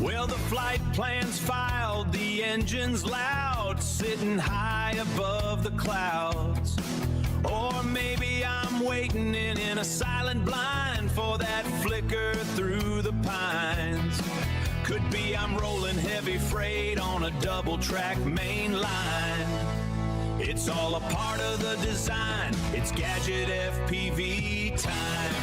Well, the flight plan's filed, the engine's loud, sitting high above the clouds. Or maybe I'm waiting in a silent blind for that flicker through the pines. Could be I'm rolling heavy freight on a double-track main line. It's all a part of the design. It's Gadget FPV time.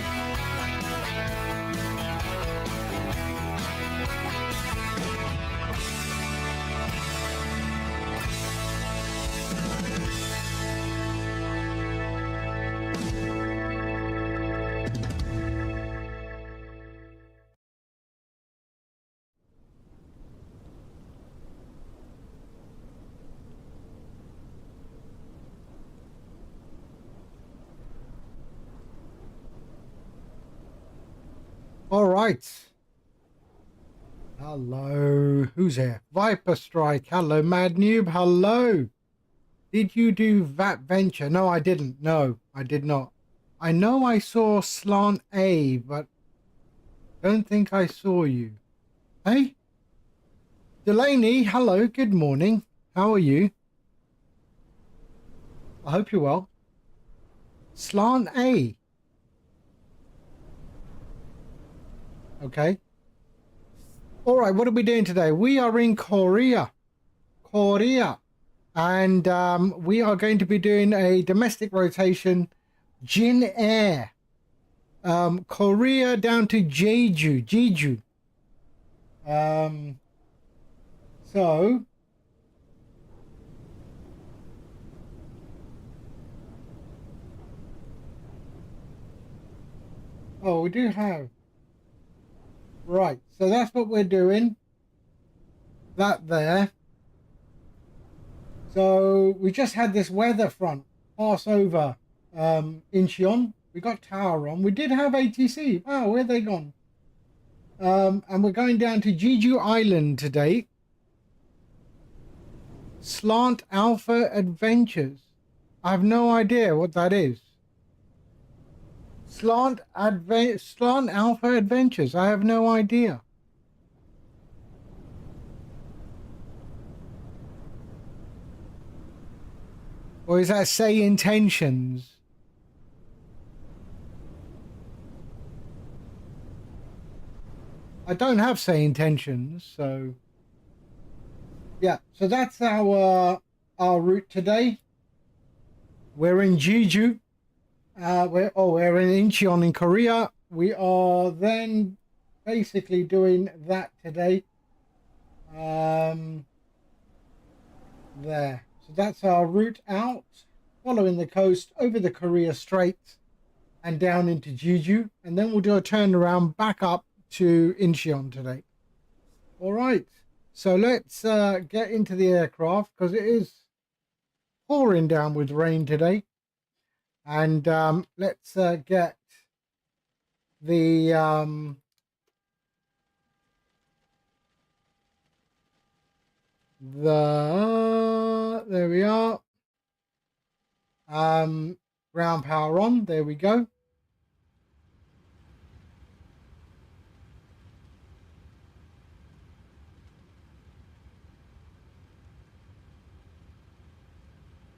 All right. Hello. Who's here? Viper Strike. Hello, Mad Noob. Hello. Did you do that venture? No, I didn't. No, I did not. I know I saw Slant A, but don't think I saw you. Hey? Delaney, hello. Good morning. How are you? I hope you're well. Slant A. Okay. All right, what are we doing today? We are in Korea. And we are going to be doing a domestic rotation, JINAIR. Korea down to Jeju. So oh, we do have. Right, so that's what we're doing. That there. So we just had this weather front pass over Incheon. We got tower on. We did have ATC. Wow, where they gone? And we're going down to Jeju Island today. Slant Alpha Adventures. I have no idea what that is. Slant Alpha Adventures. I have no idea. Or is that say intentions? I don't have say intentions, so yeah. So that's our route today. We're in Jeju. We're in Incheon in Korea. We are then basically doing that today. There. So that's our route out, following the coast over the Korea Strait and down into Jeju, and then we'll do a turnaround back up to Incheon today. All right. So let's get into the aircraft because it is pouring down with rain today. And let's get the there we are. Ground power on. There we go.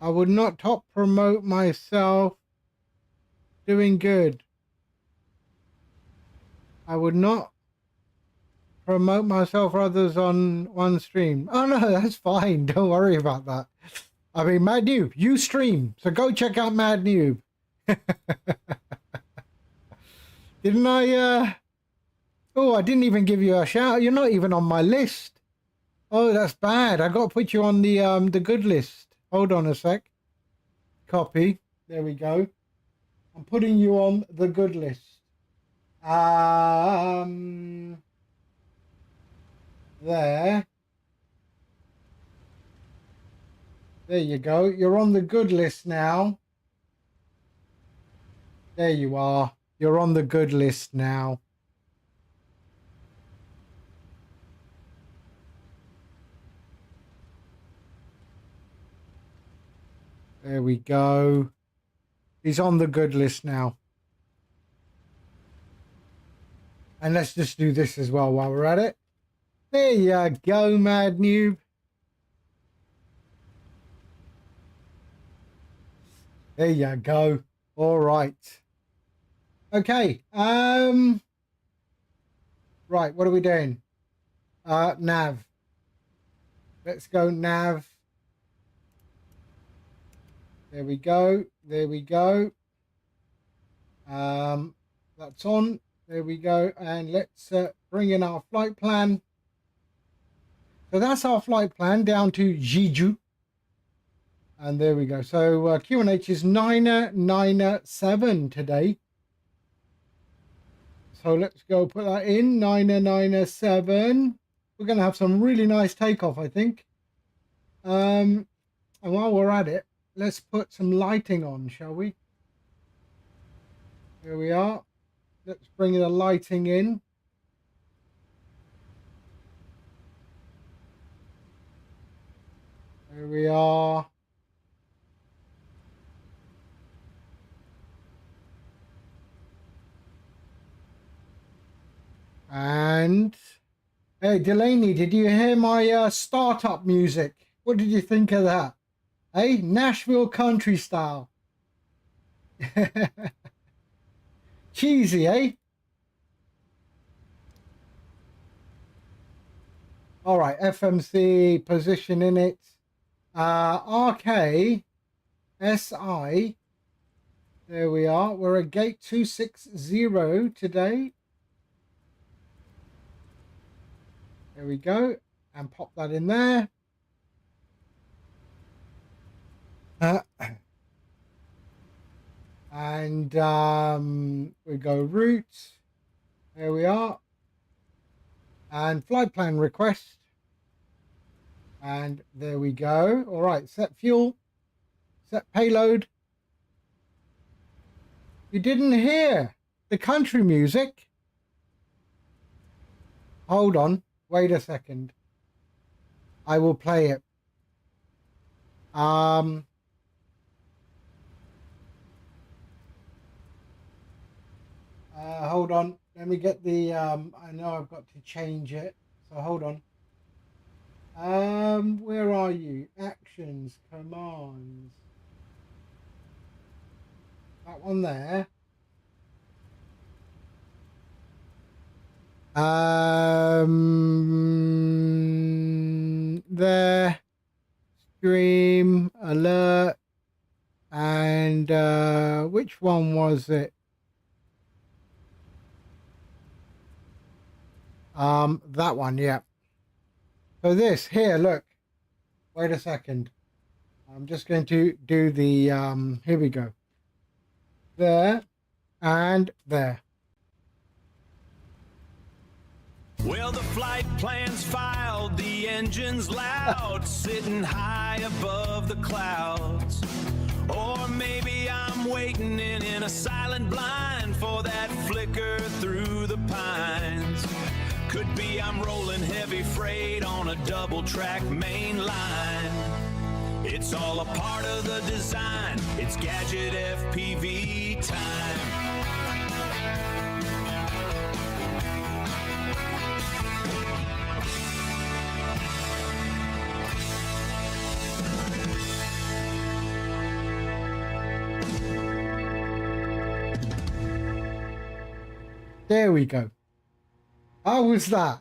I would not top promote myself. Doing good. I would not promote myself or others on one stream. Oh no, that's fine. Don't worry about that. I mean, Mad Noob, you stream, so go check out Mad Noob. Didn't I? Oh, I didn't even give you a shout. You're not even on my list. Oh, that's bad. I got to put you on the good list. Hold on a sec. Copy. There we go. I'm putting you on the good list. There. There you go. You're on the good list now. There you are. You're on the good list now. There we go. He's on the good list now. And let's just do this as well while we're at it. There you go, mad noob. There you go. All right. Okay. Right, what are we doing? Nav. Let's go nav. There we go. There we go. That's on. There we go. And let's bring in our flight plan. So that's our flight plan down to Jeju. And there we go. So QNH is 997 today. So let's go put that in, 997. We're going to have some really nice takeoff, I think. And while we're at it, let's put some lighting on, shall we? Here we are. Let's bring the lighting in. There we are. And hey, Delaney, did you hear my startup music? What did you think of that? Hey, Nashville country style. Cheesy, eh? All right, FMC position in it. RKSI. There we are. We're at gate 260 today. There we go. And pop that in there. And we go route. There we are. And flight plan request. And there we go. All right, set fuel. Set payload. You didn't hear the country music? Hold on. Wait a second. I will play it. Hold on. Let me get the I know I've got to change it. So hold on. Where are you? Actions, commands. That one there. There. Stream alert. And which one was it? That one, yeah. So this here, look. Wait a second. I'm just going to do the here we go. There and there. Well, the flight plan's filed, the engine's loud, sitting high above the clouds. Or maybe I'm waiting in a silent blind for that flicker through the pines. Could be I'm rolling heavy freight on a double-track main line. It's all a part of the design. It's Gadget FPV time. There we go. How was that?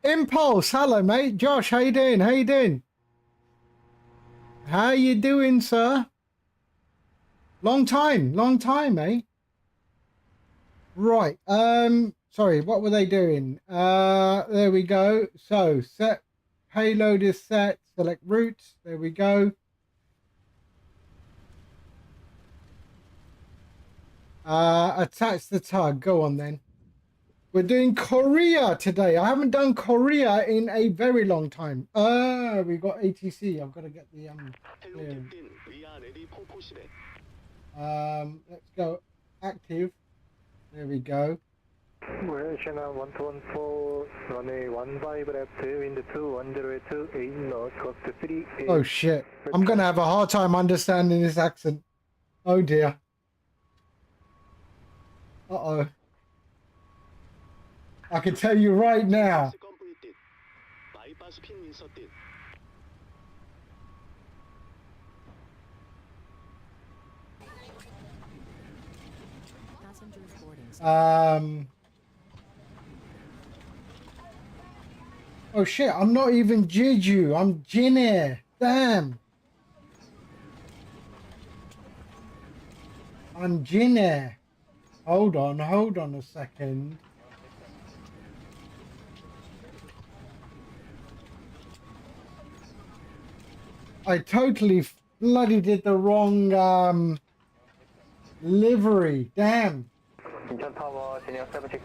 Impulse, hello mate. Josh, how you doing? How you doing? How you doing, sir? Long time, eh? Right. Sorry, what were they doing? There we go. So set payload is set, select route. There we go. Attach the tug. Go on then. We're doing Korea today. I haven't done Korea in a very long time. We got ATC. I've got to get the let's go active. There we go. China 1214, runway 15 left, wind 2102, 8 knots, cost 3. Oh shit. I'm gonna have a hard time understanding this accent. Oh dear. Uh-oh. I can tell you right now. Oh shit, I'm not even Jeju, I'm JINAIR. Damn. I'm JINAIR. Hold on a second. I totally bloody did the wrong livery. Damn.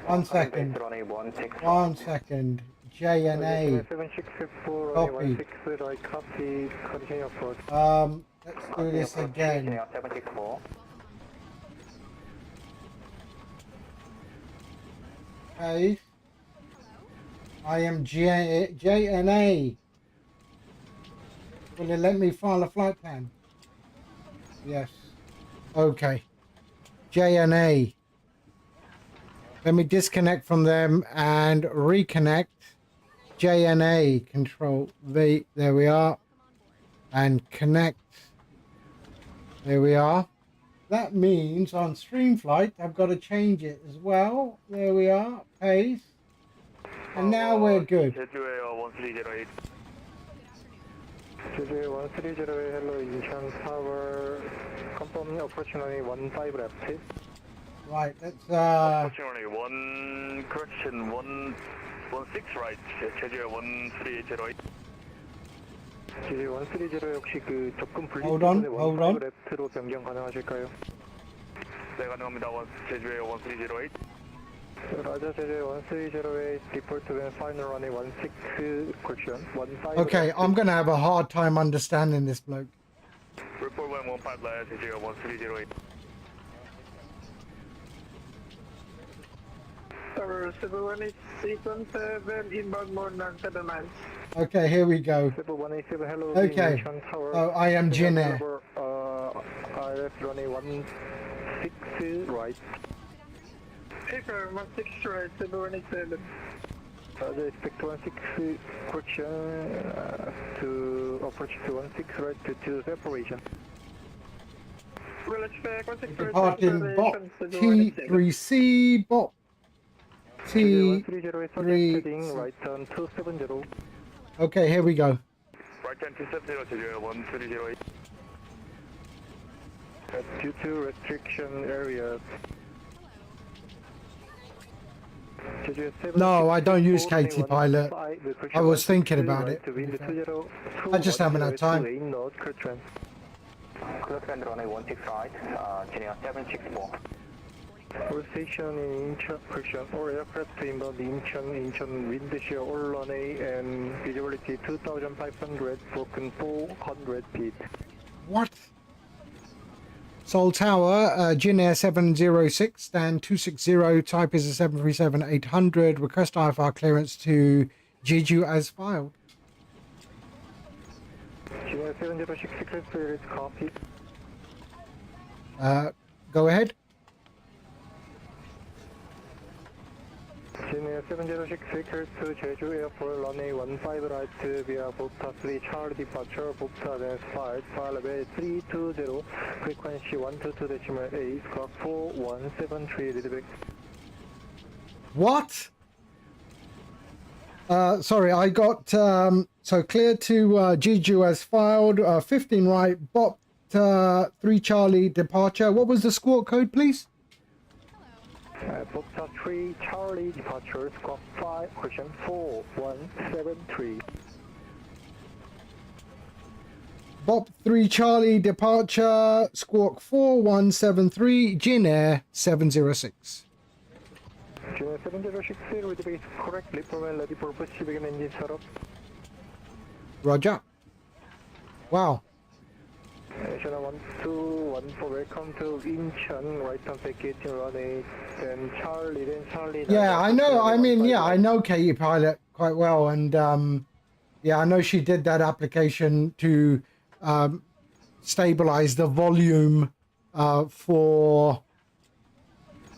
One second. One second. JNA. Copy. Let's do this again. Okay. I am JNA. Will it let me file a flight plan? Yes. Okay. JNA. Let me disconnect from them and reconnect. JNA, Control V. There we are. And connect. There we are. That means on StreamFlight, I've got to change it as well. There we are. Paste. And now we're good. JINAIR 138, hello, Incheon Tower. Confirm approaching runway 15 left. Right, let's approaching runway 1, correction, 116 right, JINAIR 13808. JINAIR 130 역시 그 접근 분리 hold on. 레프트로 변경 가능하실까요? 네, 가능합니다. JINAIR 138. Roger, JINAIR 130, report to when final runway 16, correction, 15. okay, I'm gonna have a hard time understanding this bloke. Report 115 last, JINAIR 138. Tower 718 inbound mode ng Tadaman. Okay, here we go. 7187, hello, Okay, Incheon Tower. so I am JINAIR. RF runway 16 right. April 16 right, 7187. Roger, expect 16 correction to approach to 16 right to separation. We'll expect 16 right Departing Bot separation, T3C, Bot T3. T3. Right turn 270. Okay, here we go. Right turn 270, JINAIR 138. Due to restriction area. No, I don't use KT Pilot. I was thinking about it. I just haven't had time. Close and runway 16 right, JINAIR 764. All station in Incheon, correction, all aircraft inbound Incheon wind shear all runway and visibility 2,500, broken 400 feet. What? Seoul Tower, JINAIR 706, stand 260, type is a 737-800, request IFR clearance to Jeju as filed. JINAIR 706, clear, copy. Go ahead. JINAIR 706, clear to Jeju Airport, runway 15 right via Bogta 3 Charlie departure, Bogta then 5, level 320, frequency 122.8, clock 4173, readback. What? Sorry, I got, so clear to Jeju as filed, 15 right, Bot 3 Charlie departure. What was the squawk code, please? Bogta 3 Charlie departure, squawk 5, question 4173. Bot 3 Charlie departure, squawk 4173, JINAIR 706. JINAIR 706, with the base correctly, program ready for Pacific engine setup. Roger. Wow. National 1214, welcome to Incheon, right turn package runway, then Charlie. Yeah, I know. I mean, yeah, I know KT Pilot quite well, and yeah, I know she did that application to stabilize the volume for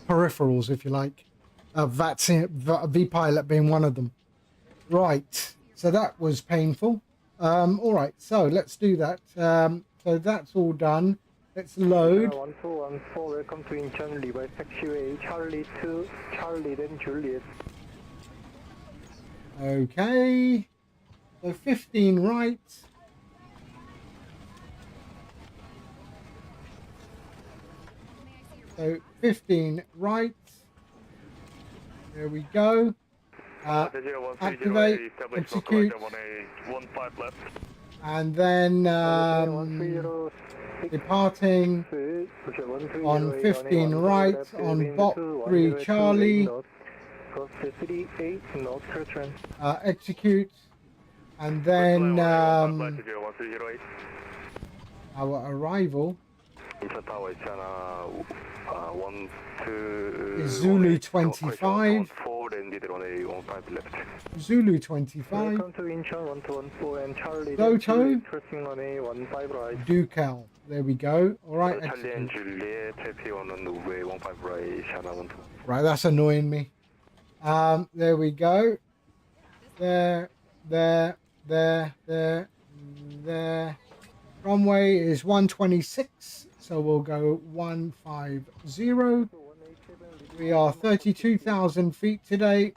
peripherals, if you like. V-Pilot being one of them. Right, so that was painful. All right, so let's do that. So that's all done. Let's load. 1214, welcome to Incheon, Levi taxiway, Charlie 2, Charlie then Juliet. Okay, so 15 right. So 15 right. There we go. Activate, execute, and then departing on 15 right on Bot 3 Charlie. Execute, and then our arrival is Zulu 25. Zulu 25. Welcome to Incheon 1214 and Charlie Doto. crossing runway 15 right. Ducal. There we go. All right. Execute. Right, that's annoying me. There we go. There. Runway is 126, so we'll go 150. We are 32,000 feet today.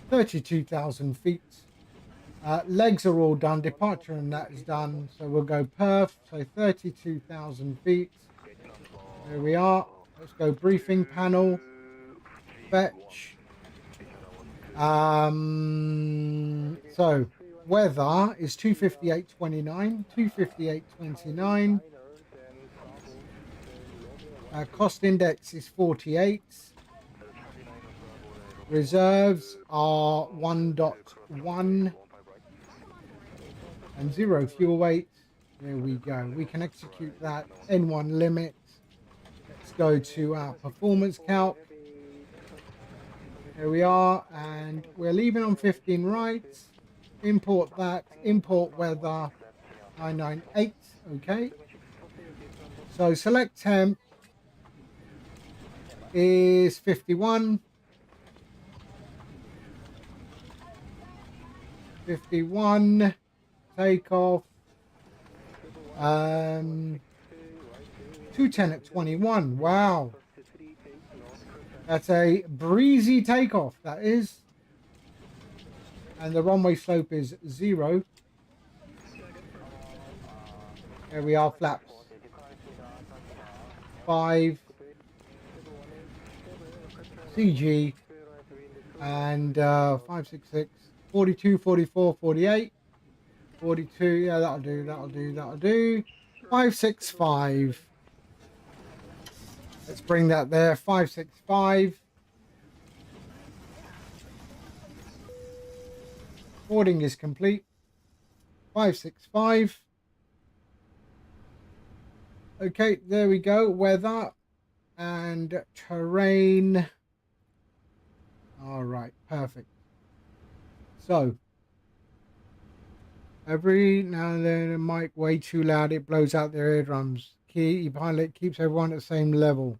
32,000 feet. Legs are all done. Departure and that is done. So we'll go perf. So 32,000 feet. There we are. Let's go briefing panel. Fetch. So weather is 258.29. 258.29. Cost index is 48. Reserves are 1.1 and 0 fuel weight. There we go. We can execute that N1 limit. Let's go to our performance calc. There we are, and we're leaving on 15 right. Import that. Import weather 998. Okay. So select temp is 51. 51. Takeoff. 210 at 21. Wow. That's a breezy takeoff, that is. And the runway slope is 0. There we are, flaps. 5. CG. And 566. 42, 44, 48. 42, yeah, that'll do. 565. Let's bring that there. 565. Boarding is complete. 565. Okay, there we go. Weather and terrain. All right, perfect. So, every now and then, a mic way too loud, it blows out their eardrums. Key pilot keeps everyone at the same level.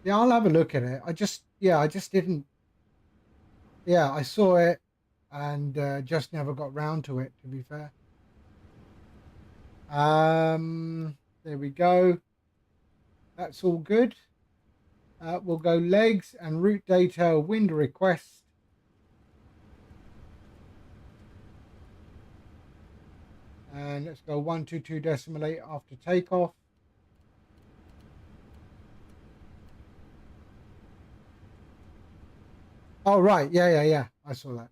Yeah, I'll have a look at it. I just didn't. Yeah, I saw it and just never got round to it, to be fair. There we go. That's all good. We'll go legs and route data, wind request. And let's go 122.8 after takeoff. Oh, right. Yeah. I saw that.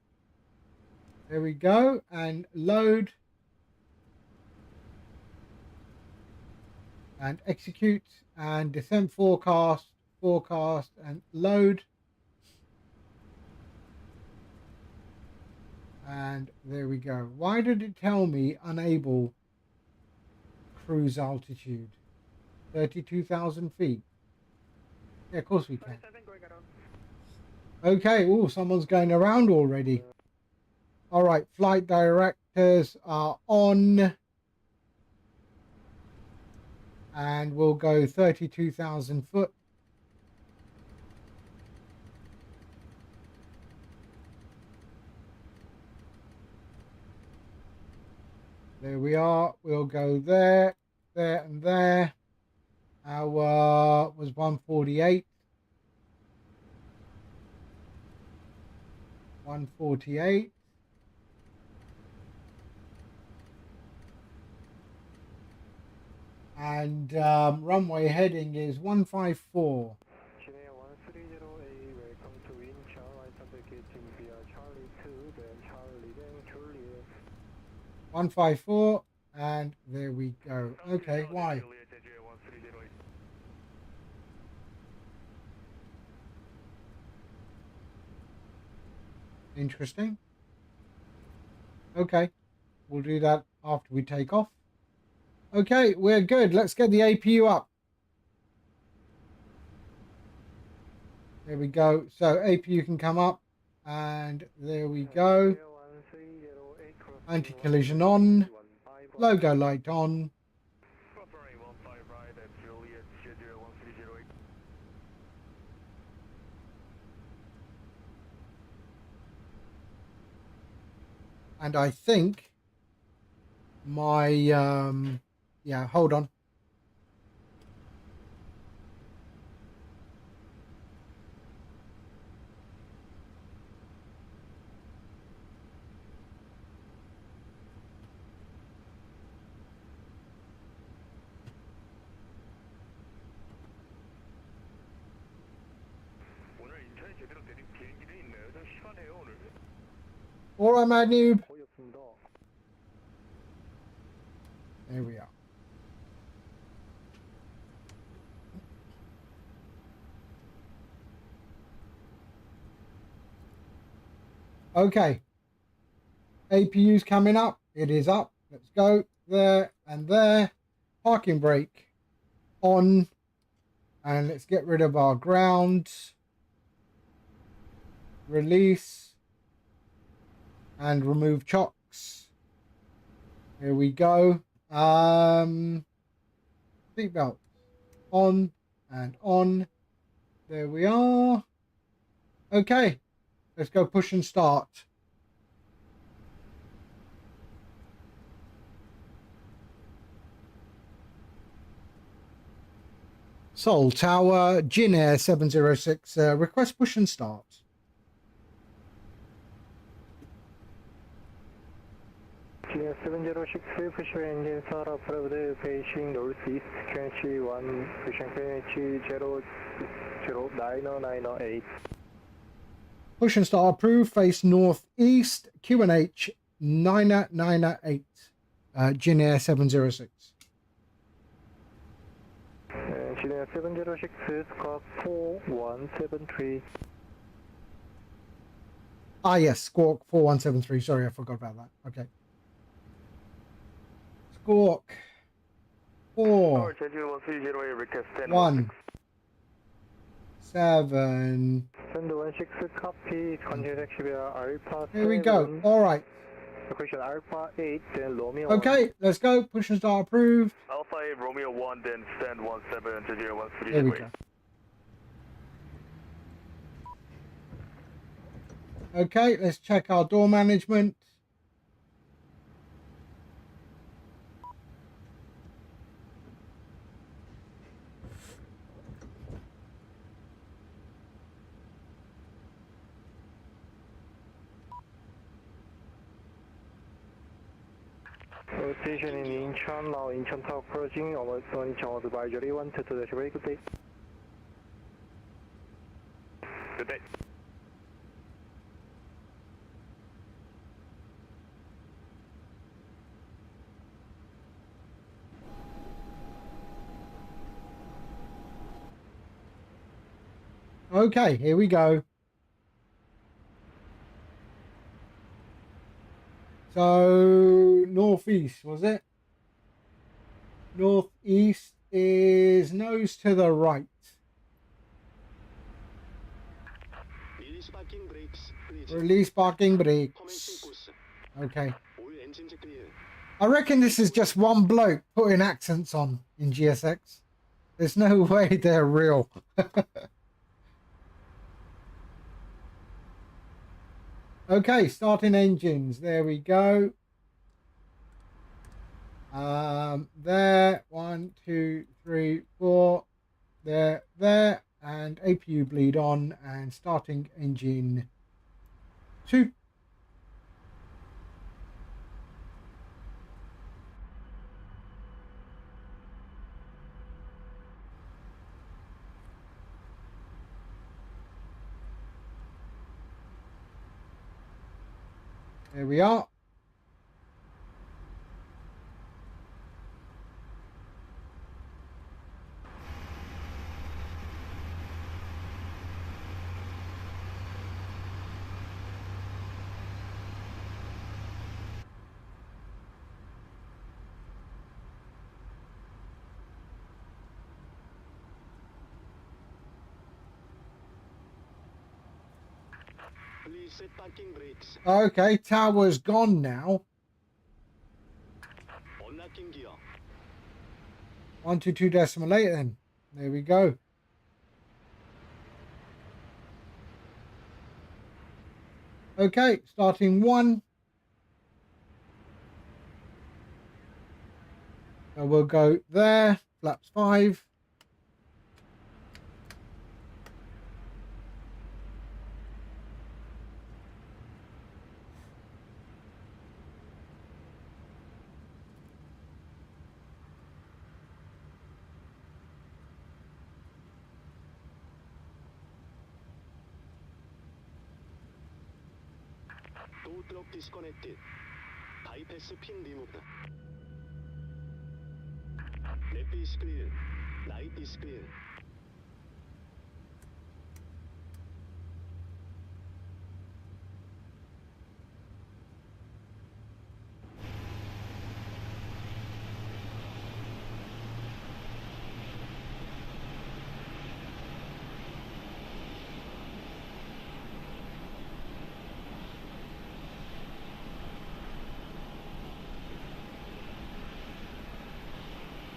There we go. And load. And execute. And descent forecast, and load. And there we go. Why did it tell me unable cruise altitude? 32,000 feet. Yeah, of course we can. Okay, oh, someone's going around already. All right, flight directors are on. and we'll go 32,000 foot. There we are. We'll go there, there, and there. Our was 148. 148. And runway heading is 154. JINAIR 130A, welcome to Incheon. Right under gating via Charlie 2, then Charlie, then Juliet. 154. And there we go. Okay, why? Interesting. Okay, we'll do that after we take off. Okay, we're good. Let's get the APU up. There we go. So APU can come up, and there we go. Anti-collision on. Logo light on. And I think my yeah, hold on. All right, my noob. There we are. Okay. APU's coming up. It is up. Let's go. There and there. Parking brake on. And let's get rid of our ground. Release. And remove chocks. Here we go. Seatbelt on and on. There we are. Okay. Let's go push and start. Seoul Tower, JINAIR 706, request push and start. JINAIR 706, push your engine start approved, facing northeast, QNH 1, pushing QNH 00908. Push and start approved, face northeast, QNH 998, JINAIR 706. JINAIR 706, squawk 4173. Ah, yes, squawk 4173. Sorry, I forgot about that. Okay. Squawk 4 1 7. Send 16 copy, continue taxi via Alpha. Here we go. All right. Location Alpha 8, then Romeo. Okay, let's go. Push and start approved. Alpha 8, Romeo 1, then stand 17 to 013. There we go. Okay, let's check our door management. Station in Incheon, now Incheon Tower approaching, almost on Incheon advisory, 122 dash very good day. Good day. Okay, here we go. So, northeast, was it? Northeast is nose to the right. Release parking brakes, please. Release parking brakes. Commencing course. Okay. All engines clear. I reckon this is just one bloke putting accents on in GSX. There's no way they're real. Okay, starting engines. There we go. There, 1, 2, 3, 4. There, and APU bleed on, and starting engine 2. There we are. Please set parking brakes. Okay, tower's gone now. Unlocking gear. 122.8 then. There we go. Okay, starting 1. So we'll go there, flaps 5. Tow truck disconnected. Bypass pin removed. Left is clear. Right is clear.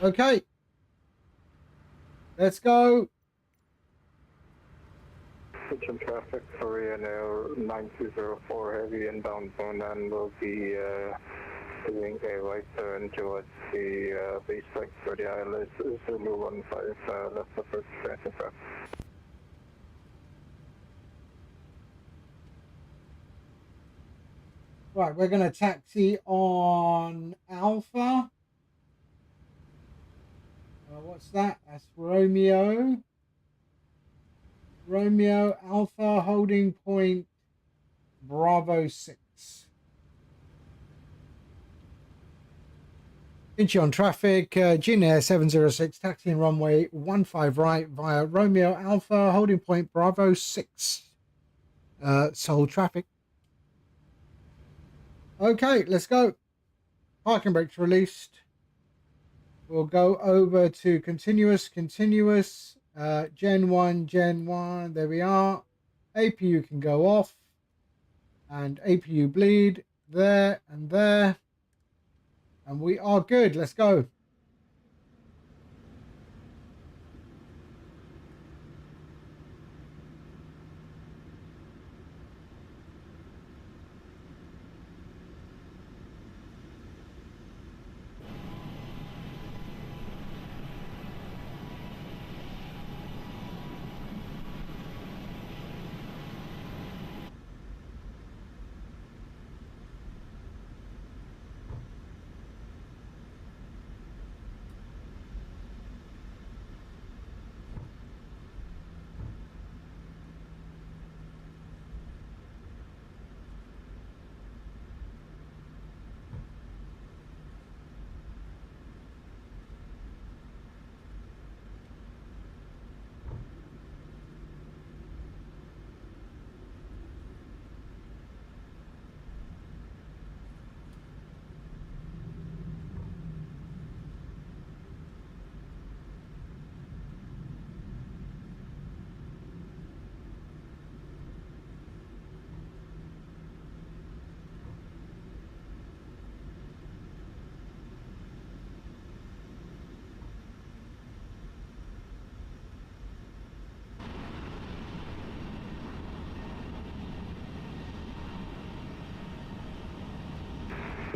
Okay. Let's go. Attention traffic, Korea Air 9204 heavy inbound zone and will be doing a right turn towards the base flight for the ILS Zulu 15, that's the first transfer. Right, we're going to taxi on Alpha. What's that? That's Romeo. Romeo Alpha holding point Bravo 6. Incheon traffic, JINAIR 706 taxiing runway 15 right via Romeo Alpha holding point Bravo 6. Seoul traffic. Okay, let's go. Parking brakes released. We'll go over to continuous, Gen 1, there we are. APU can go off. And APU bleed, there and there. And we are good, let's go.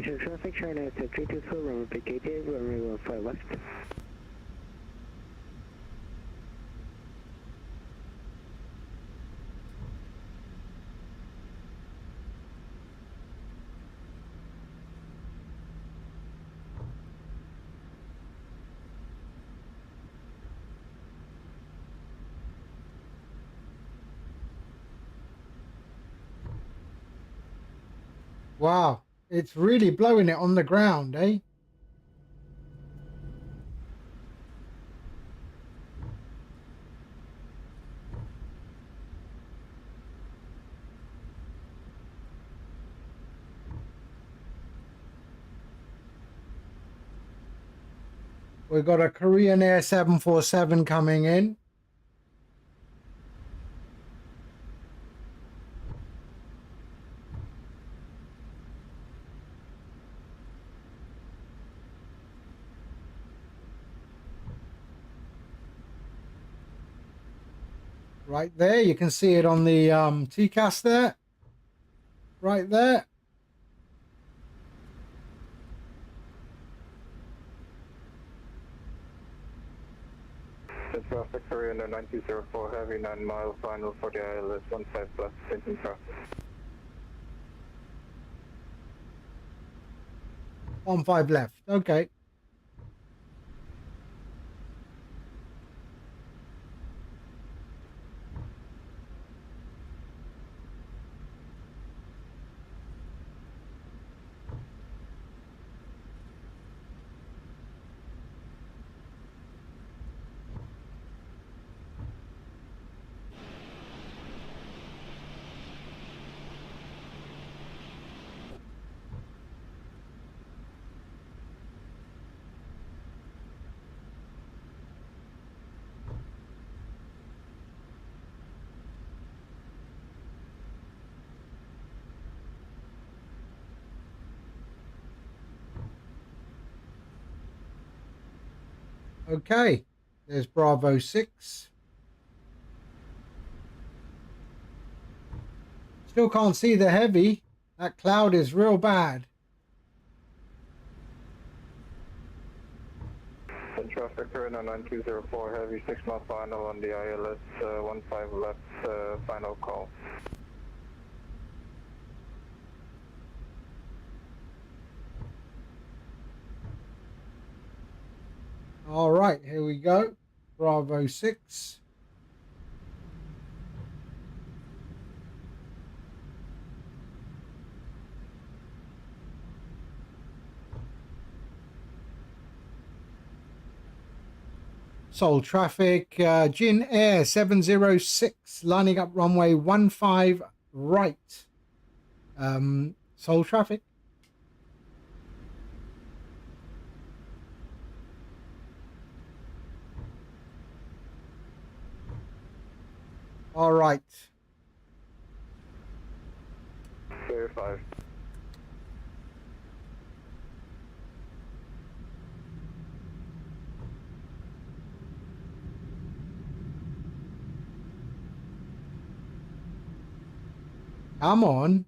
Attention traffic, China 324, runway vacated, runway 15 left. Wow, it's really blowing it on the ground, eh? We've got a Korean Air 747 coming in. Right there, you can see it on the TCAS there. Right there. Traffic, Korean 9204, heavy 9 mile, final for the ILS 15 plus, engine traffic. On 5 left. Okay. Okay. There's Bravo 6. Still can't see the heavy. That cloud is real bad. Traffic, Korean 9204, heavy 6 mile final on the ILS 15 left, final call. All right, here we go. Bravo 6. Seoul traffic, JINAIR 706, lining up runway 15 right. Seoul traffic. All right. Verify. Come on.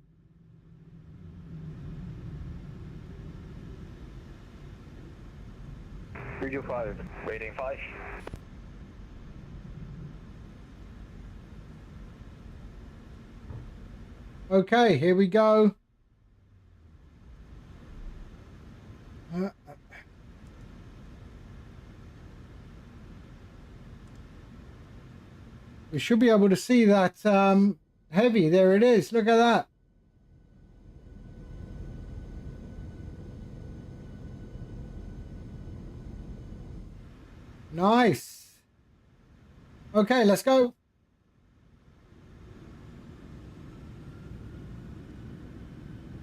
Region 5, rating 5. Okay, here we go. We should be able to see that heavy. There it is. Look at that. Nice. Okay, let's go.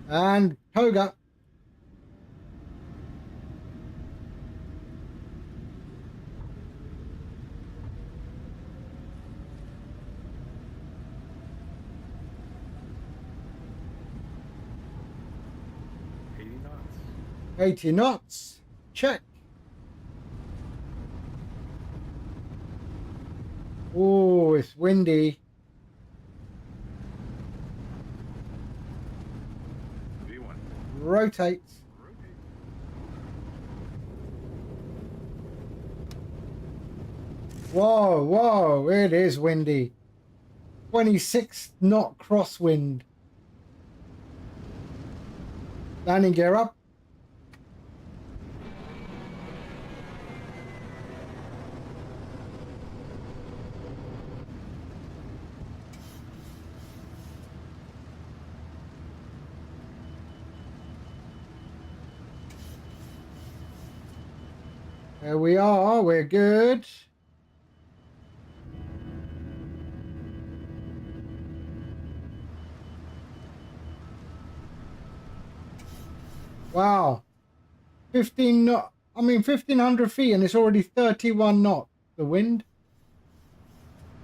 And Toga. knots. 80 knots. Check. Oh, it's windy. V1. Rotate. Whoa, whoa, it is windy. 26 knot crosswind. Landing gear up. There we are, we're good. Wow. 15 knot, 1500 feet and it's already 31 knot, the wind.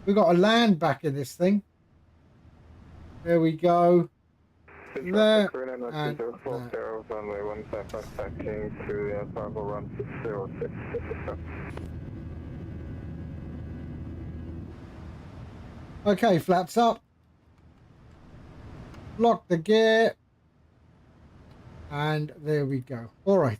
We got to land back in this thing. There we go. There and there. Runway 15 taxiing to Bravo run 606. Okay, flaps up. Lock the gear. And there we go. All right.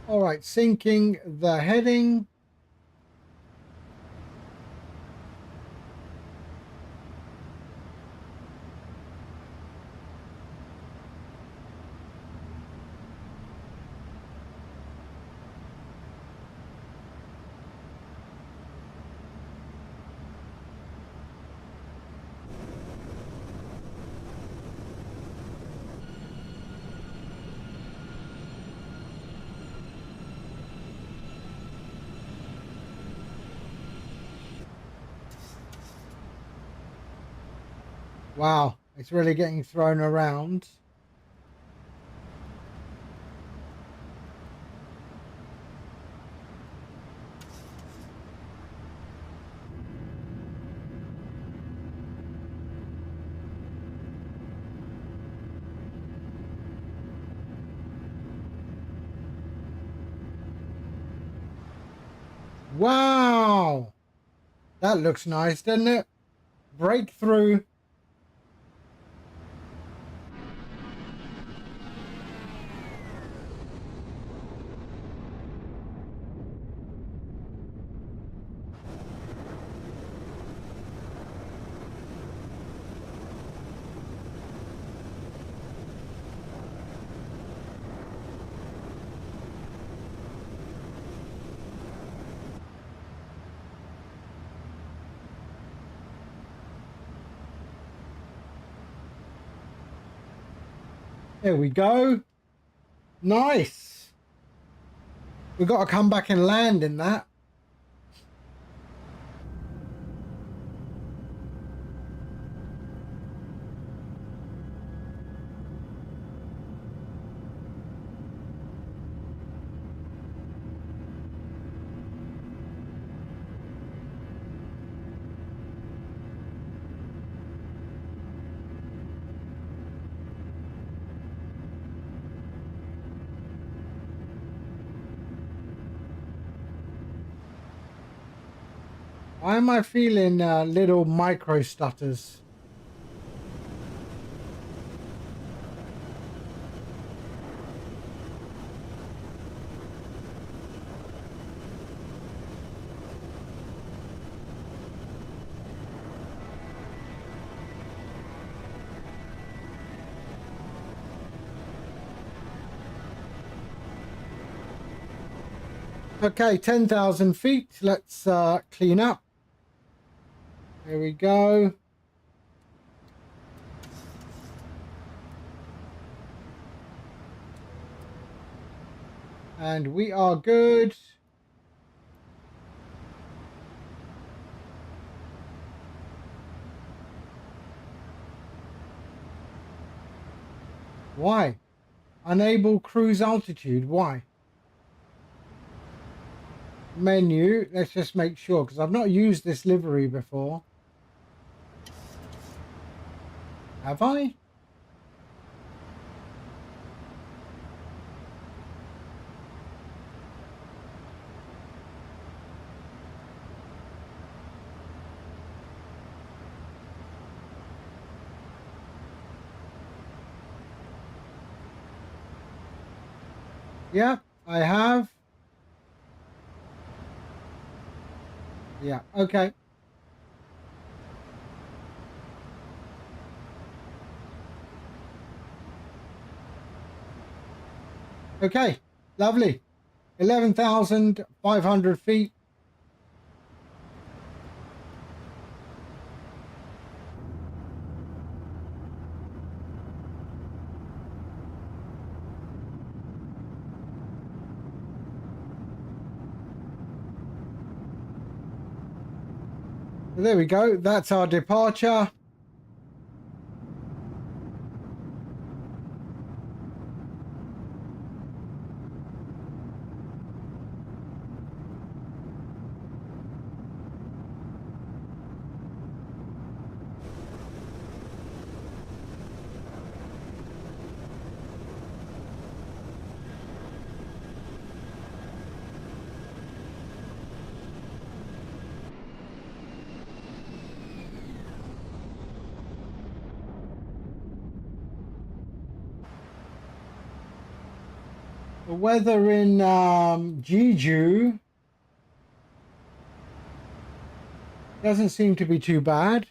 All right, syncing the heading. Wow, it's really getting thrown around. Wow, that looks nice, doesn't it? Breakthrough. There we go. Nice. We've got to come back and land in that. Why am I feeling little micro stutters? Okay, 10,000 feet. Let's clean up. There we go. And we are good. Why? Unable cruise altitude. Why? menu. Let's just make sure, because I've not used this livery before. Have I? Yeah, I have. Yeah, okay. Okay, lovely. 11,500 feet. So there we go. That's our departure. The weather in Jeju doesn't seem to be too bad.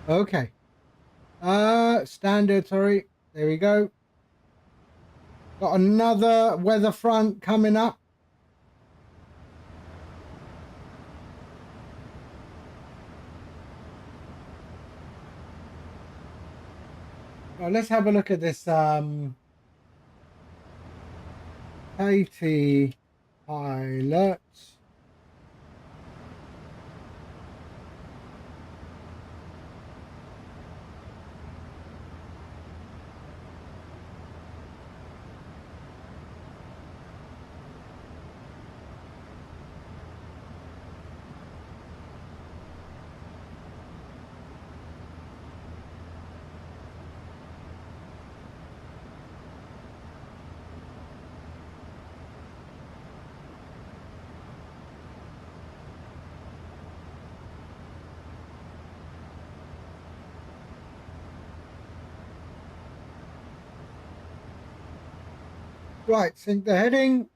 Okay. Standard, sorry. There we go. Got another weather front coming up. Right, let's have a look at this KT pilot. Right, sync the heading.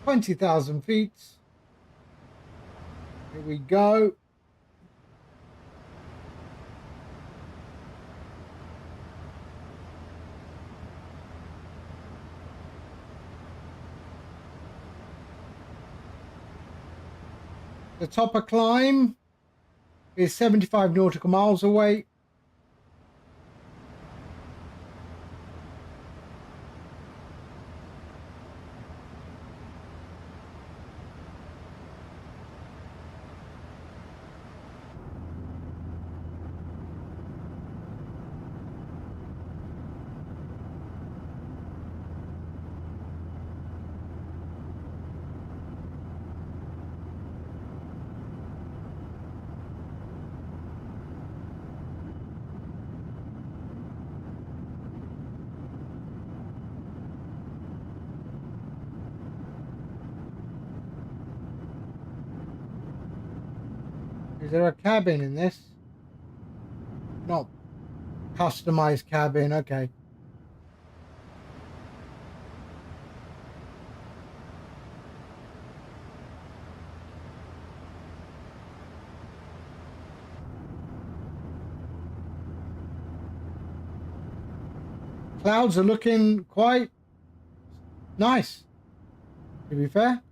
20,000 feet. Here we go. The top of climb is 75 nautical miles away. Is there a cabin in this? No. Customized cabin, okay. Clouds are looking quite nice, to be fair.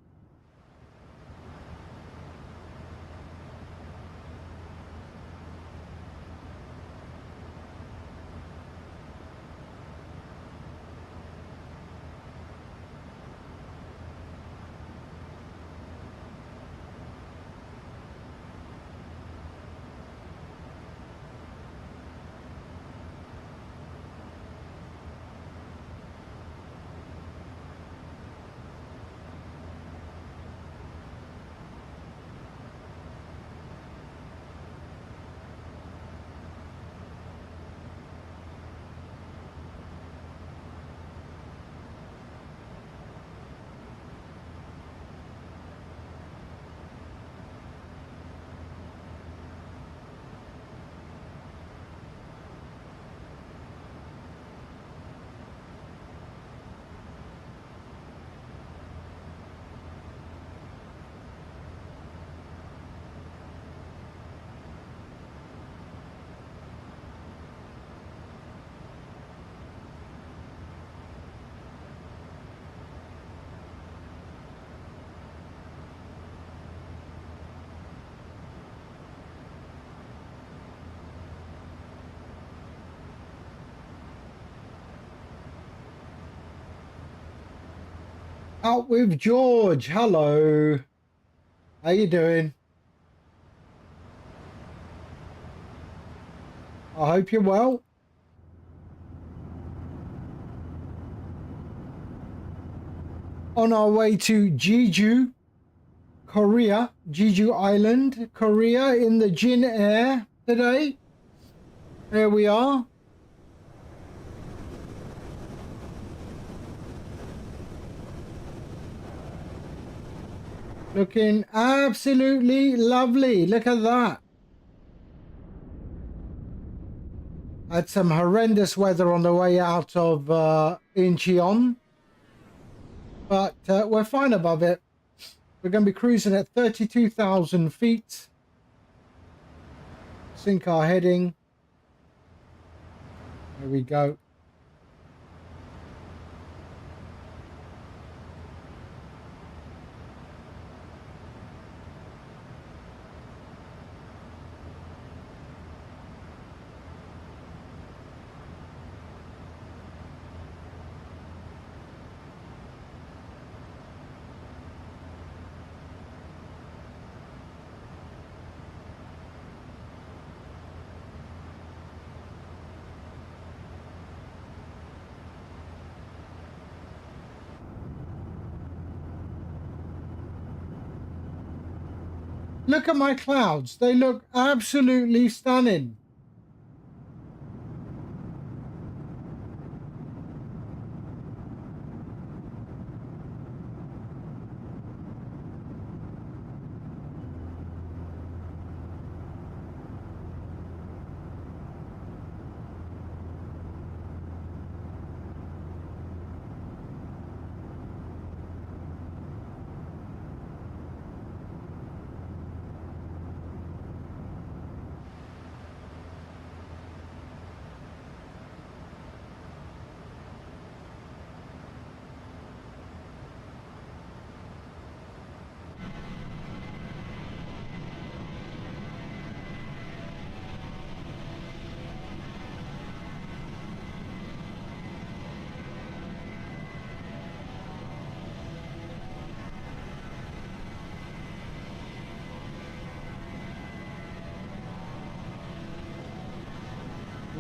Out with George. Hello. How you doing? I hope you're well. On our way to Jeju, Korea, Jeju Island, Korea, in the JINAIR today. There we are. Looking absolutely lovely. Look at that. Had some horrendous weather on the way out of Incheon. But we're fine above it. We're going to be cruising at 32,000 feet. Sync our heading. There we go. Look at my clouds. They look absolutely stunning.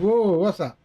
Whoa, what's that?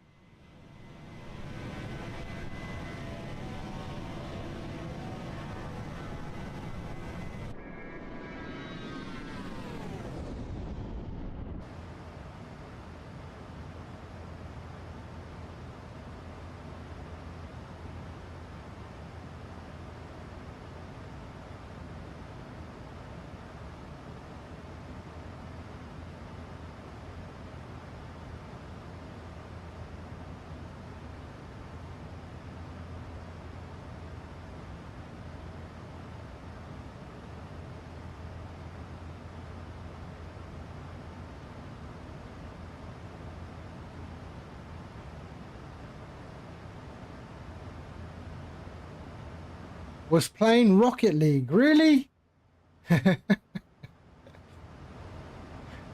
Was playing Rocket League. Really?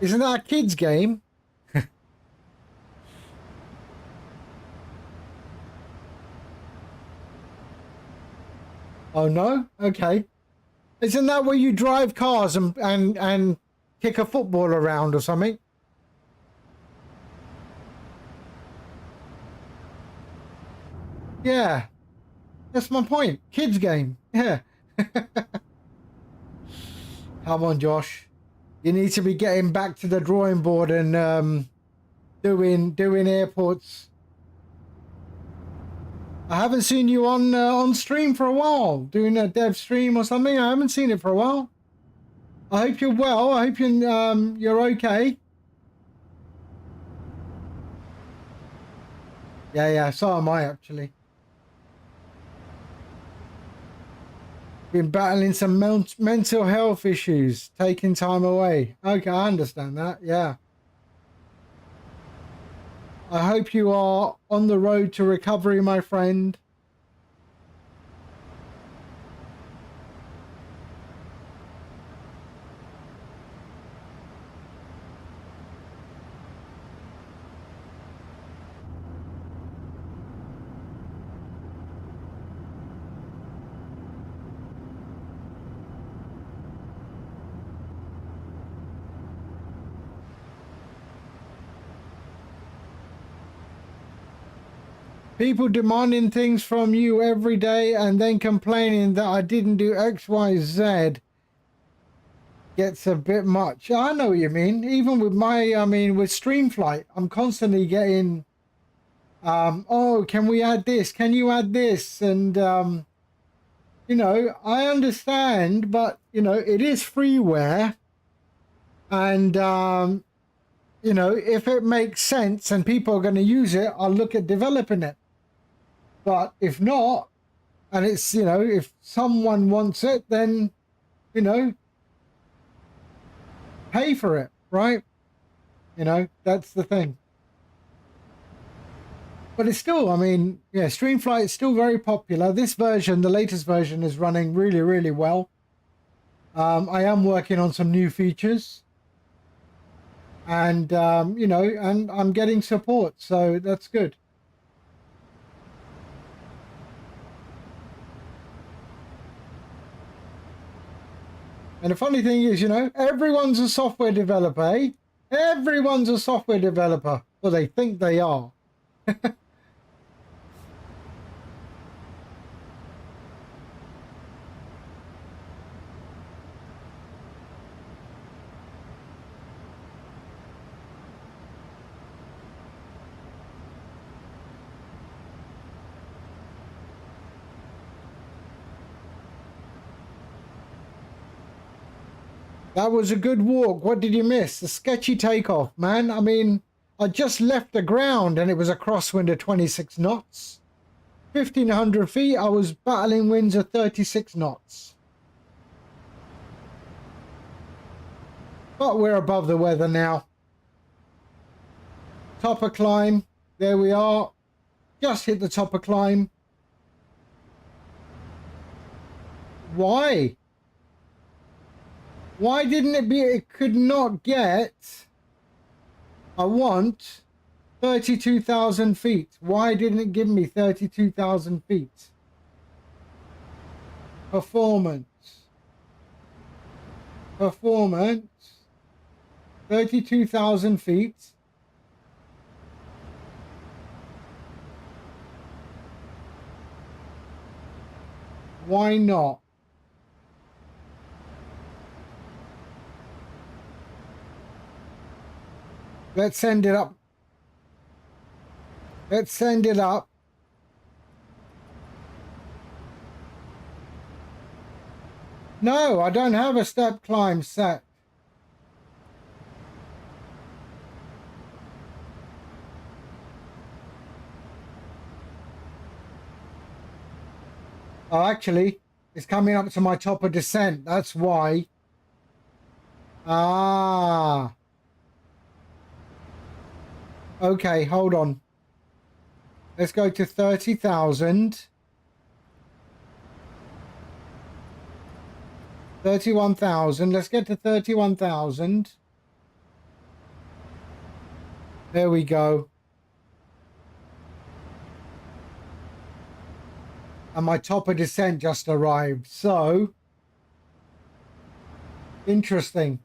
Isn't that a kid's game? Oh no? Okay. Isn't that where you drive cars and kick a football around or something? Yeah. That's my point. Kids game. Yeah. Come on, Josh. You need to be getting back to the drawing board and doing airports. I haven't seen you on stream for a while, doing a dev stream or something. I haven't seen it for a while. I hope you're well. I hope you're okay. Yeah. So am I actually. Been battling some mental health issues, taking time away. Okay, I understand that. Yeah. I hope you are on the road to recovery, my friend. People demanding things from you every day and then complaining that I didn't do X, Y, Z gets a bit much. I know what you mean. Even with with StreamFlight, I'm constantly getting, oh, can we add this? Can you add this? And, you know, I understand, but, you know, it is freeware. And, you know, if it makes sense and people are going to use it, I'll look at developing it. But if not, and it's, you know, if someone wants it, then, you know, pay for it, right? You know, that's the thing. But it's still, I mean, yeah, StreamFlight is still very popular. This version, the latest version, is running really, really well. I am working on some new features. And, you know, and I'm getting support, so that's good. And the funny thing is, you know, everyone's a software developer, eh? Everyone's a software developer. Well, they think they are. That was a good walk. What did you miss? The sketchy takeoff, man. I mean, I just left the ground and it was a crosswind of 26 knots. 1,500 feet, I was battling winds of 36 knots. But we're above the weather now. Top of climb. There we are. Just hit the top of climb. Why? Why didn't it be, it could not get, I want 32,000 feet. Why didn't it give me 32,000 feet? Performance. 32,000 feet. Why not? Let's send it up. Let's send it up. No, I don't have a step climb set. Oh, actually, it's coming up to my top of descent. That's why. Ah. Okay, hold on. Let's go to 30,000. 31,000. Let's get to 31,000. There we go. And my top of descent just arrived. So, interesting.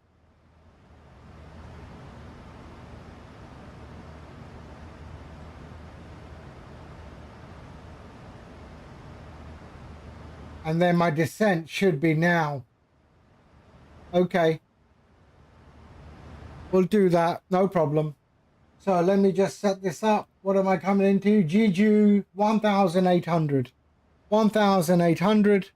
And then my descent should be now. Okay. We'll do that. No problem. So let me just set this up. What am I coming into? Jeju 1,800. 1,800.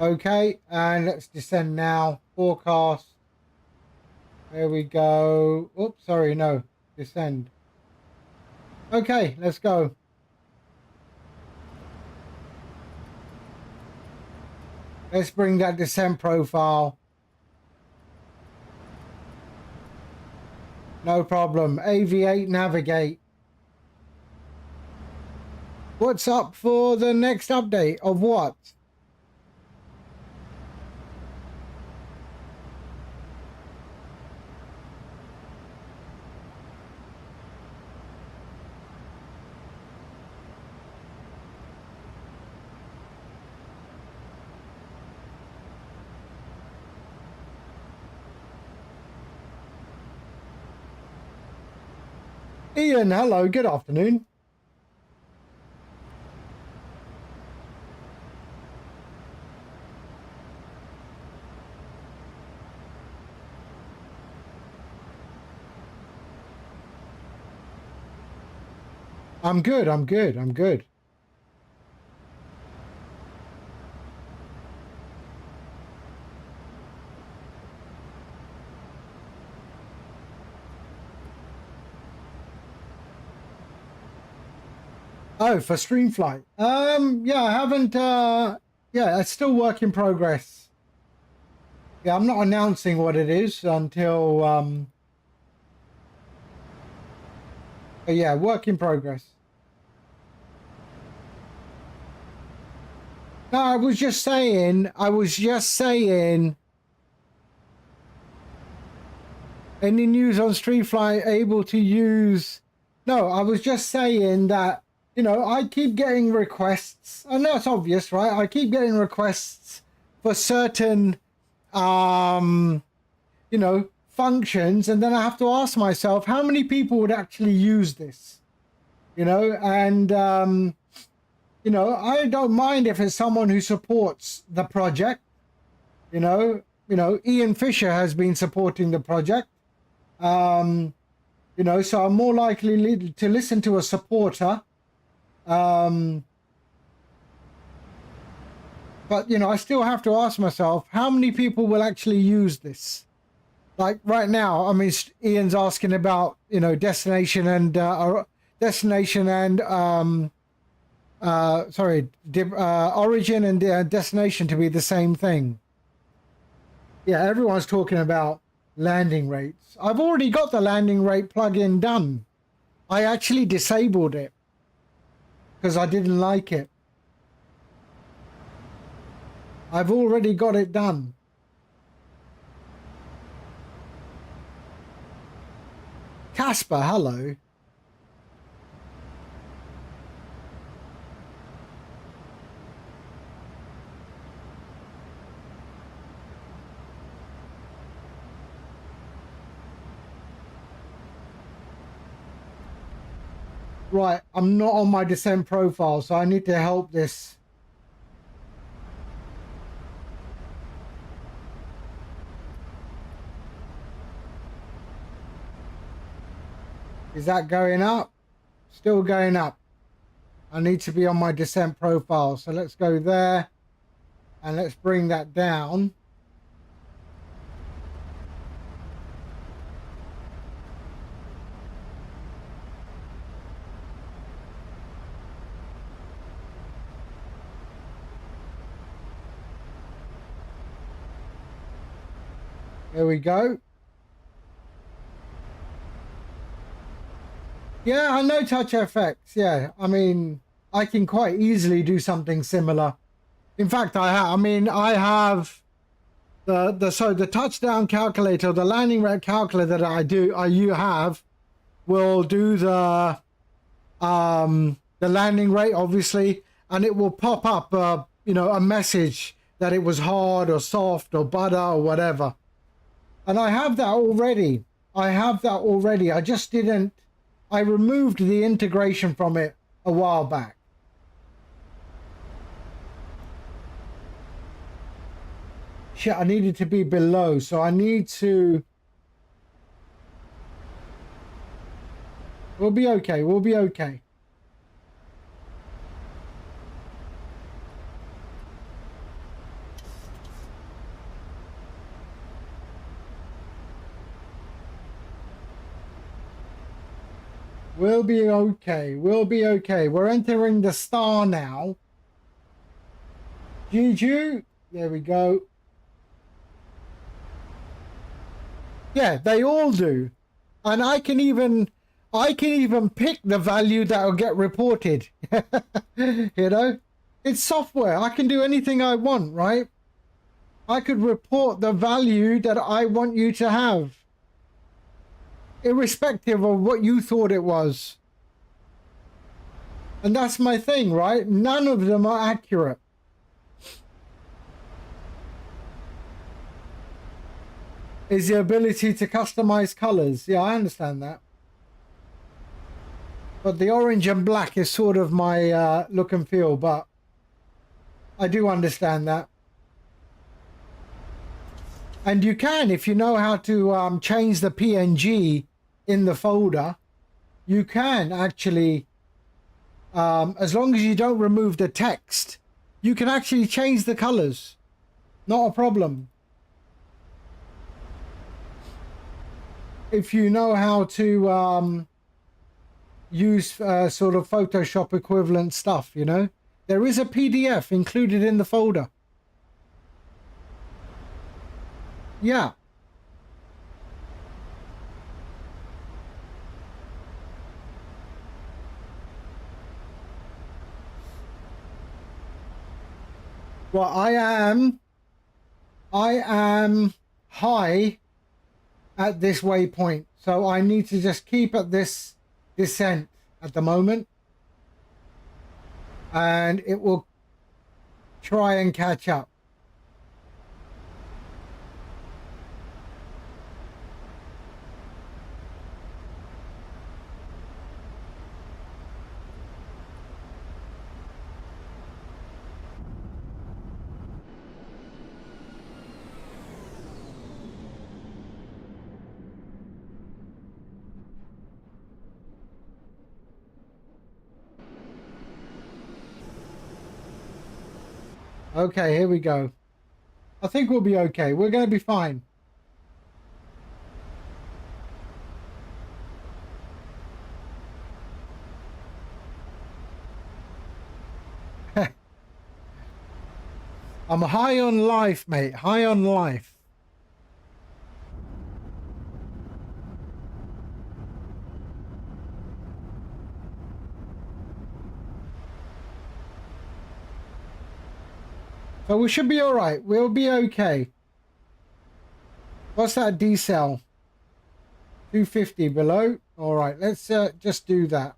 Okay, and let's descend now. Forecast. There we go. Oops, sorry, no. Descend. Okay, let's go. Let's bring that descent profile. No problem. AV8 navigate. What's up for the next update of what? Ian, hello, good afternoon. I'm good, I'm good, I'm good. Oh, for StreamFlight. Yeah, I haven't, yeah, it's still work in progress. Yeah, I'm not announcing what it is until, but yeah, work in progress. No, I was just saying, any news on StreamFlight able to use, no, I was just saying that, you know, I keep getting requests, and that's obvious, right? I keep getting requests for certain, you know, functions, and then I have to ask myself, how many people would actually use this? You know, and, you know, I don't mind if it's someone who supports the project. You know, Ian Fisher has been supporting the project. You know, so I'm more likely to listen to a supporter. But, you know, I still have to ask myself, how many people will actually use this? Like right now, I mean, Ian's asking about, you know, origin and destination to be the same thing. Yeah, everyone's talking about landing rates. I've already got the landing rate plugin done. I actually disabled it because I didn't like it. I've already got it done. Casper, hello. Right, I'm not on my descent profile, so I need to help this. Is that going up? Still going up. I need to be on my descent profile. So let's go there and let's bring that down. There we go. Yeah, I know Touch FX. Yeah, I mean, I can quite easily do something similar. In fact, I have the touchdown calculator, the landing rate calculator that you have will do the landing rate, obviously, and it will pop up you know, a message that it was hard or soft or butter or whatever. And I have that already. I just didn't. I removed the integration from it a while back. Shit, I needed to be below, so I need to. We'll be okay. We'll be okay. We'll be okay. We'll be okay. We're entering the star now. Juju. There we go. Yeah, they all do. And I can even pick the value that will get reported. You know? It's software. I can do anything I want, right? I could report the value that I want you to have, irrespective of what you thought it was. And that's my thing, right? None of them are accurate. Is the ability to customize colors. Yeah, I understand that. But the orange and black is sort of my look and feel, but I do understand that. And you can, if you know how to change the PNG in the folder, you can actually, as long as you don't remove the text, you can actually change the colors. Not a problem. If you know how to use sort of Photoshop equivalent stuff, you know. There is a PDF included in the folder. Yeah. Well, I am high at this waypoint, so I need to just keep at this descent at the moment, and it will try and catch up. Okay, here we go. I think we'll be okay. We're going to be fine. I'm high on life, mate. High on life. So we should be all right. We'll be okay. What's that decel? 250 below. All right, let's just do that.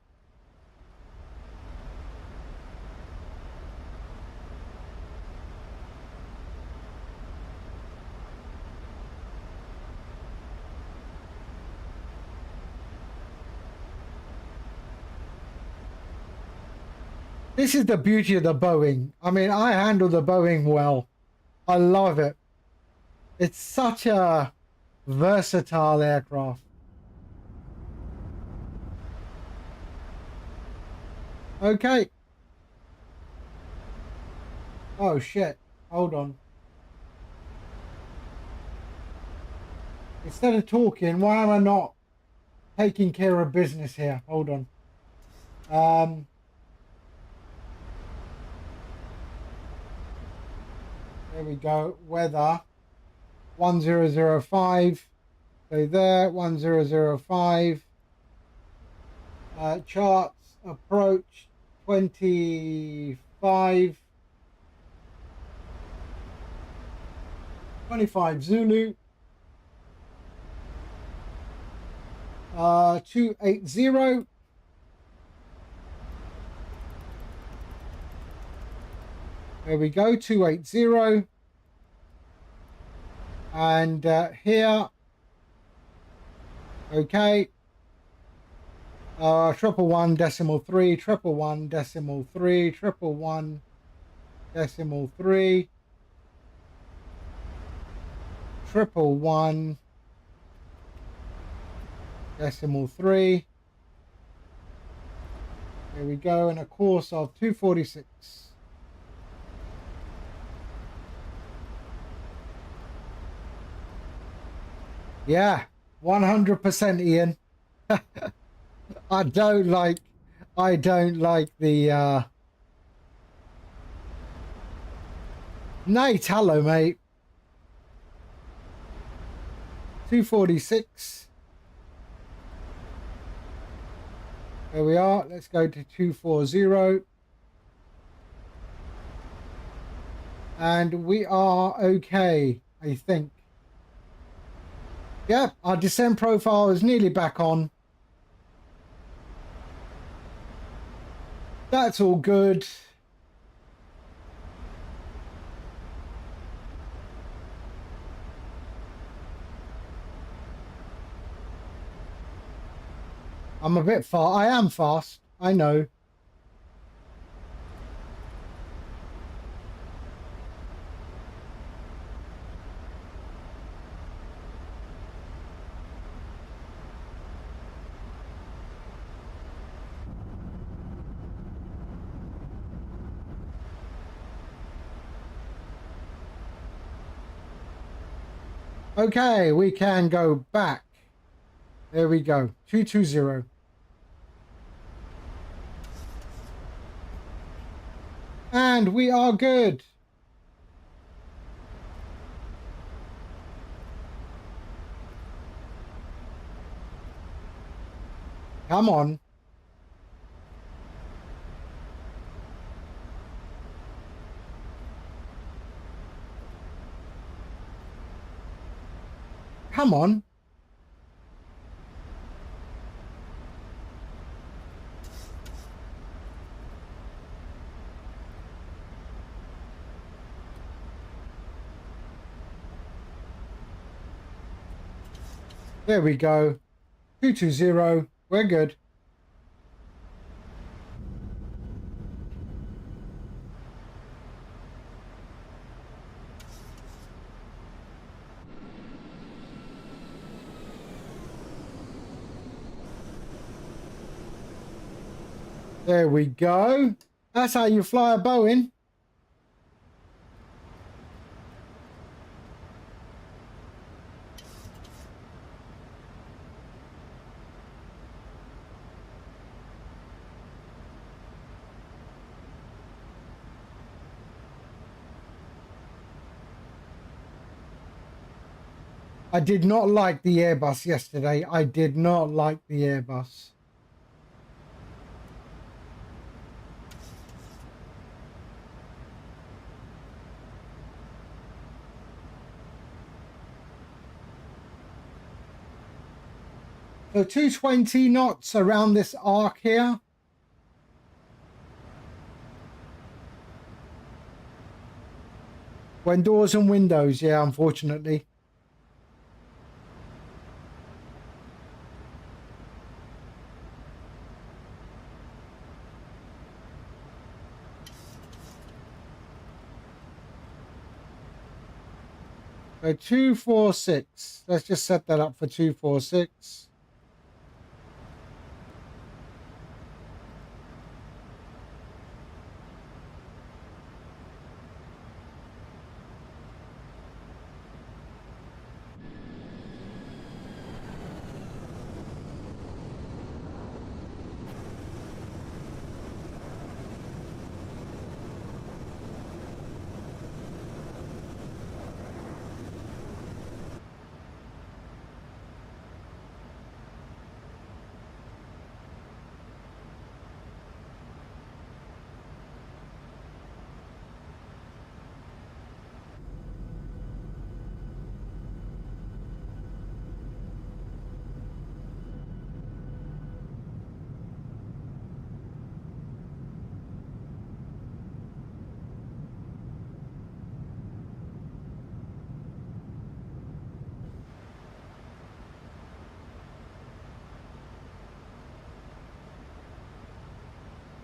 This is the beauty of the Boeing. I mean, I handle the Boeing well. I love it. It's such a versatile aircraft. Okay. Oh shit. Hold on. Instead of talking, why am I not taking care of business here? Hold on. There we go. Weather 1005. So there 1005. Charts approach 25 Zulu. 280. There we go, 280. And here, okay. 111.3, 111.3, 111.3, 111.3. There we go, and a course of 246. Yeah, 100% Ian. I don't like the Nate, hello mate. 246. There we are. Let's go to 240. And we are okay, I think. Yep, our descent profile is nearly back on. That's all good. I'm a bit far. I am fast. I know. Okay, we can go back. There we go. 220. And we are good. Come on. Come on. There we go. 220. We're good. There we go. That's how you fly a Boeing. I did not like the Airbus yesterday. I did not like the Airbus. So 220 knots around this arc here. When doors and windows, yeah, unfortunately. So 246. Let's just set that up for 246.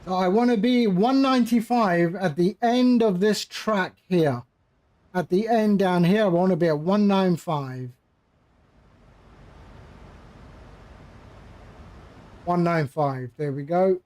So I want to be 195 at the end of this track here. At the end down here, I want to be at 195. 195. There we go.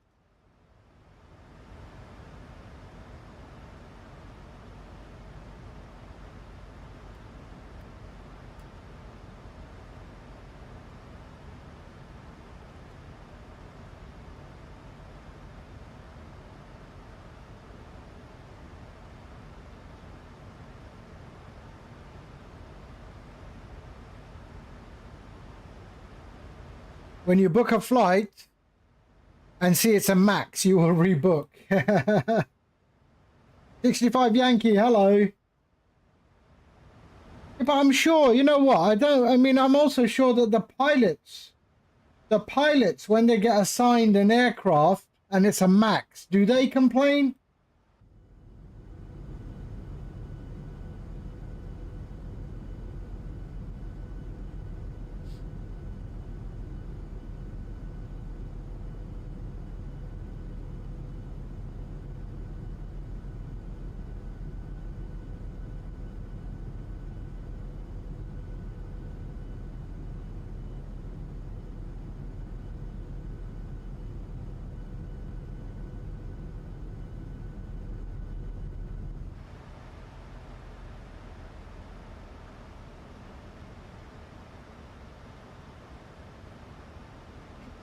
When you book a flight and see it's a max, you will rebook. 65 Yankee, hello. But I'm sure, you know what? I'm also sure that the pilots, when they get assigned an aircraft and it's a max, do they complain?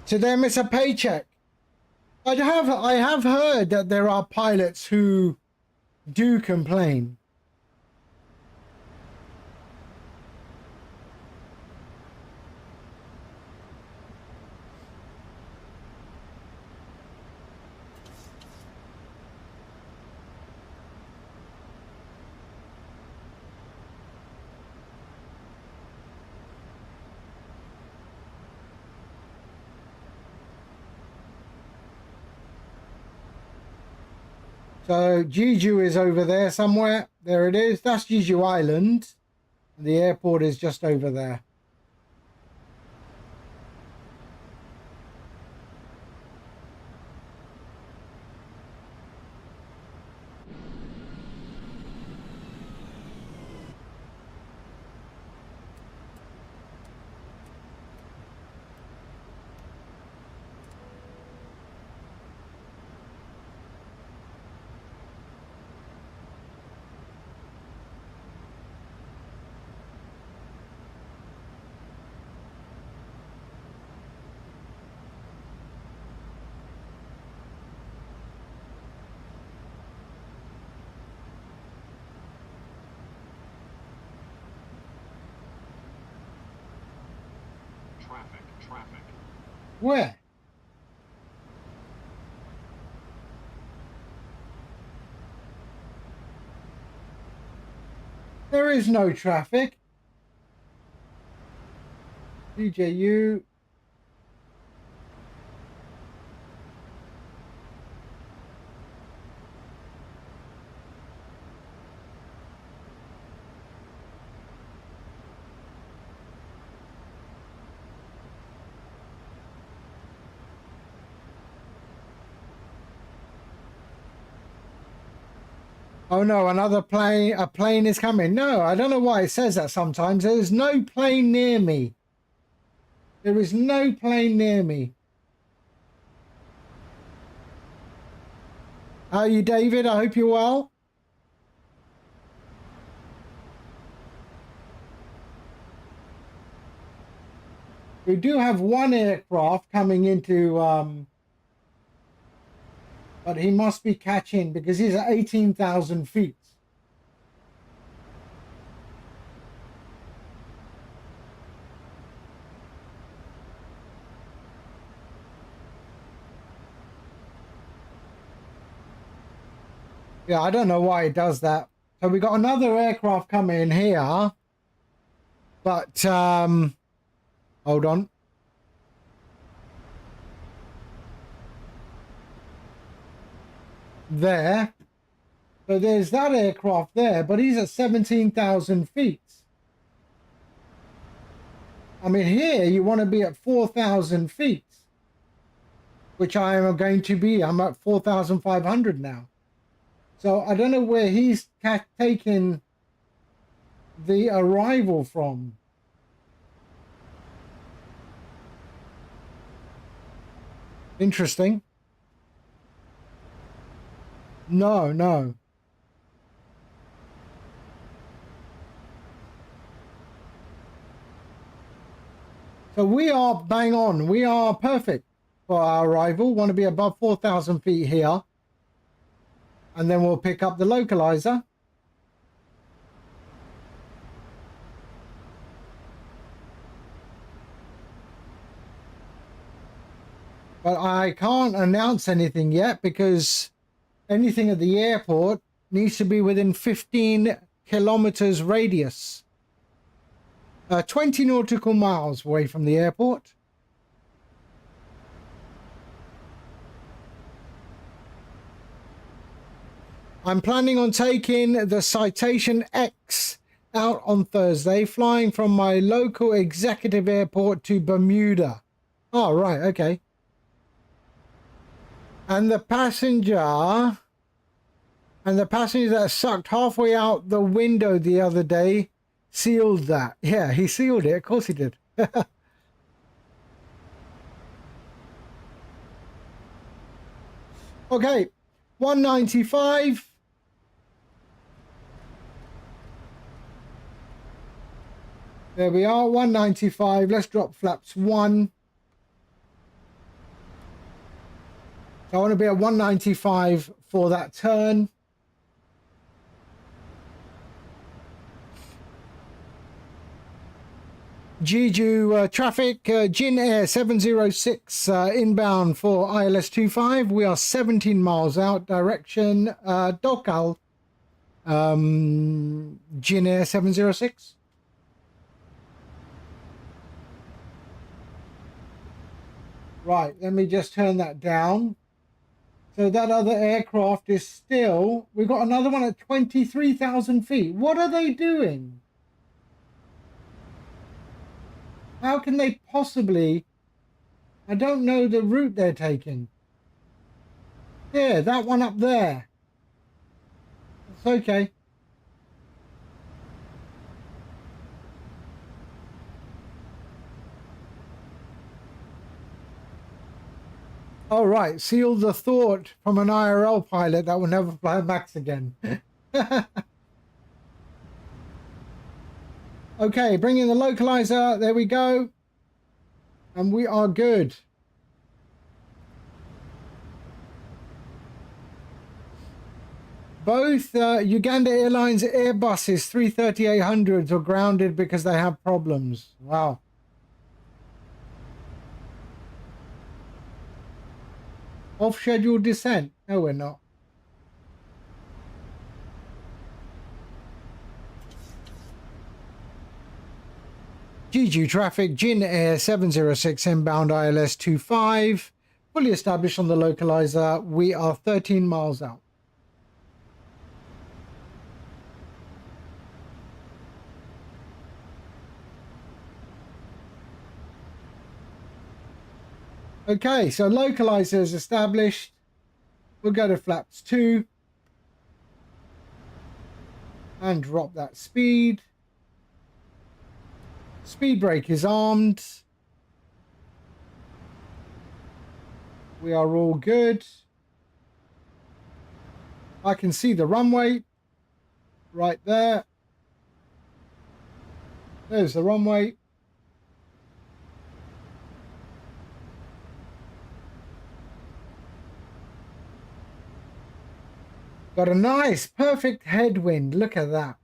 To them, it's a paycheck. I have heard that there are pilots who do complain. So Jeju is over there somewhere. There it is. That's Jeju Island. The airport is just over there. Traffic. Where? There is no traffic. DJU. Oh no, another plane, a plane is coming. No, I don't know why it says that sometimes. There's no plane near me. There is no plane near me. How are you, David? I hope you're well. We do have one aircraft coming into, but he must be catching because he's at 18,000 feet. Yeah, I don't know why it does that. So we got another aircraft coming in here, but hold on. There. So there's that aircraft there, but he's at 17,000 feet. I mean, here you want to be at 4,000 feet, which I am going to be. I'm at 4,500 now. So I don't know where he's taken the arrival from. Interesting. No, no. So we are bang on. We are perfect for our arrival. Want to be above 4,000 feet here. And then we'll pick up the localizer. But I can't announce anything yet because anything at the airport needs to be within 15 kilometers radius. 20 nautical miles away from the airport. I'm planning on taking the Citation X out on Thursday, flying from my local executive airport to Bermuda. Oh, right, okay. And the passenger that sucked halfway out the window the other day sealed that. Yeah, he sealed it. Of course he did. Okay, 195. There we are, 195. Let's drop flaps 1. So I want to be at 195 for that turn. Jeju traffic, JINAIR 706 inbound for ILS 25. We are 17 miles out, direction Dokal, JINAIR 706. Right, let me just turn that down. So that other aircraft is still... We've got another one at 23,000 feet. What are they doing? How can they possibly... I don't know the route they're taking. Yeah, that one up there. It's okay. All right, seal the thought from an IRL pilot that will never fly Max again. Okay, bring in the localizer. There we go. And we are good. Both Uganda Airlines Airbuses 33800s are grounded because they have problems. Wow. Off-schedule descent. No, we're not. Jeju traffic, JINAIR 706 inbound ILS 25. Fully established on the localizer. We are 13 miles out. Okay, so localizer is established. We'll go to flaps 2. and drop that speed. Speed brake is armed. We are all good. I can see the runway right there. There's the runway. Got a nice, perfect headwind. Look at that.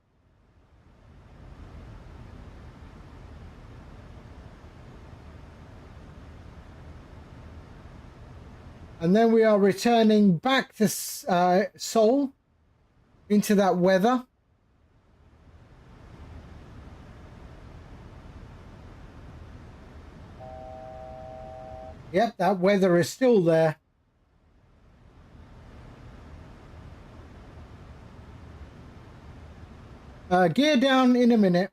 And then we are returning back to Seoul into that weather. Yep, that weather is still there. Gear down in a minute.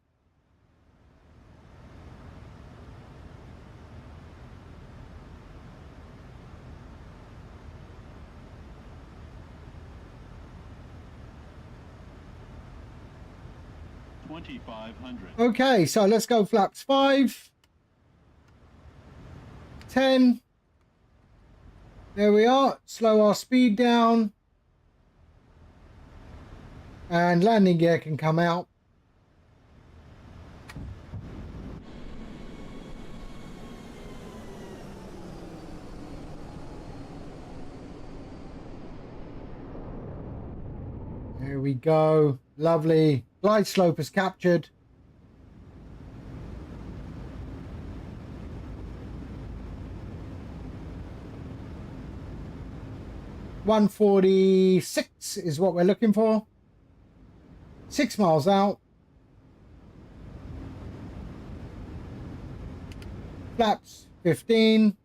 Okay, so let's go flaps 5, 10. There we are. Slow our speed down. And landing gear can come out. There we go. Lovely. Glide slope is captured. $146 is what we're looking for. 6 miles out. Flaps 15.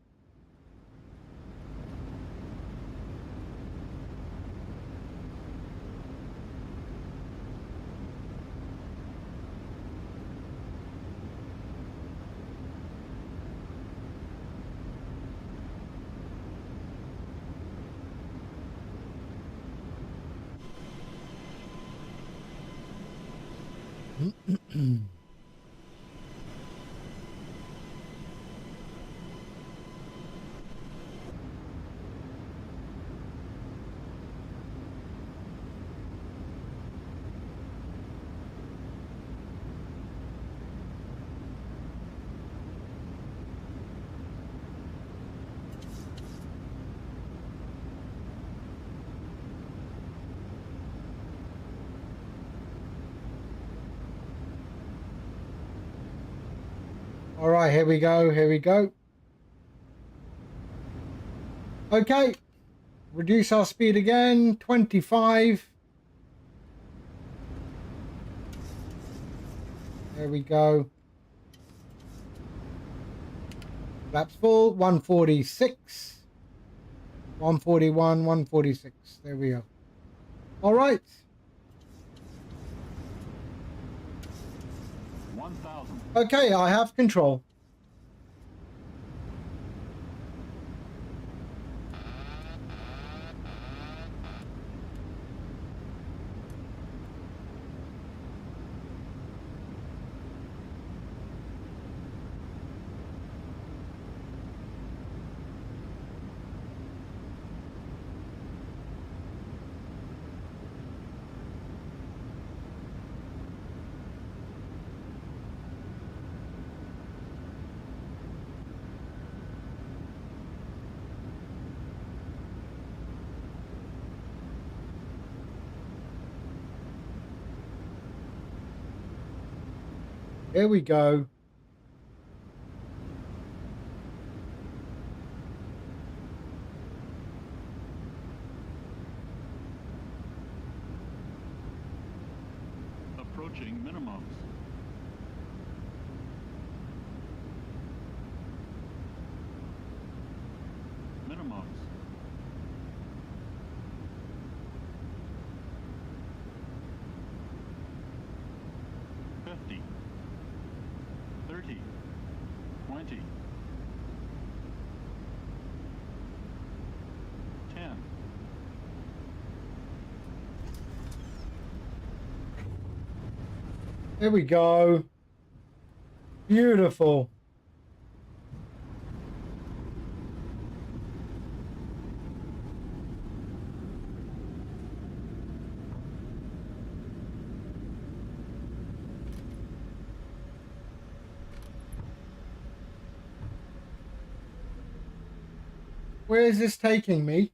All right, here we go. Here we go. Okay. Reduce our speed again. 25. There we go. Flaps full. 146. 141, 146. There we go. All right. 1,000. Okay, I have control. Here we go. Approaching minimums. Minimums. 50. 30. 20. 10. There we go. Beautiful. Where is this taking me?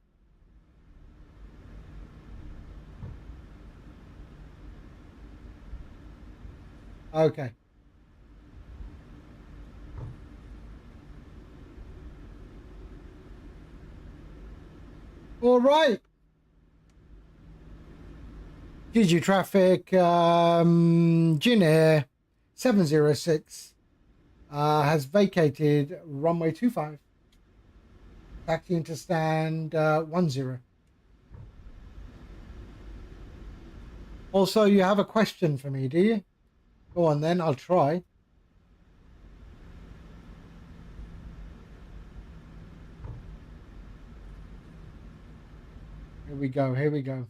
Okay. All right. GG traffic. JINAIR 706 has vacated runway 25. Taxiing to stand 10. Also, you have a question for me, do you? Go on then, I'll try. Here we go, here we go.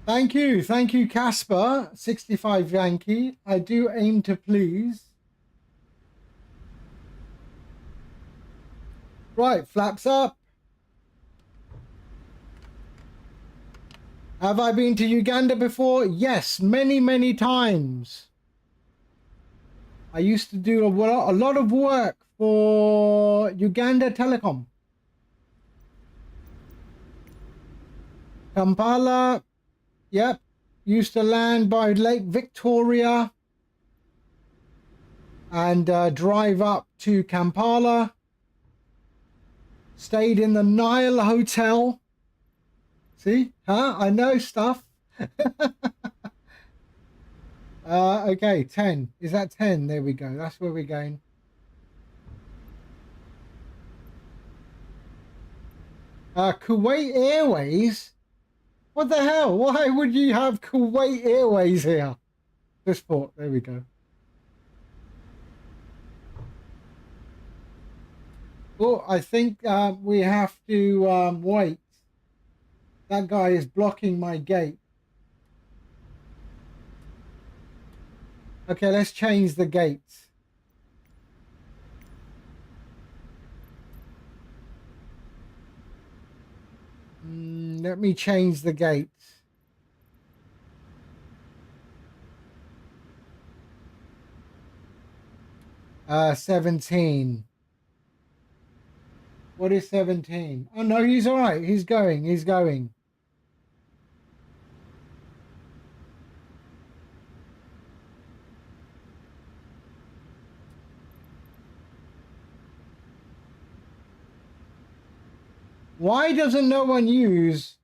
Thank you, Casper. 65 Yankee. I do aim to please. Right, flaps up. Have I been to Uganda before? Yes, many, many times. I used to do a lot of work for Uganda Telecom. Kampala, yep. Used to land by Lake Victoria and drive up to Kampala. Stayed in the Nile Hotel. See? Huh? I know stuff. Okay, 10. Is that 10? There we go. That's where we're going. Kuwait Airways? What the hell? Why would you have Kuwait Airways here? Just port. There we go. Oh, I think we have to wait. That guy is blocking my gate. Okay, let's change the gates. Let me change the gates. Uh, 17. What is 17? Oh no, he's all right. He's going. He's going. Why doesn't no one use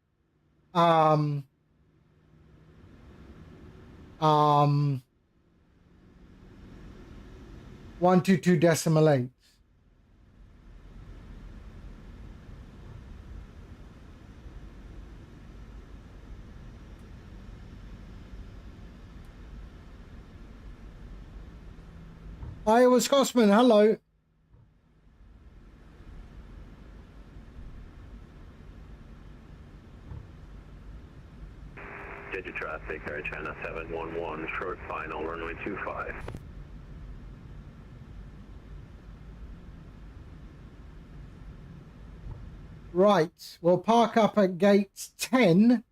122.8? Iowa Scotsman, hello. Digit traffic, Air China 711, short final, runway 25. Right, we'll park up at gate 10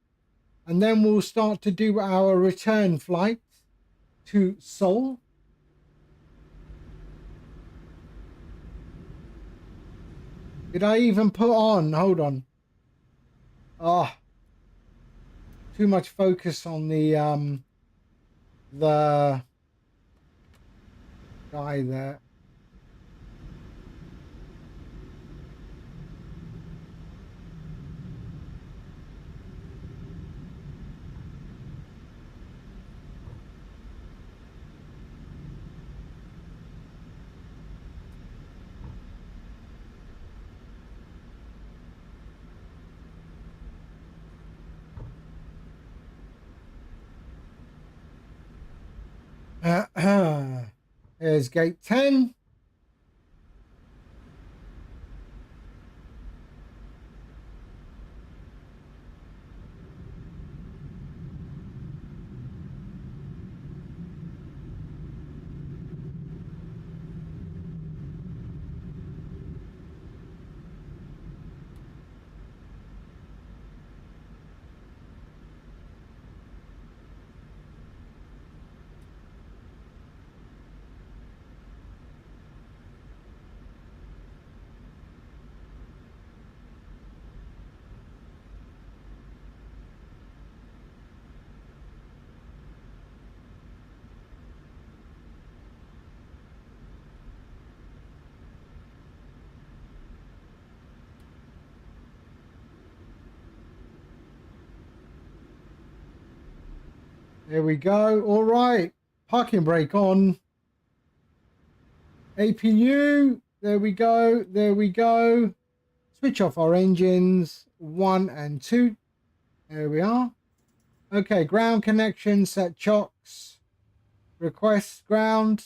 and then we'll start to do our return flight to Seoul. Did I even put on? Hold on. Oh, too much focus on the guy there. Here's gate 10. There we go. All right. Parking brake on. APU. There we go. There we go. Switch off our engines. 1 and 2. There we are. Okay. Ground connection. Set chocks. Request ground.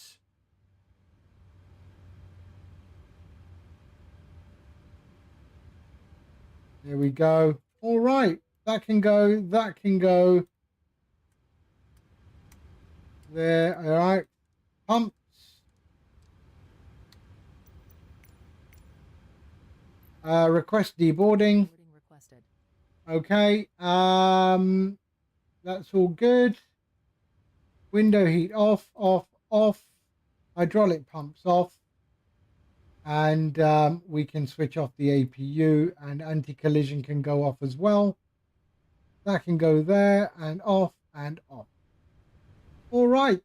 There we go. All right. That can go. That can go. There. All right. Pumps. Request deboarding. Okay. That's all good. Window heat off, off, off. Hydraulic pumps off. And we can switch off the APU, and anti-collision can go off as well. That can go there and off and off. All right.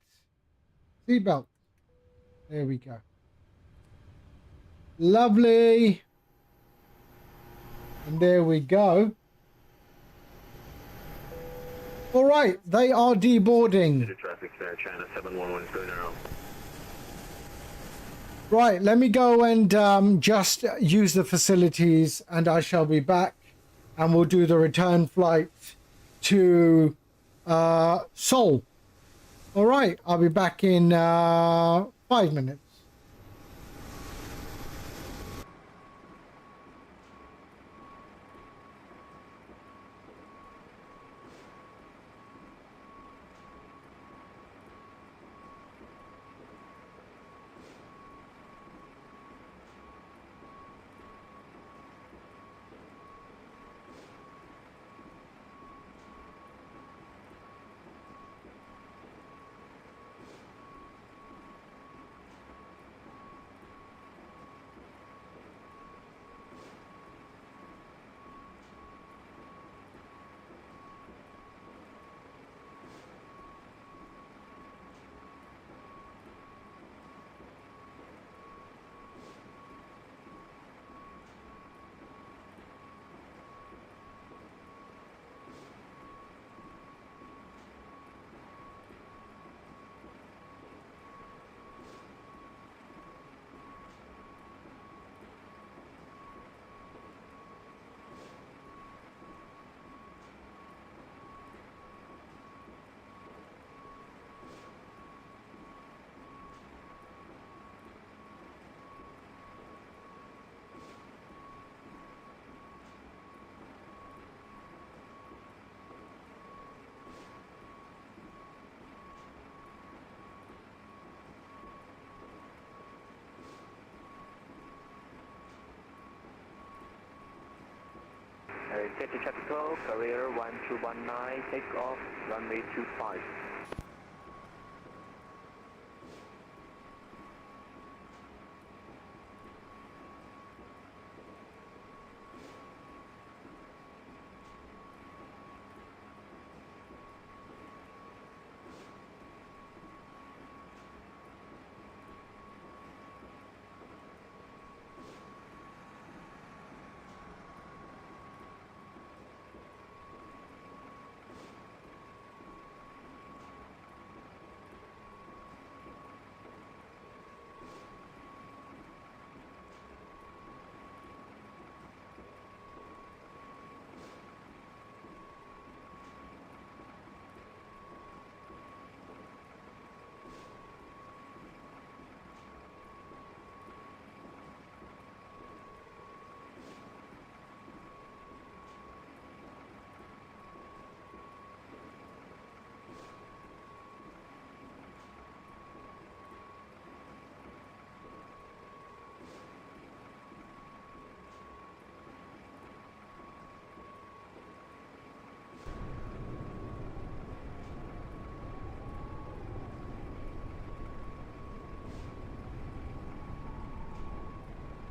Seatbelt. There we go. Lovely. And there we go. All right. They are deboarding. Traffic there, China 711 is going around. Right, let me go and just use the facilities, and I shall be back, and we'll do the return flight to Seoul. All right, I'll be back in 5 minutes. Safety traffic flow, Korea 1219, take off, runway 25.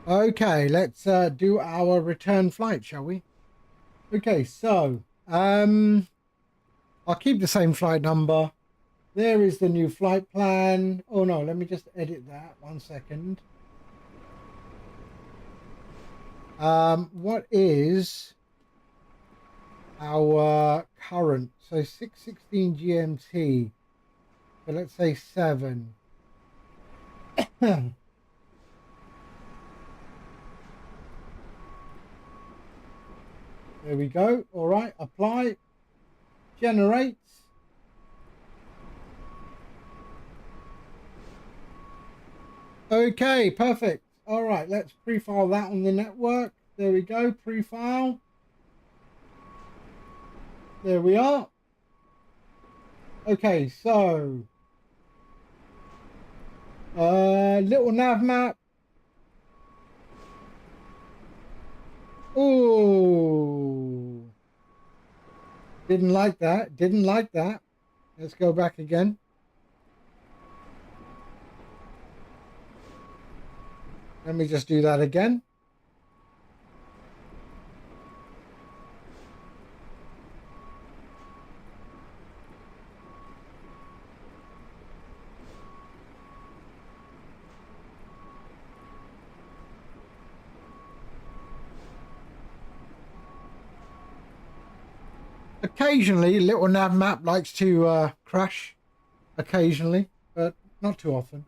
Okay, let's do our return flight, shall we? Okay, so I'll keep the same flight number. There is the new flight plan. Oh no, let me just edit that 1 second. What is our current. So 6:16 GMT. So let's say 7. There we go. All right, apply, generate. Okay, perfect. All right, let's pre-file that on the network. There we go, pre-file. There we are. Okay, so little nav map. Oh, didn't like that. Didn't like that. Let's go back again. Let me just do that again. Occasionally, little nav map likes to crash. Occasionally, but not too often.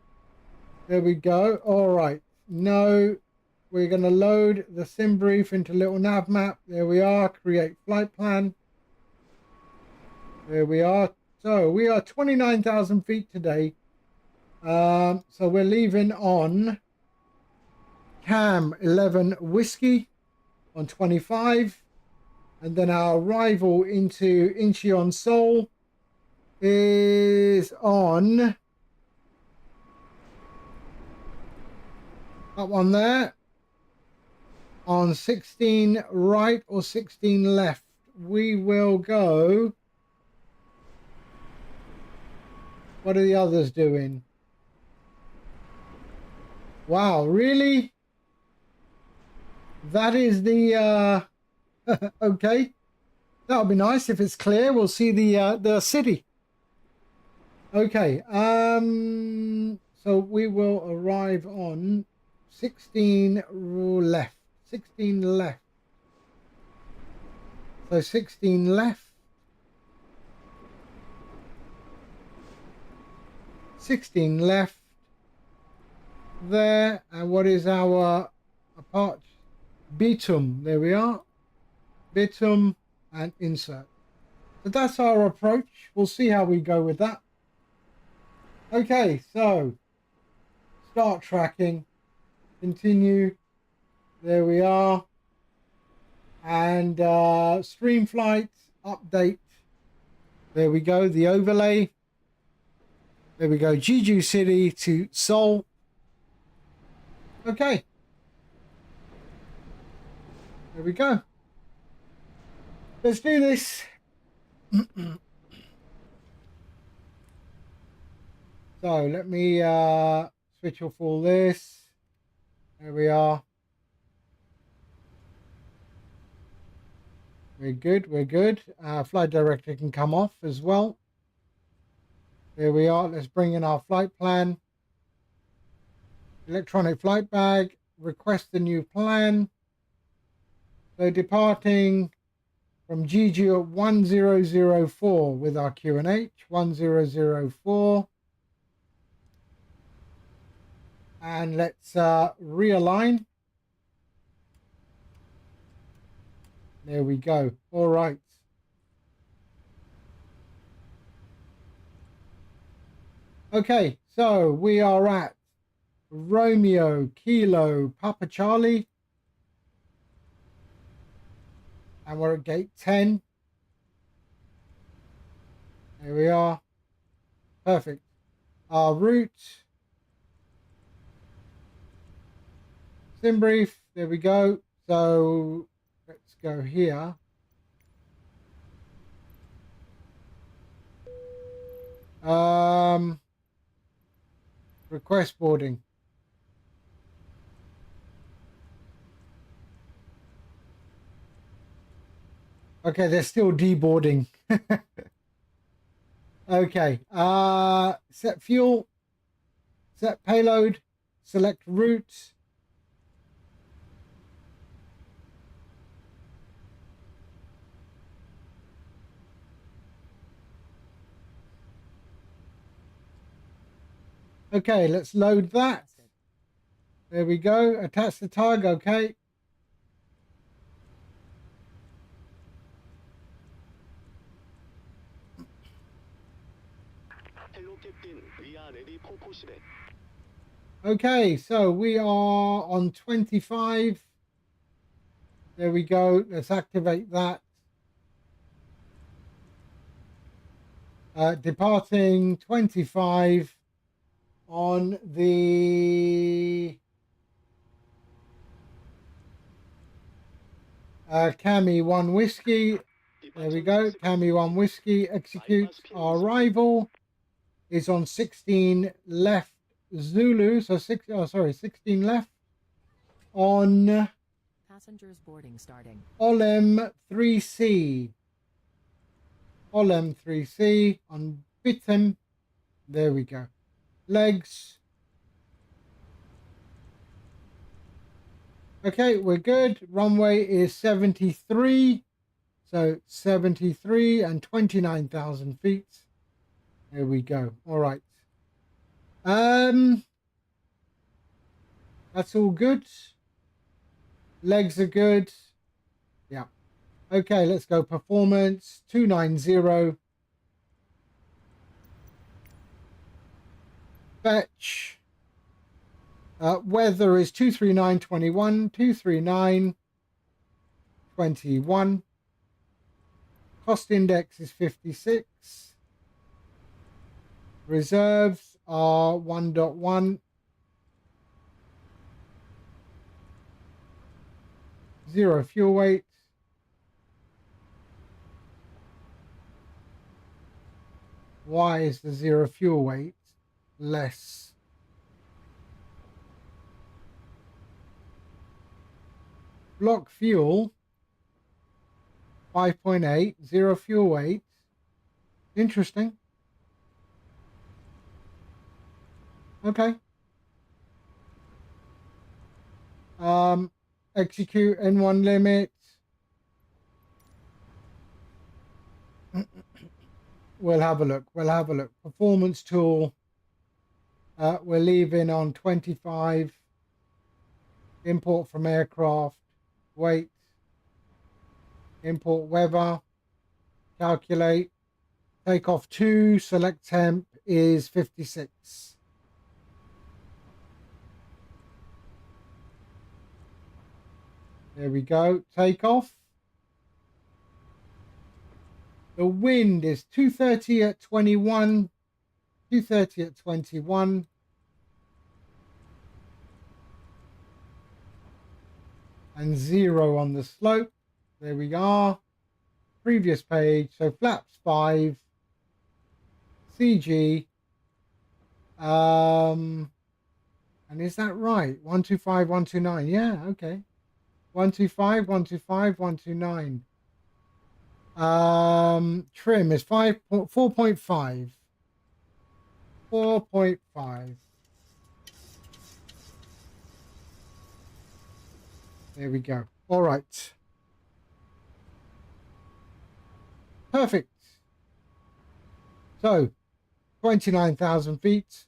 There we go. All right. No, we're going to load the sim brief into little nav map. There we are. Create flight plan. There we are. So we are 29,000 feet today. So we're leaving on Cam 11 Whiskey on 25. And then our arrival into Incheon, Seoul is on that one there. On 16 right or 16 left. We will go. What are the others doing? Wow, really? That is the okay. That'll be nice if it's clear. We'll see the city. Okay. So we will arrive on 16 left. 16 left. So 16 left. 16 left. There. And what is our apart? Bitum. There we are. Bitum and insert. So that's our approach. We'll see how we go with that. Okay, so start tracking. Continue. There we are. And StreamFlight update. There we go. The overlay. There we go. Jeju City to Seoul. Okay. There we go. Let's do this. So let me switch off all this. There we are. We're good. We're good. Flight director can come off as well. There we are. Let's bring in our flight plan. Electronic flight bag. Request the new plan. So departing from Jeju at 1004 with our QNH. 1004. And let's realign. There we go. All right. Okay, so we are at Romeo Kilo Papa Charlie. And we're at gate 10. There we are. Perfect. Our route. Sim brief. There we go. So let's go here. Request boarding. Okay, they're still deboarding. Okay. Set fuel. Set payload. Select route. Okay, let's load that. There we go. Attach the tag. Okay. 헬로 캡틴, we are ready for pushback. Okay, so we are on 25. There we go. Let's activate that. Departing 25 on the Cami 1 Whiskey. There we go. Cami 1 Whiskey executes. Our arrival is on 16 left Zulu. So 16 left on Passengers boarding starting. Olem 3C. Olem 3C on Bitim. There we go. Legs. Okay, we're good. Runway is 73. So 73 and 29,000 feet. There we go. All right. That's all good. Legs are good. Yeah. Okay, let's go. Performance 290. Fetch. Weather is 239.21, 239.21. Cost index is 56. Reserves are 1.1. 0 fuel weight. Why is the 0 fuel weight less? Block fuel 5.8, 0 fuel weight. Interesting. Okay. Execute N1 limit. We'll have a look. We'll have a look. Performance tool. We're leaving on 25. Import from aircraft. Weight. Import weather. Calculate. Takeoff 2. Select temp is 56. There we go. Takeoff. The wind is 230 at 21. 230 at 21. And 0 on the slope. There we are. Previous page. So flaps 5. CG. And is that right? 125, 129. Yeah, okay. 125, 125, 129. Trim is 4.5. 4.5. There we go. All right. Perfect. So 29,000 feet.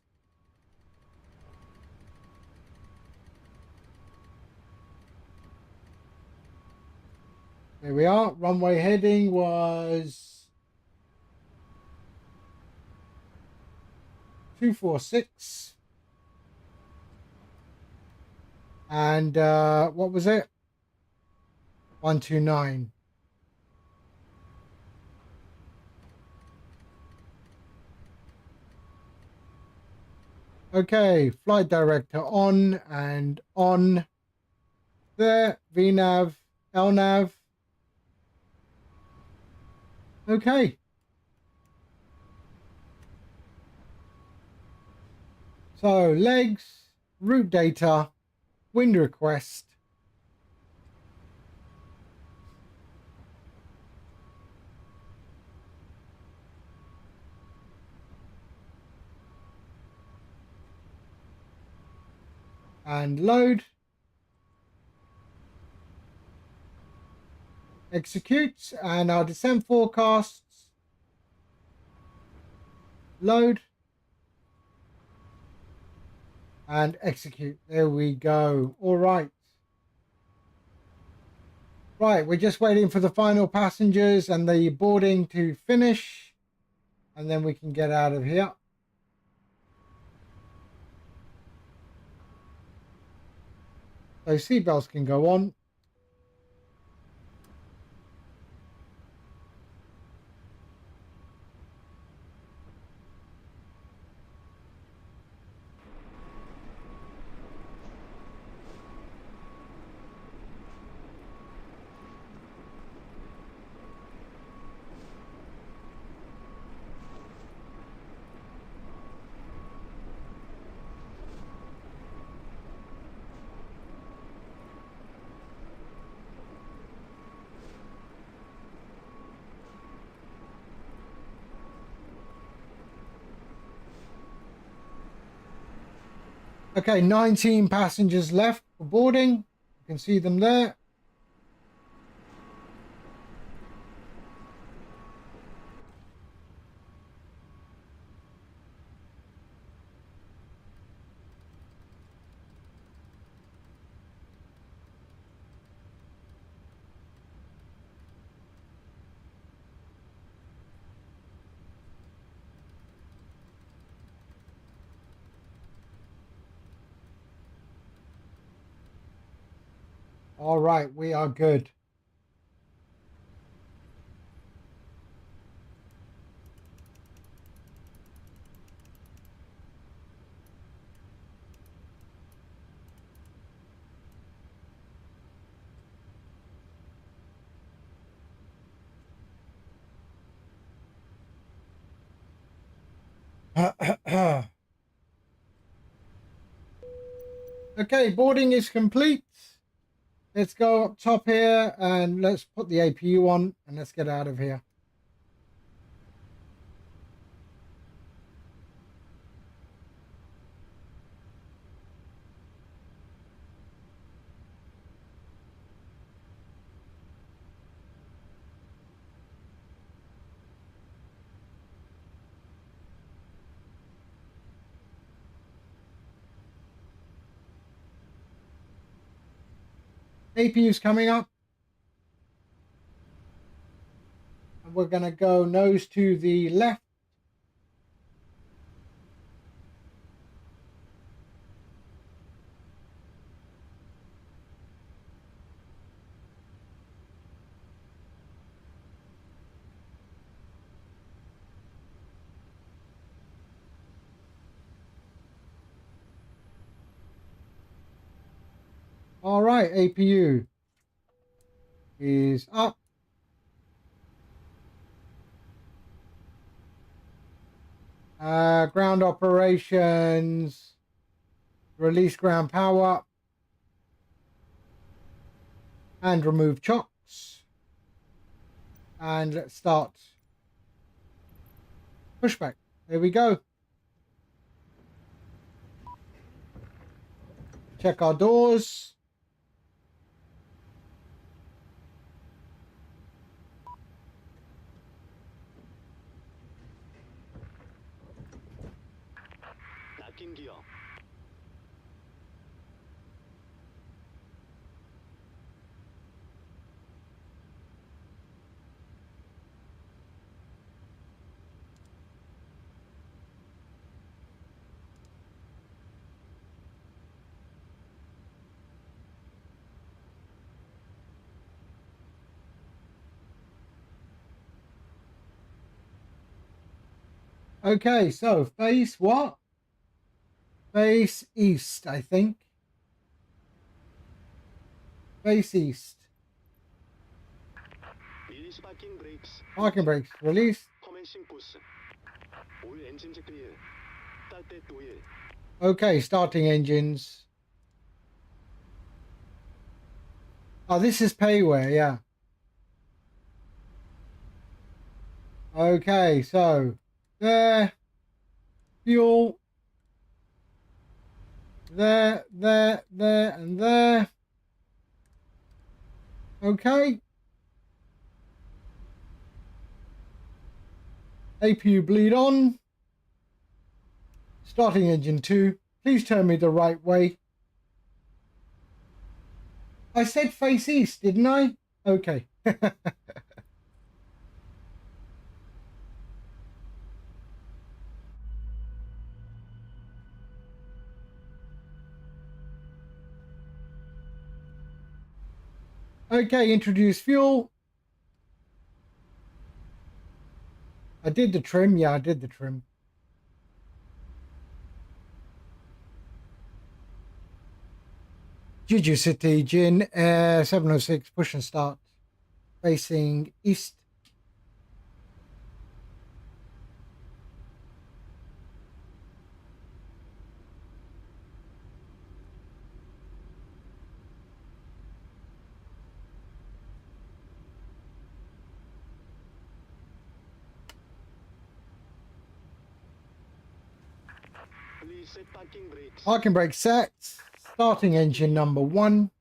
There we are. Runway heading was 246. And what was it? 129. Okay, flight director on and on. There, VNAV, LNAV. Okay. So legs, route data, wind request. And load. Execute, and our descent forecasts. Load. and execute. There we go. All right. Right, we're just waiting for the final passengers and the boarding to finish, and then we can get out of here. So seatbelts can go on. Okay, 19 passengers left for boarding. You can see them there. All right, we are good. Okay, boarding is complete. Let's go up top here and let's put the APU on and let's get out of here. APU's coming up. And we're going to go nose to the left. All right, APU is up. Ground operations, release ground power, and remove chocks. And let's start pushback. There we go. Check our doors. 락킹 기어. Okay, so face what? Face east, I think. Face east. 리리스 파킹 브레이크스. Parking brakes released. 커맨싱 부스. 올 엔진 체크일. 딸때 도일. Okay, starting engines. Oh, this is payware, yeah. Okay, so there, fuel, there, and there. Okay. APU bleed on. Starting engine 2. Please turn me the right way. I said face east, didn't I? Okay. Okay, introduce fuel. I did the trim. Yeah, I did the trim. Jeju City, Jin Air 706, push and start. Facing east. Please set parking brakes. Parking brake set. Starting engine number 1.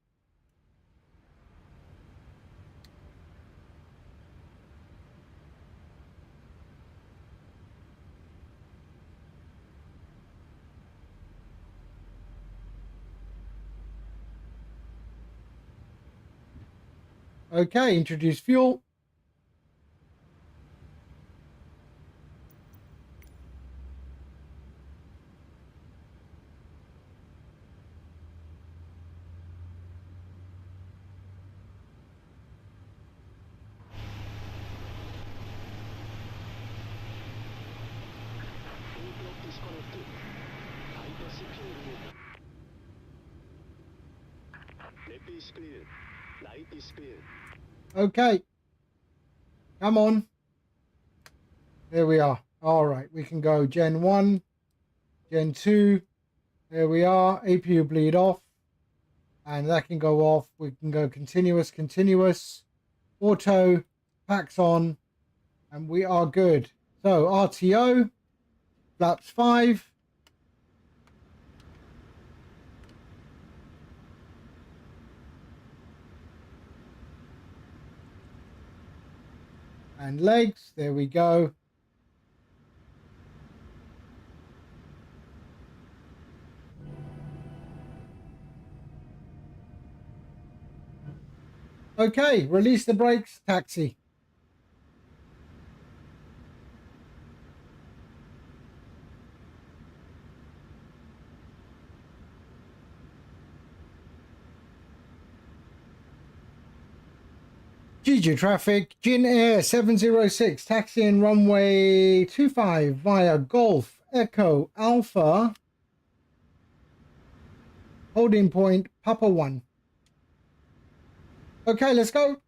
Okay, introduce fuel. Roadblock disconnected. RKSI Left is clear. Right is clear. Okay. Come on. There we are. All right, we can go Gen 1, Gen 2. There we are. APU bleed off. And that can go off. We can go continuous, continuous. Auto, packs on. And we are good. So RTO, flaps 5. And legs, there we go. Okay, release the brakes, taxi. Jeju traffic, JINAIR 706, taxi in runway 25 via Golf Echo Alpha. Holding point, Papa 1. Okay, let's go.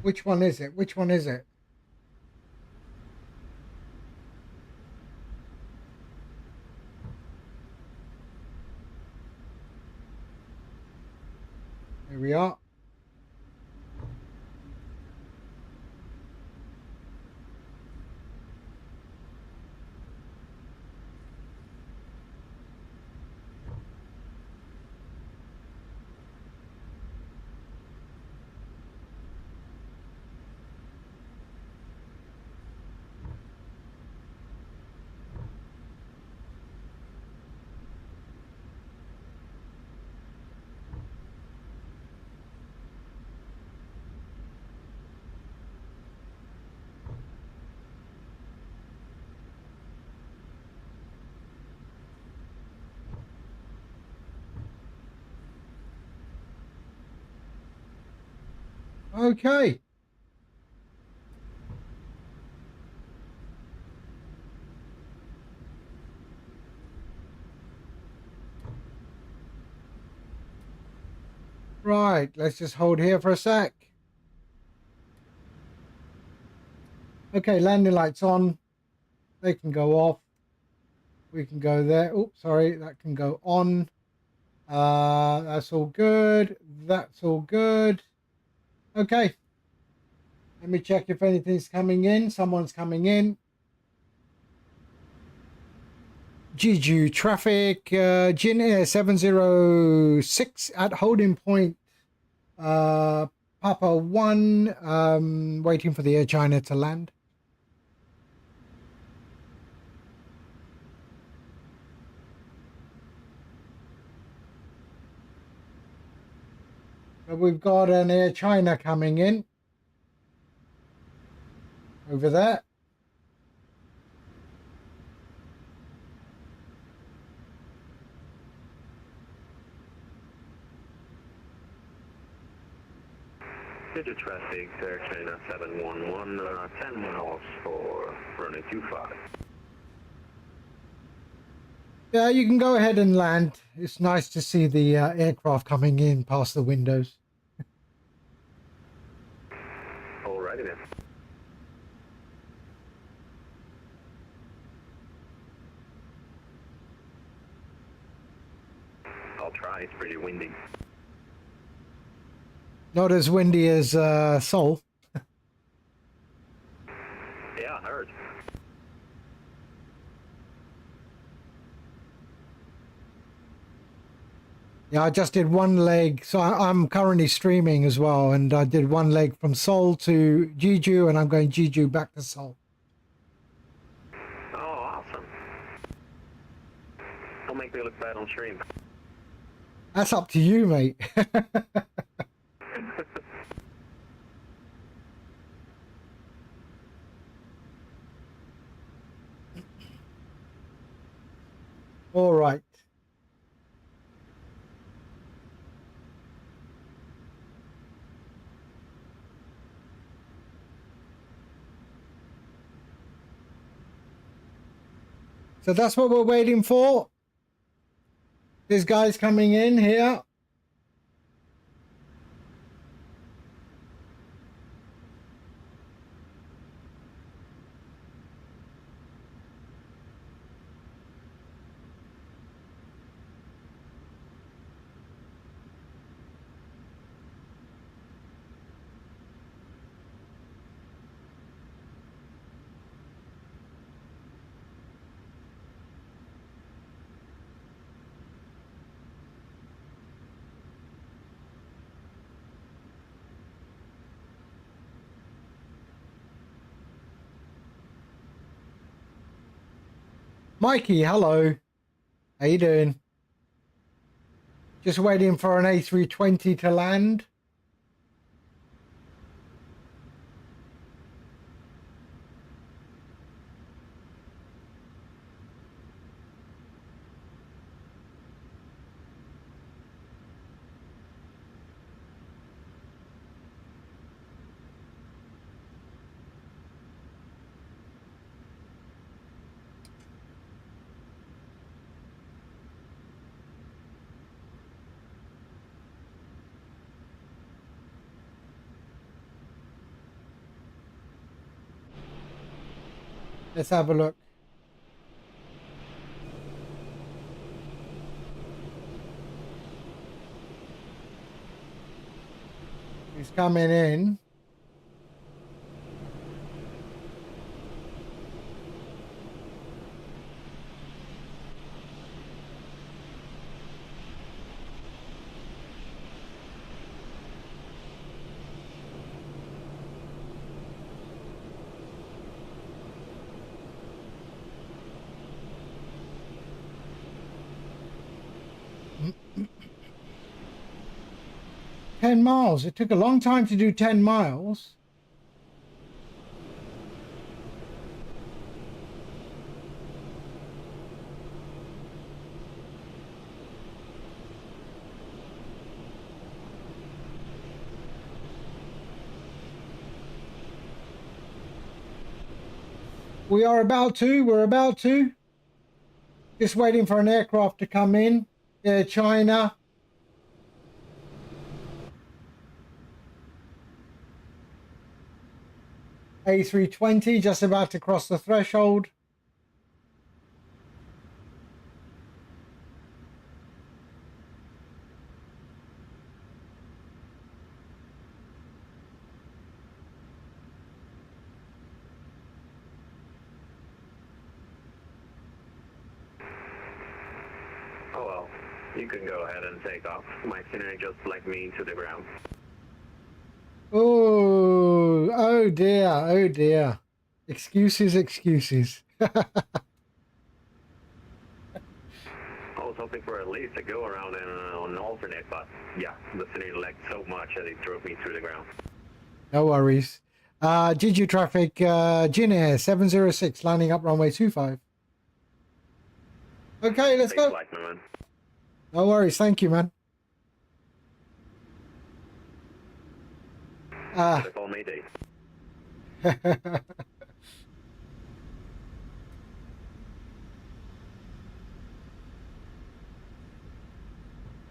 Which one is it? Which one is it? Here we are. Okay. Right, let's just hold here for a sec. Okay, landing lights on. They can go off. We can go there. Oops, sorry, that can go on. That's all good. That's all good. Okay. Let me check if anything's coming in. Someone's coming in. Jeju traffic, JINAIR 706 at holding point, Papa 1, waiting for the Air China to land. So we've got an Air China coming in over there. Jeju traffic, Air China 711, 10 miles for runway 25. Yeah, you can go ahead and land. It's nice to see the aircraft coming in past the windows. Alrighty then. I'll try, it's pretty windy. Not as windy as Seoul. Yeah, I heard. Yeah, I just did one leg. So I'm currently streaming as well. And I did one leg from Seoul to Jeju, and I'm going Jeju back to Seoul. Oh, awesome. Don't make me look bad on stream. That's up to you, mate. All right. So that's what we're waiting for. This guy's coming in here. Mikey, hello. How you doing? Just waiting for an A320 to land. Let's have a look. He's coming in. $10 miles. It took a long time to do 10 miles. We're about to. Just waiting for an aircraft to come in. China. A320 just about to cross the threshold. Oh well, you can go ahead and take off. My scenery just flagged me to the ground. Oh dear. Excuses. I was hoping for at least a go around and an alternate, but yeah, the scenery lagged so much that it drove me through the ground. No worries. GG traffic, JINAIR 706 lining up runway 25. Okay, let's go. Flight, my man. No worries, thank you, man. Call Mayday.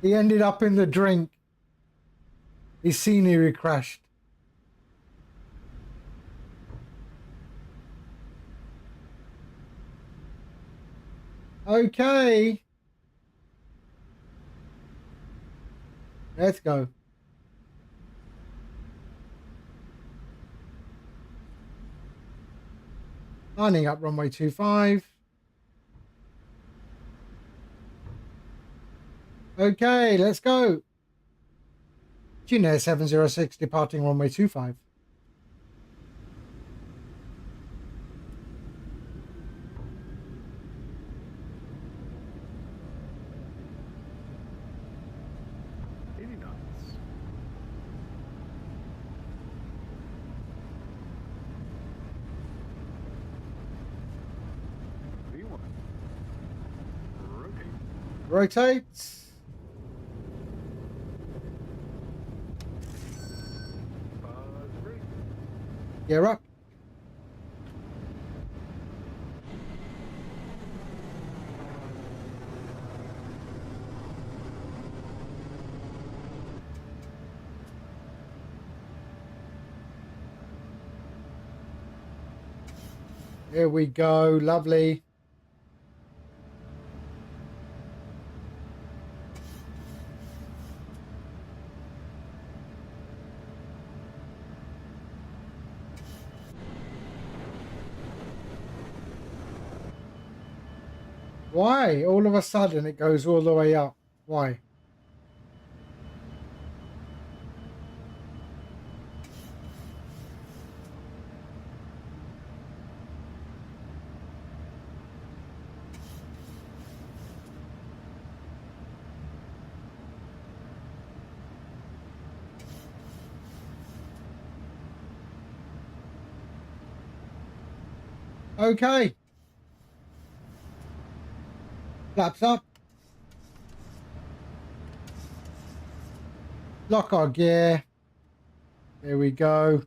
He ended up in the drink. His scenery crashed. Okay. Let's go. Lining up runway 25. Okay, let's go. JINAIR 706 departing runway 25. Rotate. Gear up. Here we go. Lovely. Why? All of a sudden it goes all the way up. Why? Okay. Flaps up. Lock our gear. There we go.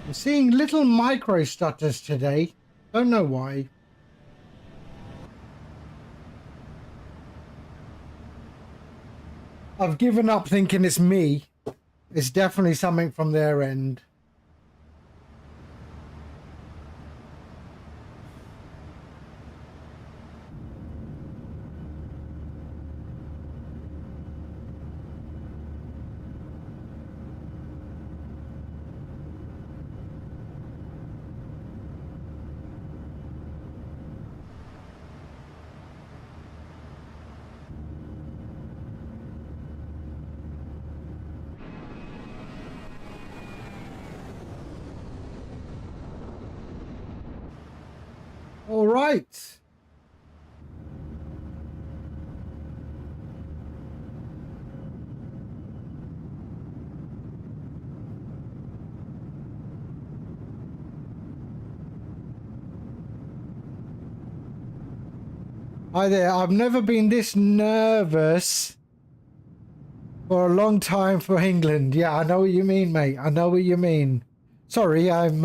I'm seeing little micro stutters today. Don't know why. I've given up thinking it's me. It's definitely something from their end. All right. Hi there. I've never been this nervous for a long time for England. Yeah, I know what you mean, mate. I know what you mean. Sorry, I'm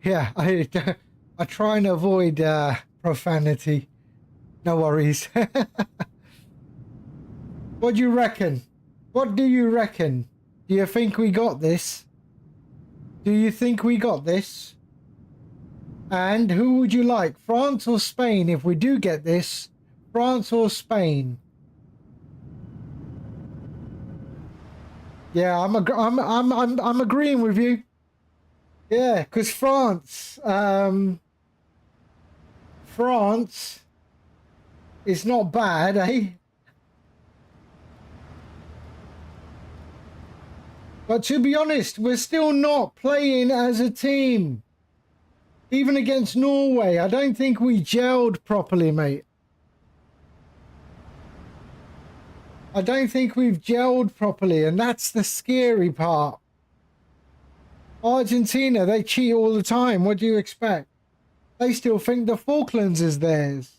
yeah, I try and avoid profanity. No worries. What do you reckon? What do you reckon? Do you think we got this? Do you think we got this? And who would you like, France or Spain? If we do get this, France or Spain? Yeah, I'm agreeing with you. Yeah, because France is not bad, eh? But to be honest, we're still not playing as a team. Even against Norway, I don't think we gelled properly, mate. I don't think we've gelled properly, and that's the scary part. Argentina, they cheat all the time. What do you expect? They still think the Falklands is theirs.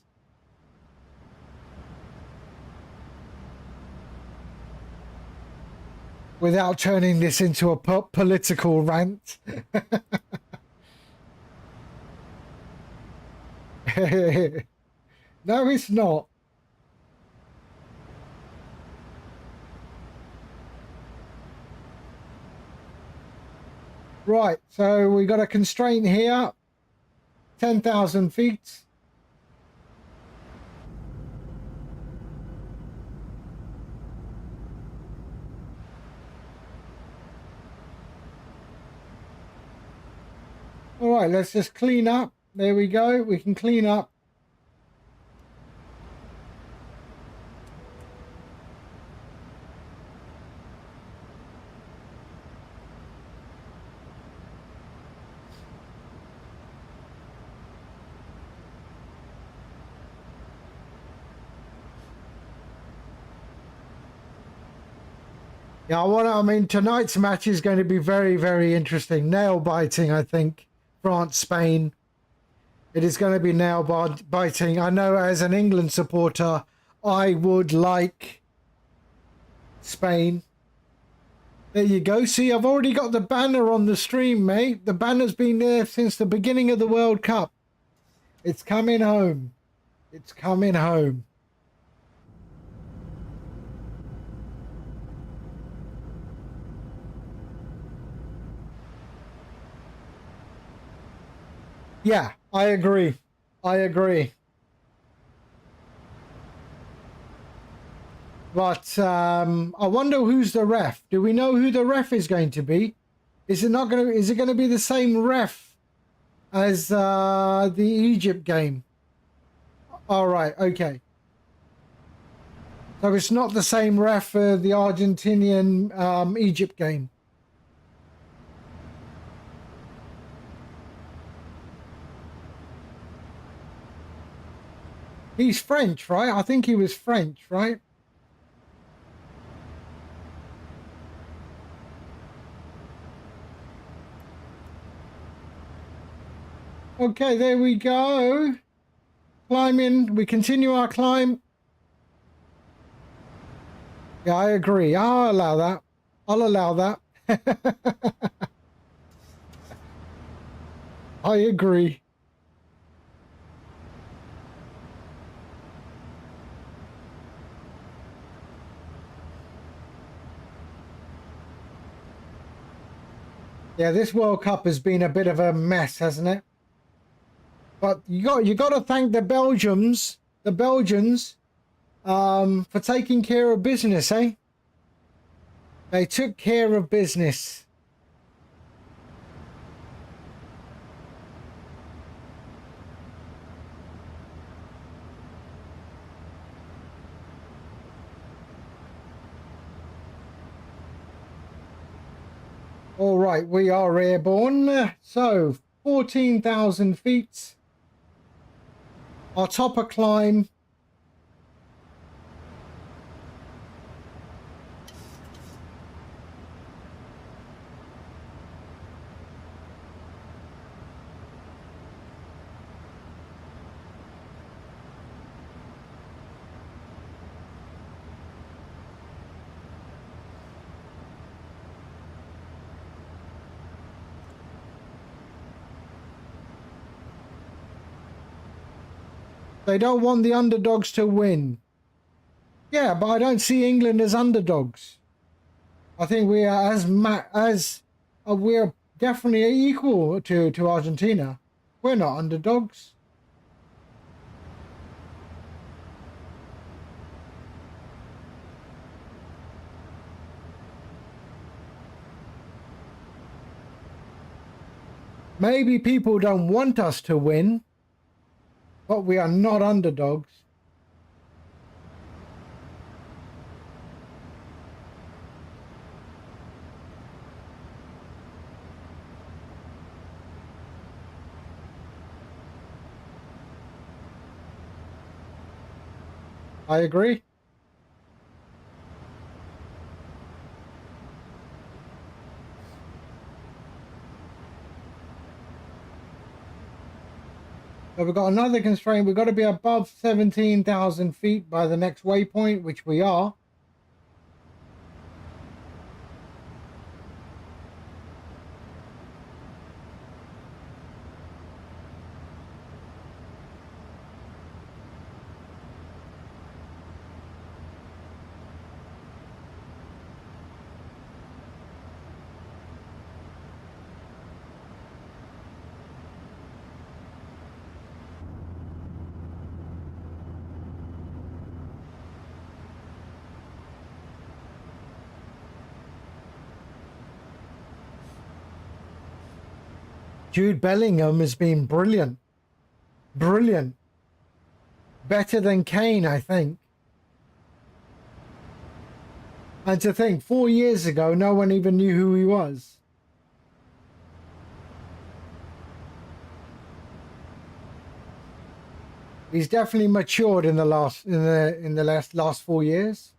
Without turning this into a political rant. No, it's not. Right, so we got a constraint here. 10,000 feet. All right, let's just clean up. There we go. We can clean up. Yeah, I mean, tonight's match is going to be very, very interesting. Nail biting, I think. France, Spain. It is going to be nail biting. I know as an England supporter, I would like Spain. There you go. See, I've already got the banner on the stream, mate. The banner's been there since the beginning of the World Cup. It's coming home. It's coming home. Yeah, I agree. I agree. But I wonder who's the ref. Do we know who the ref is going to be? Is it going to be the same ref as the Egypt game? All right, okay. So it's not the same ref for the Argentinian Egypt game. He's French, right? I think he was French, right? Okay, there we go. Climbing. We continue our climb. Yeah, I agree. I'll allow that. I'll allow that. I agree. Yeah, this World Cup has been a bit of a mess, hasn't it? But you got to thank the Belgians, for taking care of business, eh? They took care of business. All right, we are airborne. So 14,000 feet. Our topper climb. They don't want the underdogs to win. Yeah, but I don't see England as underdogs. I think we are we're definitely equal to Argentina. We're not underdogs. Maybe people don't want us to win, but we are not underdogs. I agree. So we've got another constraint. We've got to be above 17,000 feet by the next waypoint, which we are. Jude Bellingham has been brilliant. Brilliant. Better than Kane, I think. And to think, 4 years ago, no one even knew who he was. He's definitely matured in the last 4 years.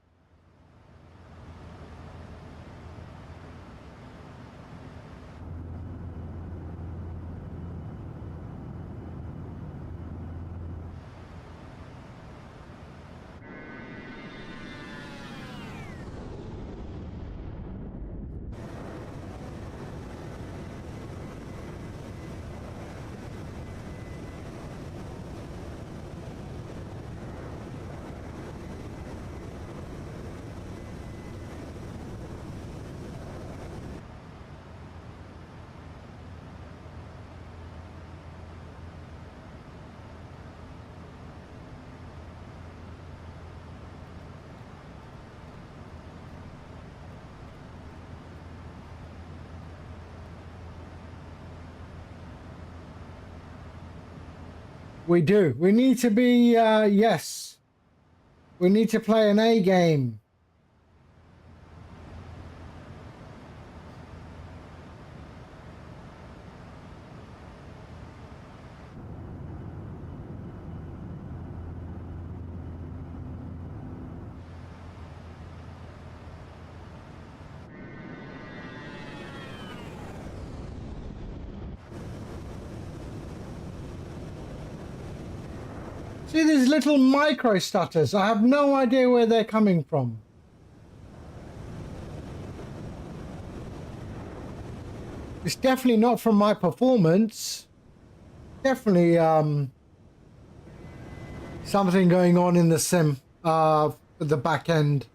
We do. We need to be, yes. We need to play an A game. See these little micro stutters? I have no idea where they're coming from. It's definitely not from my performance. Definitely something going on in the sim at the back end.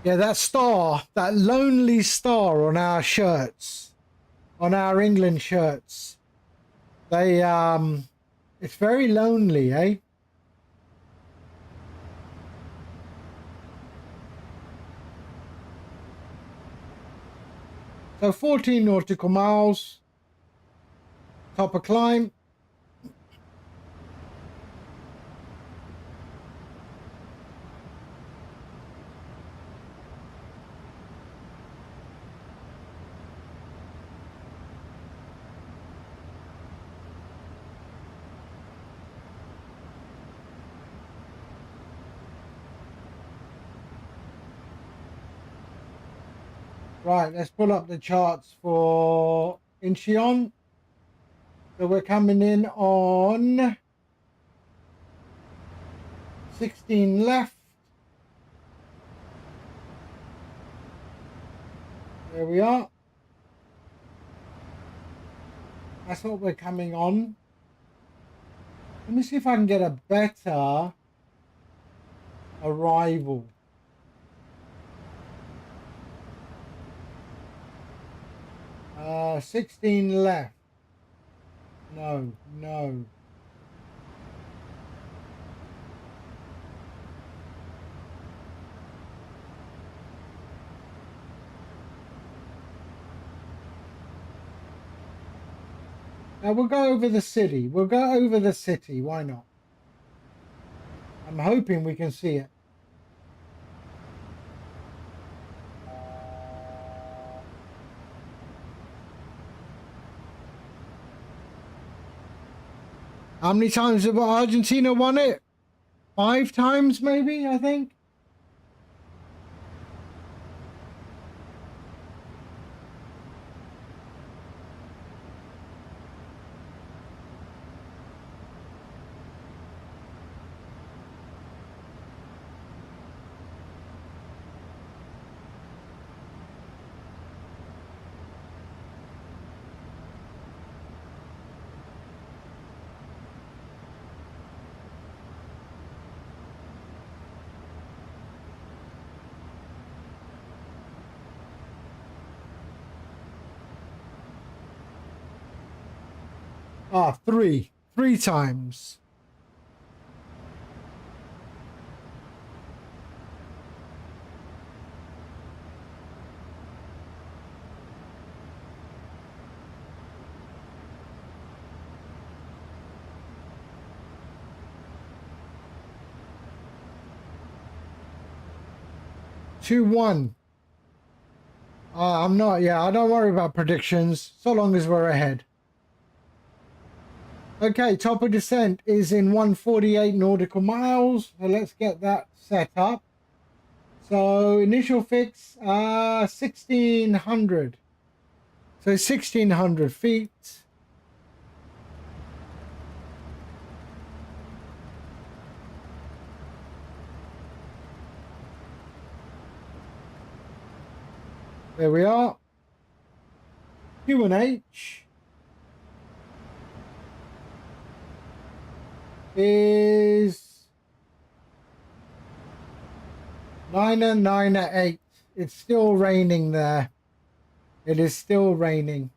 Yeah, that star, that lonely star on our shirts, on our England shirts. They, it's very lonely, eh? So 14 nautical miles, top of climb. Right, let's pull up the charts for Incheon. So we're coming in on 16 left. There we are. That's what we're coming on. Let me see if I can get a better arrival. Uh, 16 left. No. Now we'll go over the city. Why not? I'm hoping we can see it. How many times have Argentina won it? 5 times maybe, I think. Ah, 3 times. Two, 1. I'm not, I don't worry about predictions, so long as we're ahead. Okay, top of descent is in 148 nautical miles. So let's get that set up. So initial fix, 1600. So 1600 feet. There we are. QNH is 998. It's still raining there. It is still raining.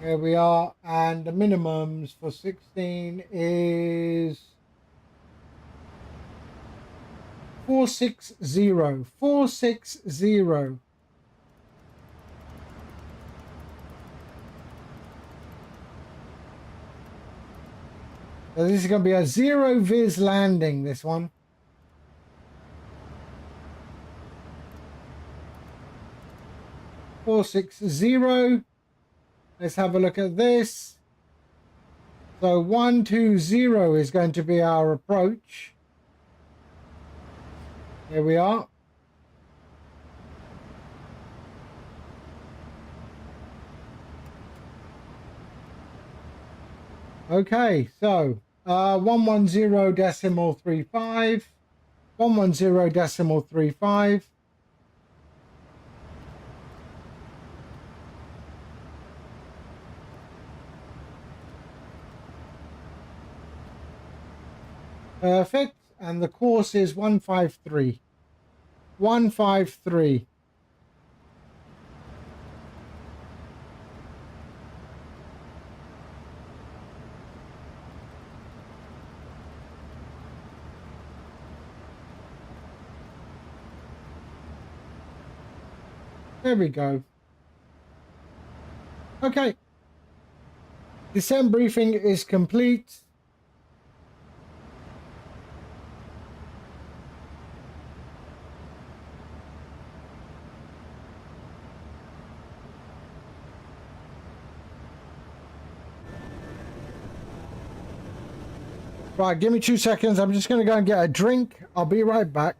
Here we are, and the minimums for 16 is 460. 460. So this is going to be a zero viz landing, this one. .460. Let's have a look at this. So 120 is going to be our approach. Here we are. Okay, so 110.35. 110.35. Perfect. And the course is 153. 153. There we go. Okay. Descent briefing is complete. Right, give me 2 seconds. I'm just going to go and get a drink. I'll be right back.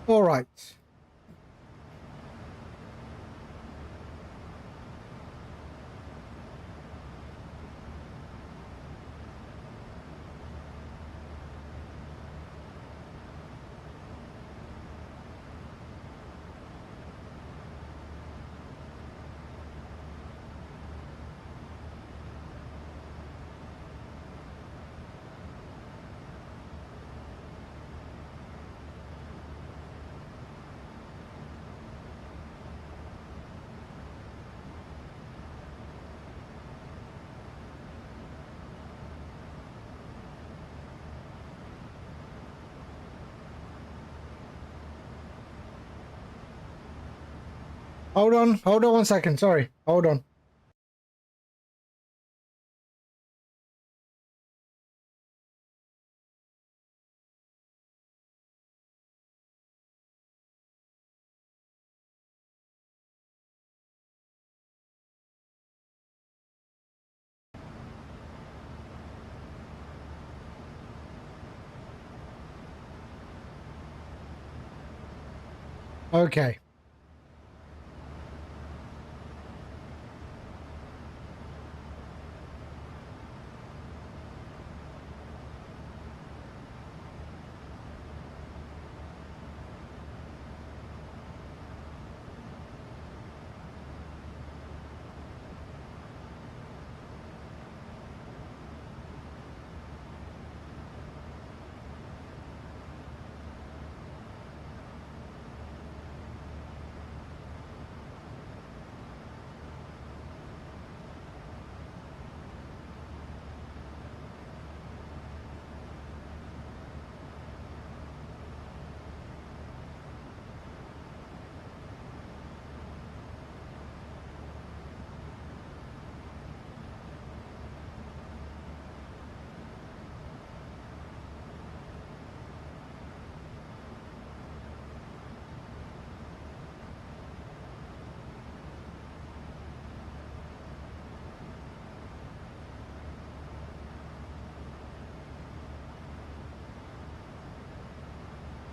All right. Hold on 1 second. Sorry, hold on. Okay.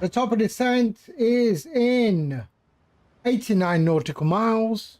The top of the descent is in 89 nautical miles.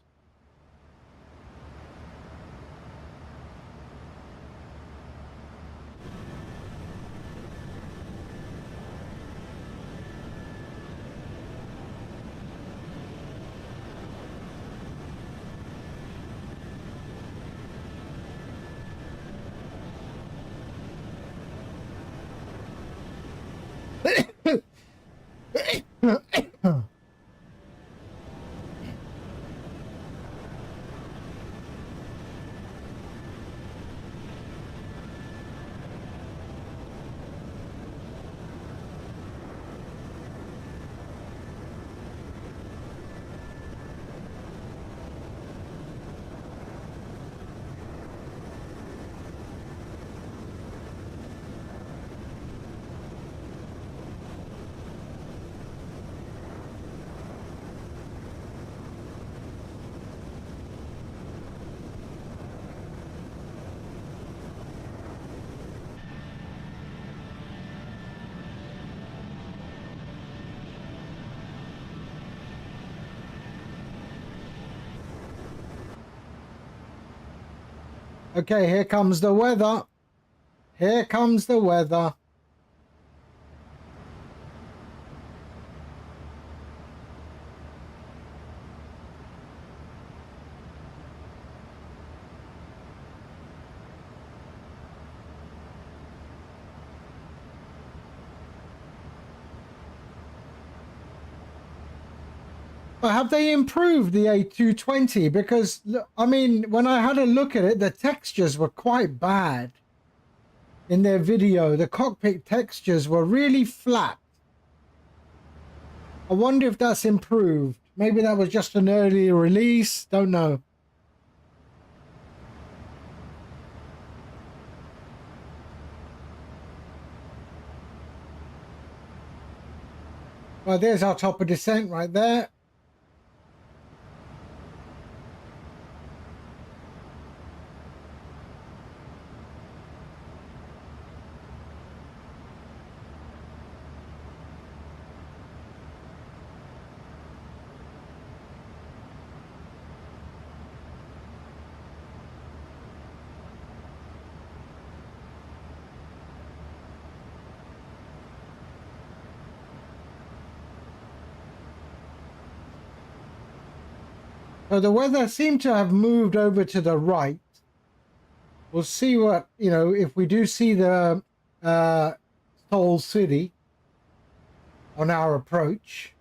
Okay, here comes the weather. Here comes the weather. But have they improved the A220? Because, I mean, when I had a look at it, the textures were quite bad in their video. The cockpit textures were really flat. I wonder if that's improved. Maybe that was just an early release. Don't know. Well, there's our top of descent right there. So the weather seemed to have moved over to the right. We'll see what, you know, if we do see the Seoul City on our approach.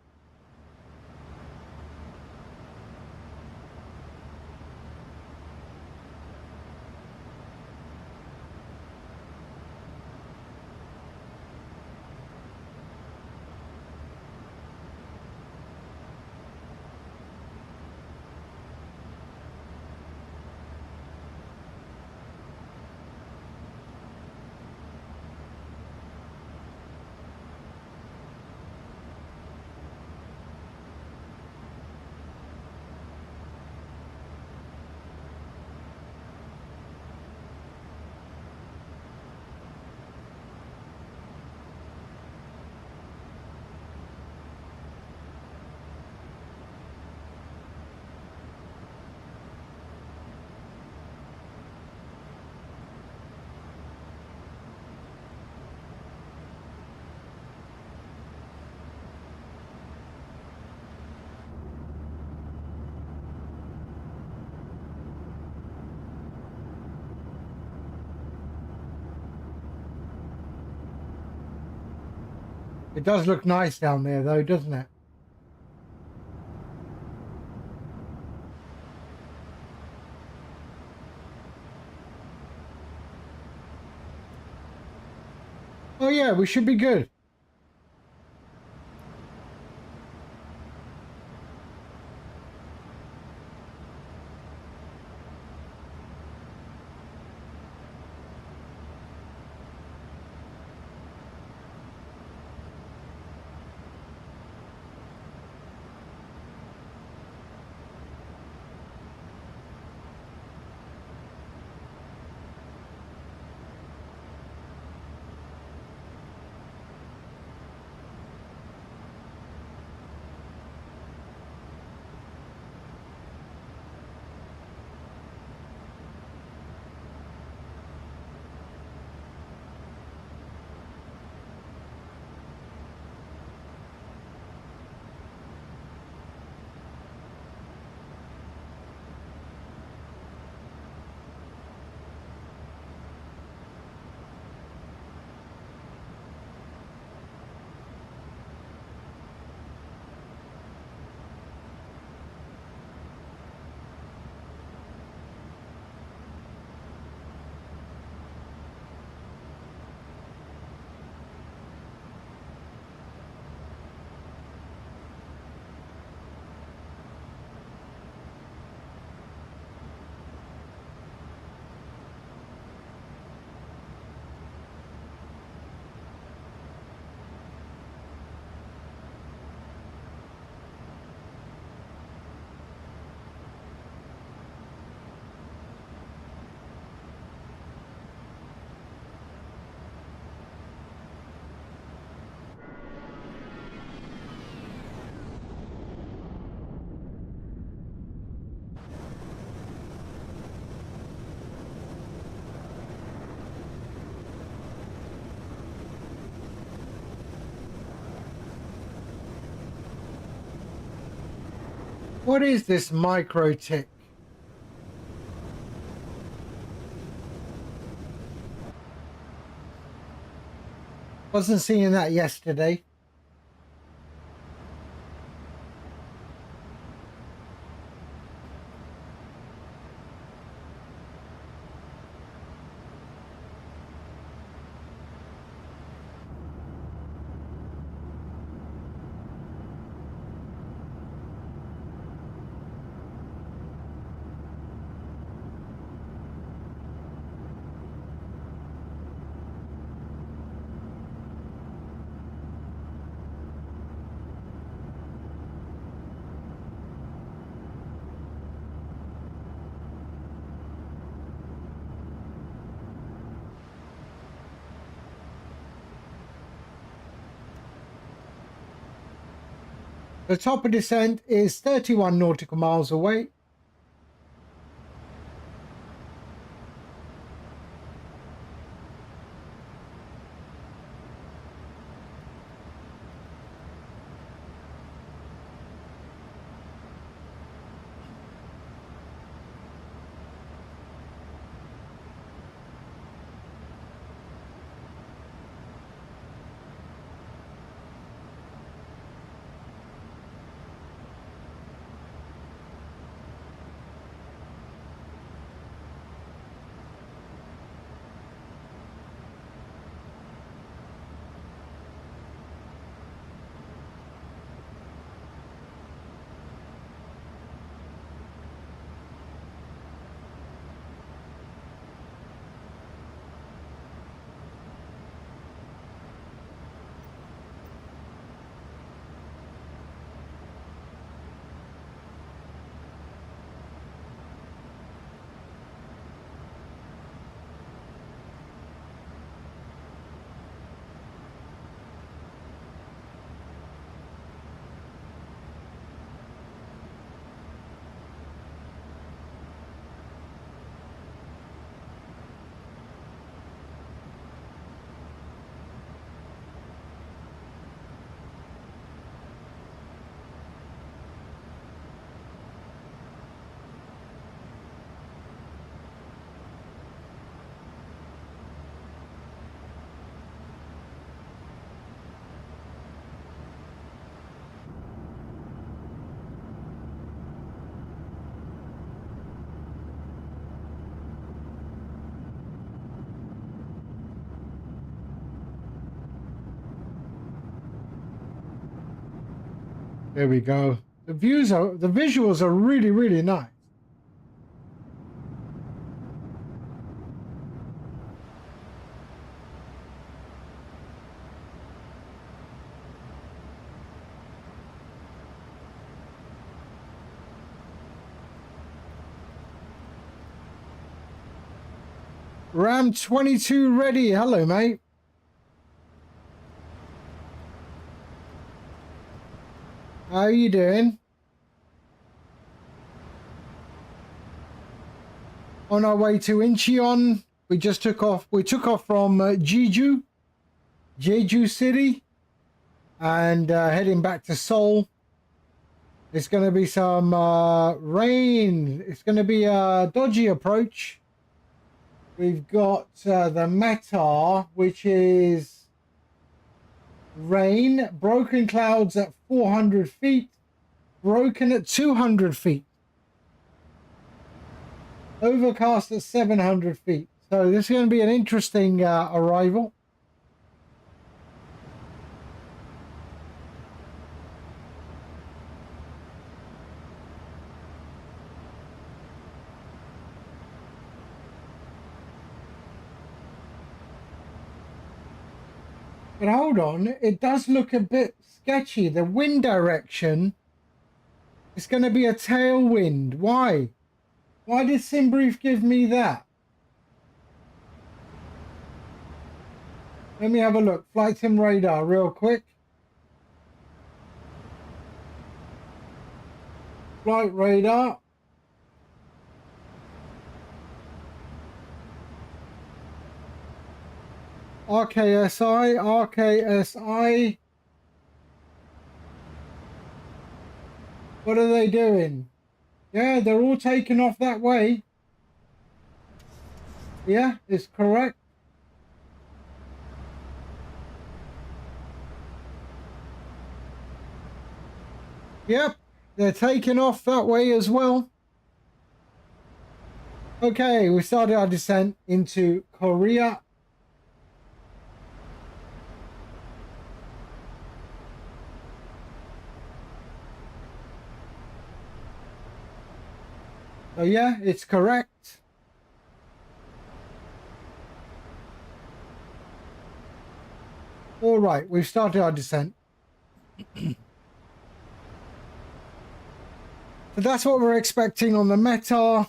It does look nice down there though, doesn't it? Oh yeah, we should be good. What is this micro tick? Wasn't seeing that yesterday. The top of descent is 31 nautical miles away. There we go. The visuals are really, really nice. Ram 22 ready. Hello, mate. How are you doing? On our way to Incheon. We just took off. We took off from Jeju City, and heading back to Seoul. It's going to be some rain. It's going to be a dodgy approach. We've got the METAR, which is rain, broken clouds at 400 feet, broken at 200 feet, overcast at 700 feet. So this is going to be an interesting arrival. But hold on, it does look a bit sketchy. The wind direction is going to be a tailwind. Why? Why did SimBrief give me that? Let me have a look. Flight sim radar real quick. Flight radar. RKSI. What are they doing? Yeah, they're all taking off that way. Yeah, it's correct. Yep, they're taking off that way as well. Okay, we started our descent into Korea. So yeah, it's correct. All right, we've started our descent. So that's what we're expecting on the METAR.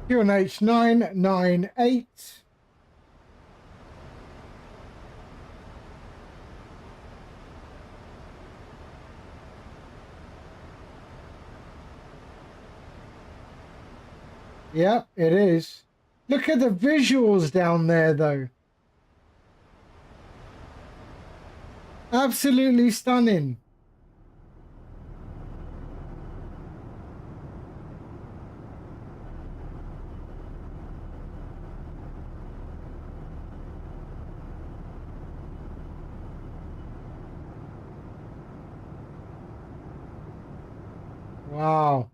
QNH 998. Yep, it is. Look at the visuals down there, though. Absolutely stunning. Wow.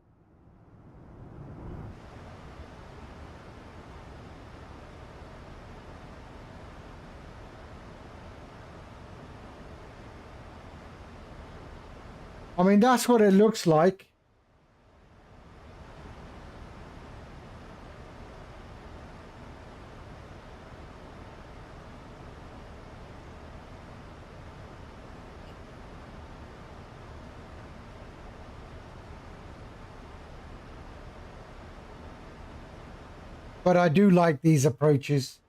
I mean, that's what it looks like. But I do like these approaches.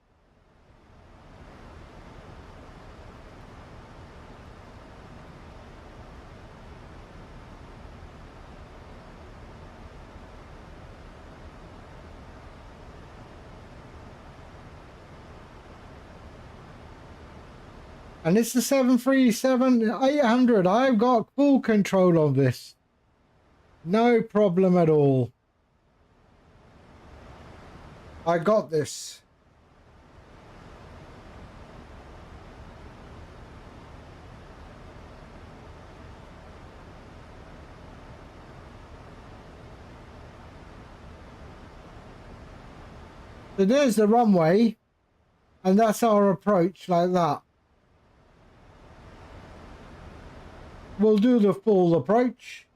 And it's the 737-800. I've got full control of this. No problem at all. I got this. So there's the runway, and that's our approach like that. We'll do the full approach.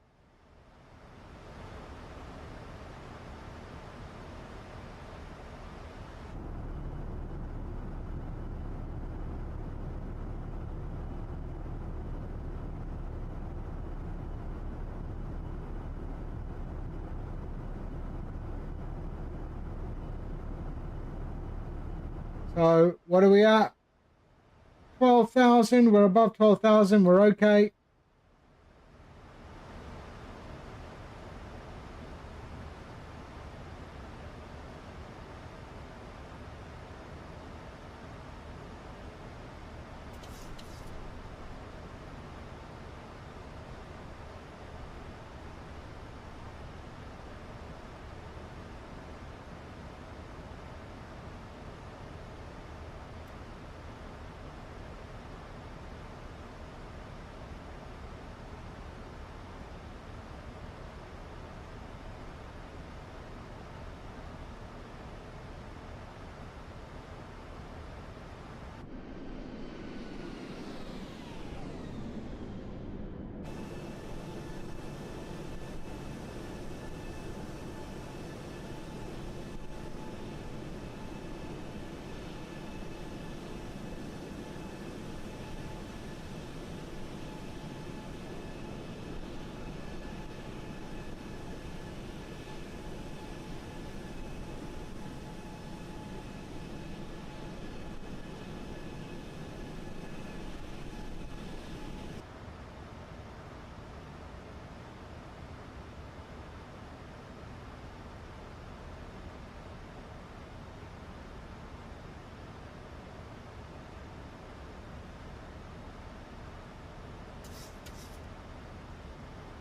So what are we at? 12,000. We're above 12,000. We're okay.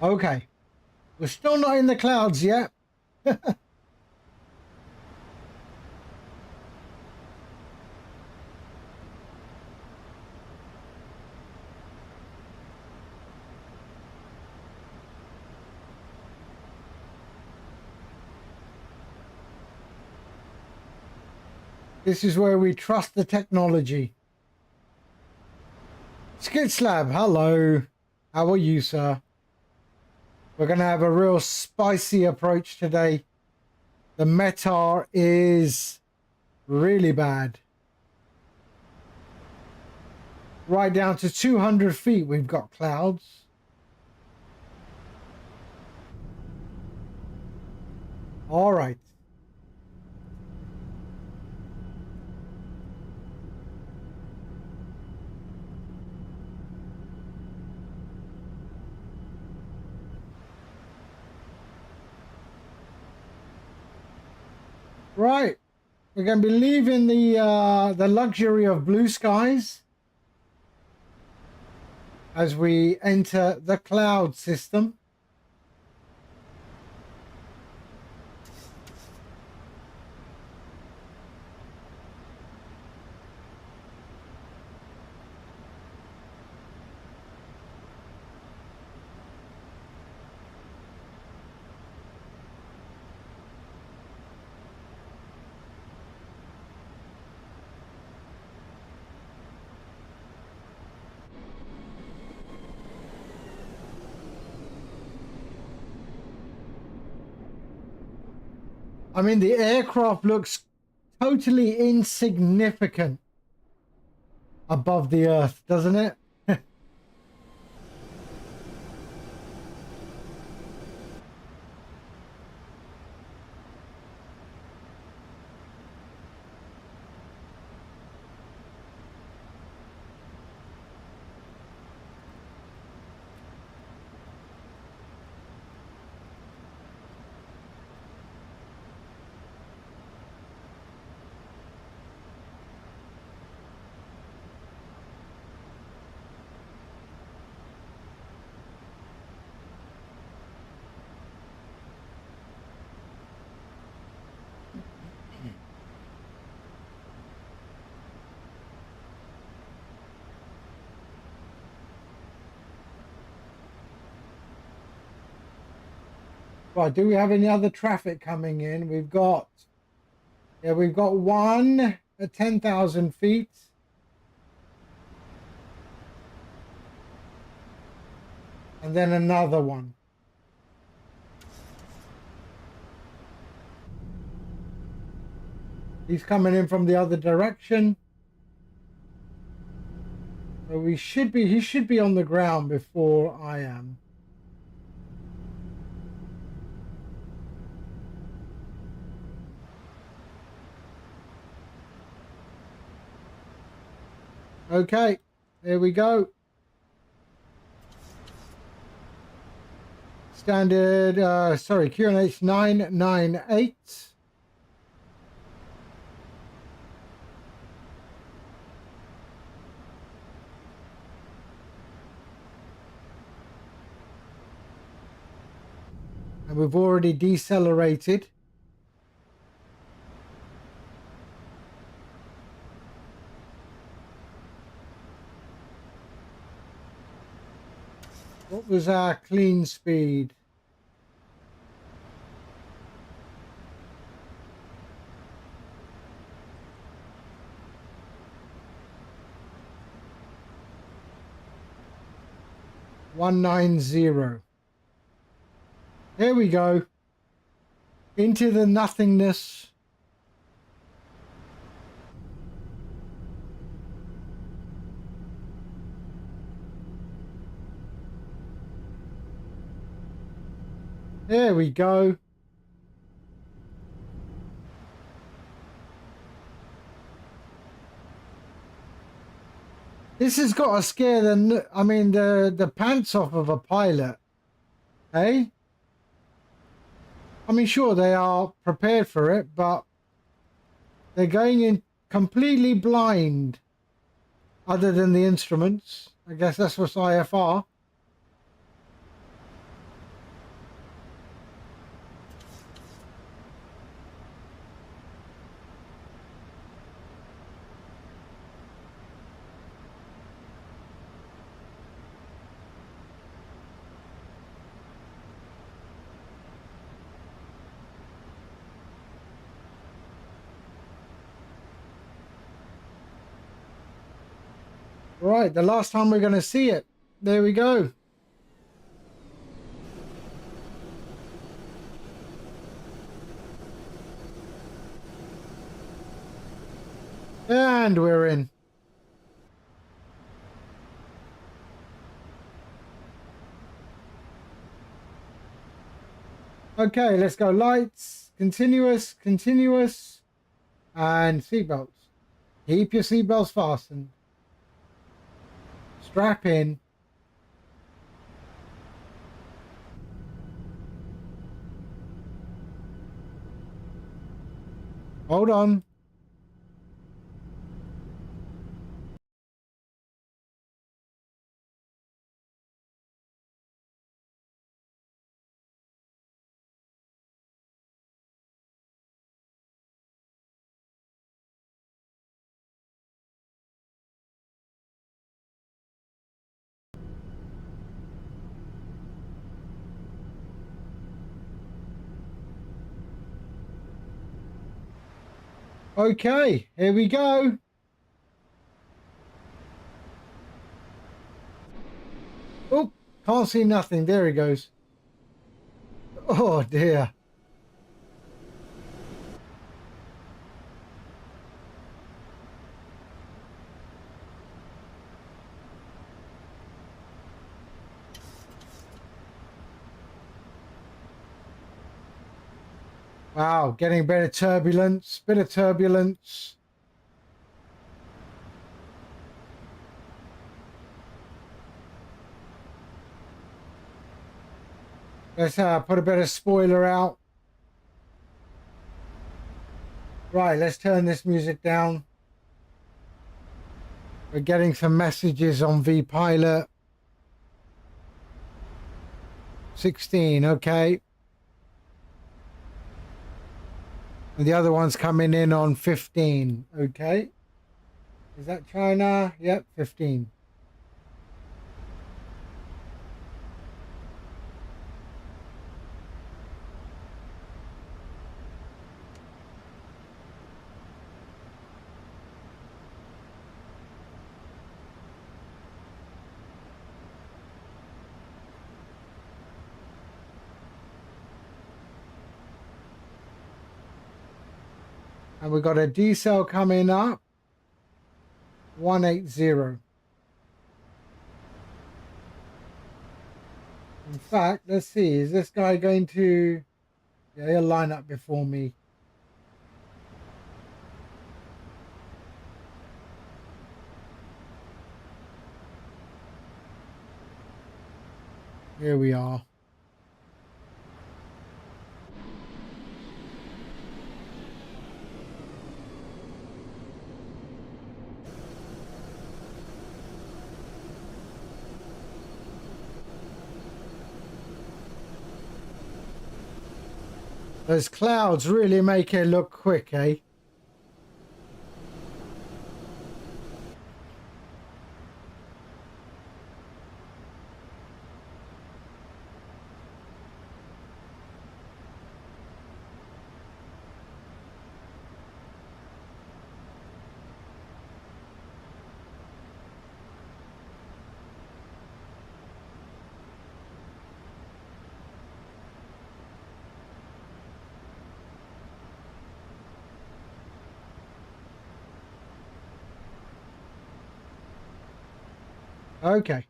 Okay. We're still not in the clouds yet. This is where we trust the technology. Skid Slab, hello. How are you, sir? We're going to have a real spicy approach today. The METAR is really bad. Right down to 200 feet, we've got clouds. All right. Right, we're going to be leaving the luxury of blue skies as we enter the cloud system. I mean, the aircraft looks totally insignificant above the earth, doesn't it? Right, do we have any other traffic coming in? We've got one at 10,000 feet. And then another one. He's coming in from the other direction. So he should be on the ground before I am. Okay, there we go. Standard, sorry, QNH 998. And we've already decelerated. What was our clean speed? $190. Here we go. Into the nothingness. There we go. This has got to scare the pants off of a pilot. Eh? I mean, sure, they are prepared for it, but they're going in completely blind other than the instruments. I guess that's what's IFR. Right, the last time we're going to see it. There we go. And we're in. Okay, let's go. Lights, continuous, continuous, and seatbelts. Keep your seatbelts fastened. Strap in. Hold on. Okay, here we go. Oh, can't see nothing. There he goes. Oh dear. Wow, getting better turbulence, bit of turbulence. Let's put a bit of spoiler out. Right, let's turn this music down. We're getting some messages on vPilot. 16, okay. And the other one's coming in on 15, okay. Is that China? Yep, 15. And we've got a decel coming up. 180. In fact, let's see. Is this guy going to... Yeah, he'll line up before me. Here we are. Those clouds really make it look quick, eh? Okay.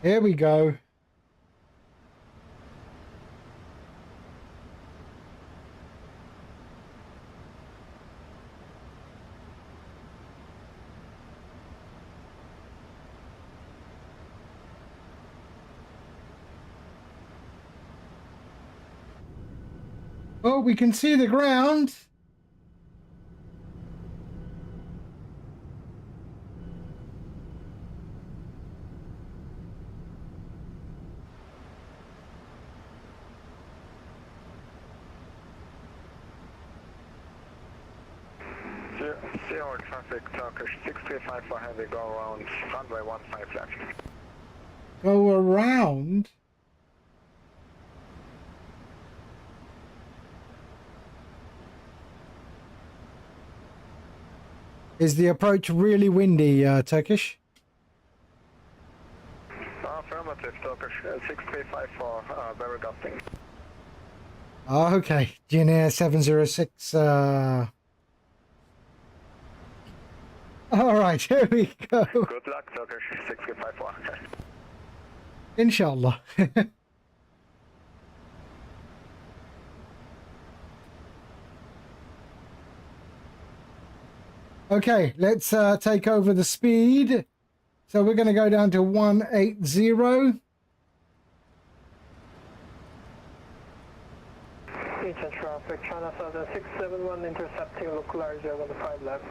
Here we go. Oh, we can see the ground. Zero traffic, Turkish 635 for heavy, go around runway 15 left. Go around. Is the approach really windy, Turkish? Affirmative, Turkish 635 for very gusting. Oh, okay. JINAIR 706. All right, here we go. Good luck, Turkish 635 for. Inshallah. Okay, let's take over the speed. So we're going to go down to 180. Eastern traffic, China Southern 671 intercepting local RJ 15 left.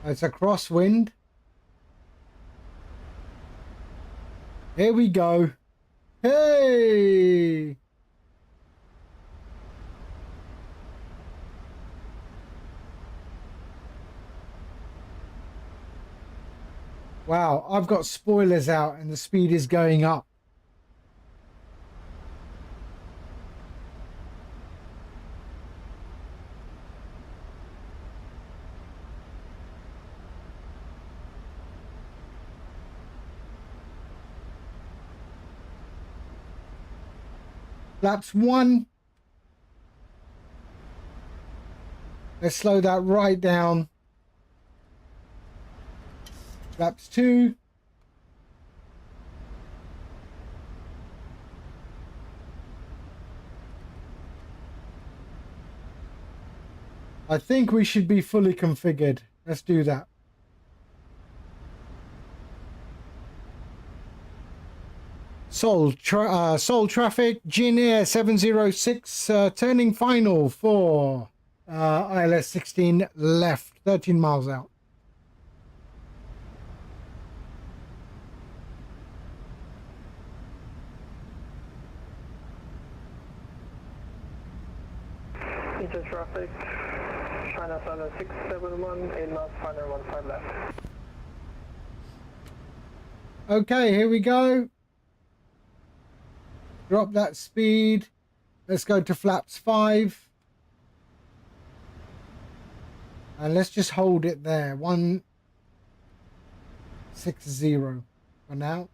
It's a crosswind. Here we go. Hey! Wow, I've got spoilers out and the speed is going up. Flaps 1. Let's slow that right down. Flaps 2. I think we should be fully configured. Let's do that. Seoul traffic, JINAIR 706, turning final for ILS 16 left, 13 miles out. Eastern traffic, China Southern 671, 8 knots, final 15 left. Okay, here we go. Drop that speed. Let's go to flaps 5. And let's just hold it there. 160 for now.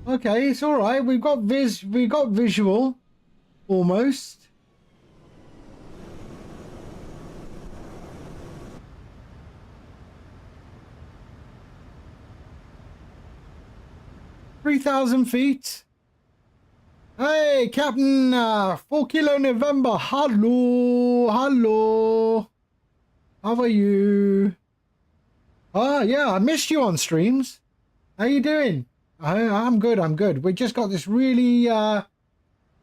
Okay, it's all right. We've got visual almost. $3,000 feet. Hey, Captain 4 Kilo November. Hello, hello. How are you? Oh, yeah, I missed you on streams. How you doing? I'm good, I'm good. We just got this really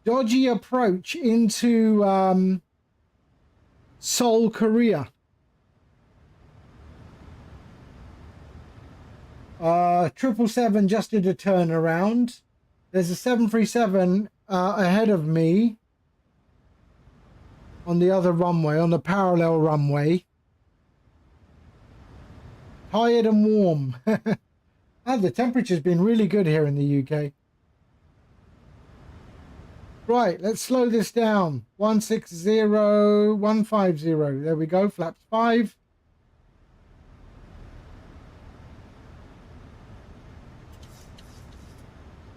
dodgy approach into Seoul, Korea. 777 just did a turnaround. There's a 737 ahead of me on the other runway, on the parallel runway. Tired and warm. The temperature's been really good here in the UK. Right, let's slow this down. 160, 150. There we go, flaps 5.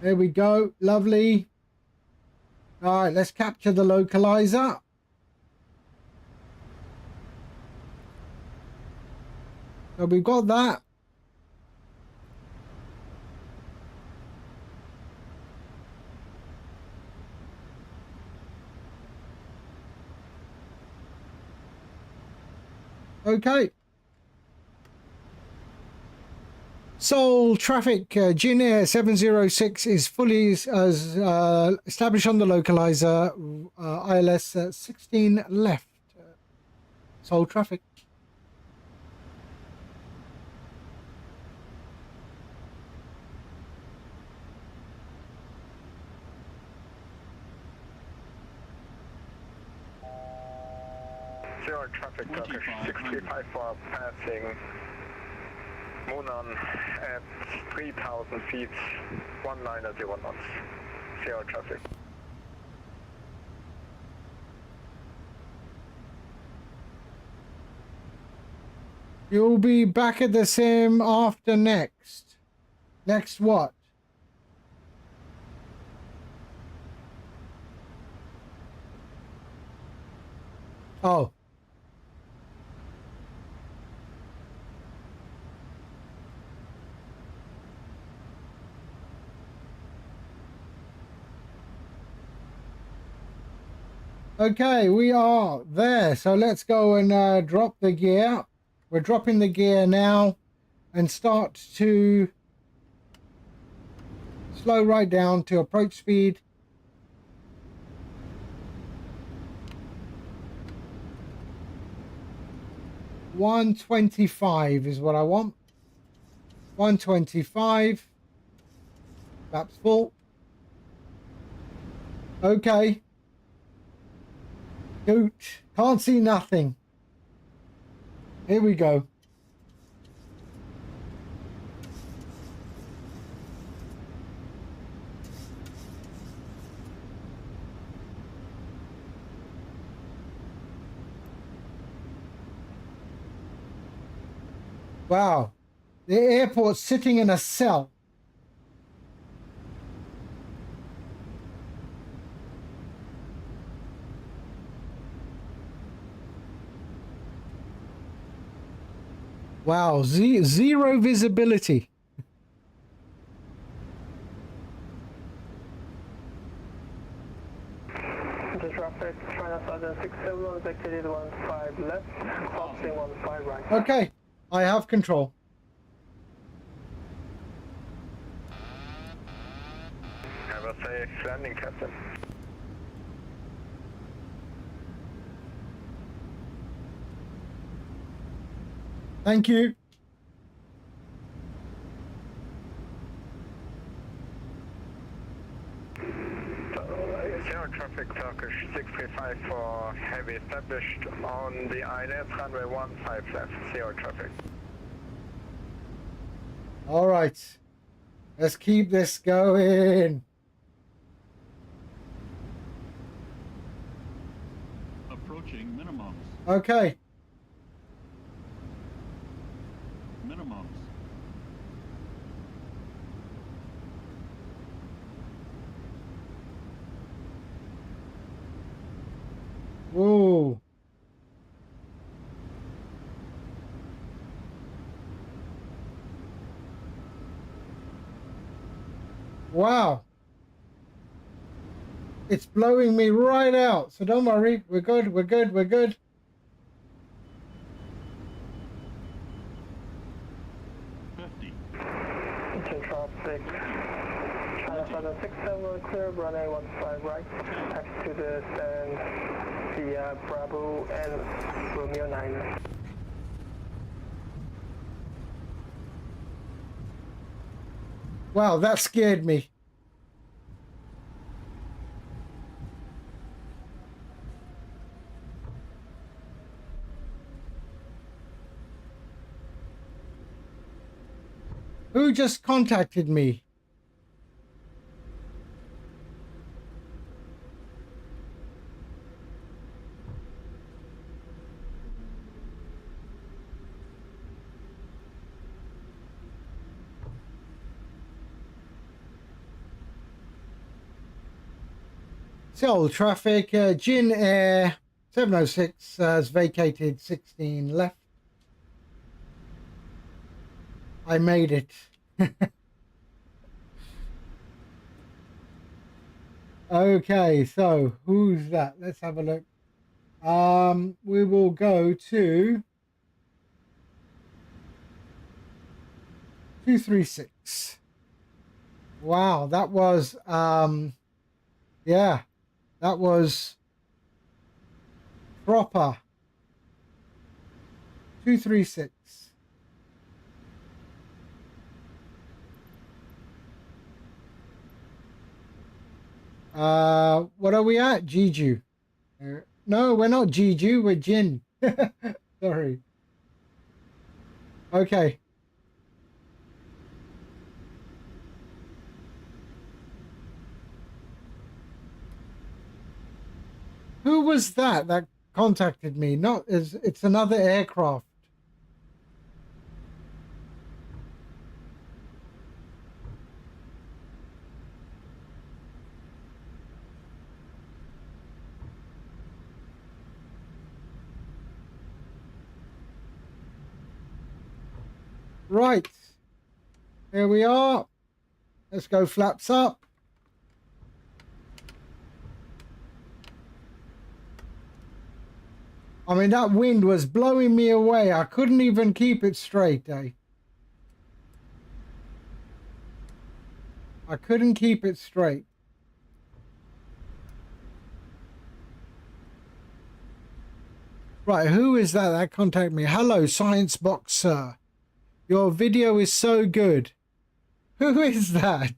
There we go, lovely. All right, let's capture the localizer. So we've got that. Okay. Seoul traffic, JINAIR 706 is fully established on the localizer. ILS 16 left. Seoul traffic. Zero traffic, Turkish 6354 passing Munan at 3,000 feet, 190 knots. Zero traffic. You'll be back at the sim after next. Next what? Oh. Okay, we are there. So let's go and drop the gear. We're dropping the gear now and start to slow right down to approach speed. $125 is what I want. 125. That's full. Okay. Goot. Can't see nothing. Here we go. Wow. The airport's sitting in a cell. Wow, zero visibility. The traffic, China Southern 671, exited 15 left, crossing 15 right. Okay, I have control. Have a safe landing, Captain. Thank you. General traffic Turkish 635 for heavy established on the INS runway 15 left. Zero traffic. All right. Let's keep this going. Approaching minimums. Okay. Minimums. Whoa. Wow. It's blowing me right out. So don't worry. We're good. We're good. We're good. Engine traffic. China Southern 67 clear, runway 15 right. Taxi to the stand via Bravo and Romeo 9. Wow, that scared me. Who just contacted me? So traffic, JINAIR 706 has vacated 16 left. I made it. Okay, so who's that? Let's have a look. We will go to 236. Wow, that was yeah, that was proper. 236. What are we at? Jeju. No, we're not Jeju, we're Jin. Sorry. Okay. Who was that contacted me? Not it's another aircraft. Right. Here we are. Let's go flaps up. I mean, that wind was blowing me away. I couldn't even keep it straight, eh? I couldn't keep it straight. Right, who is that contacted me? Hello, Science Box, sir. Your video is so good. Who is that?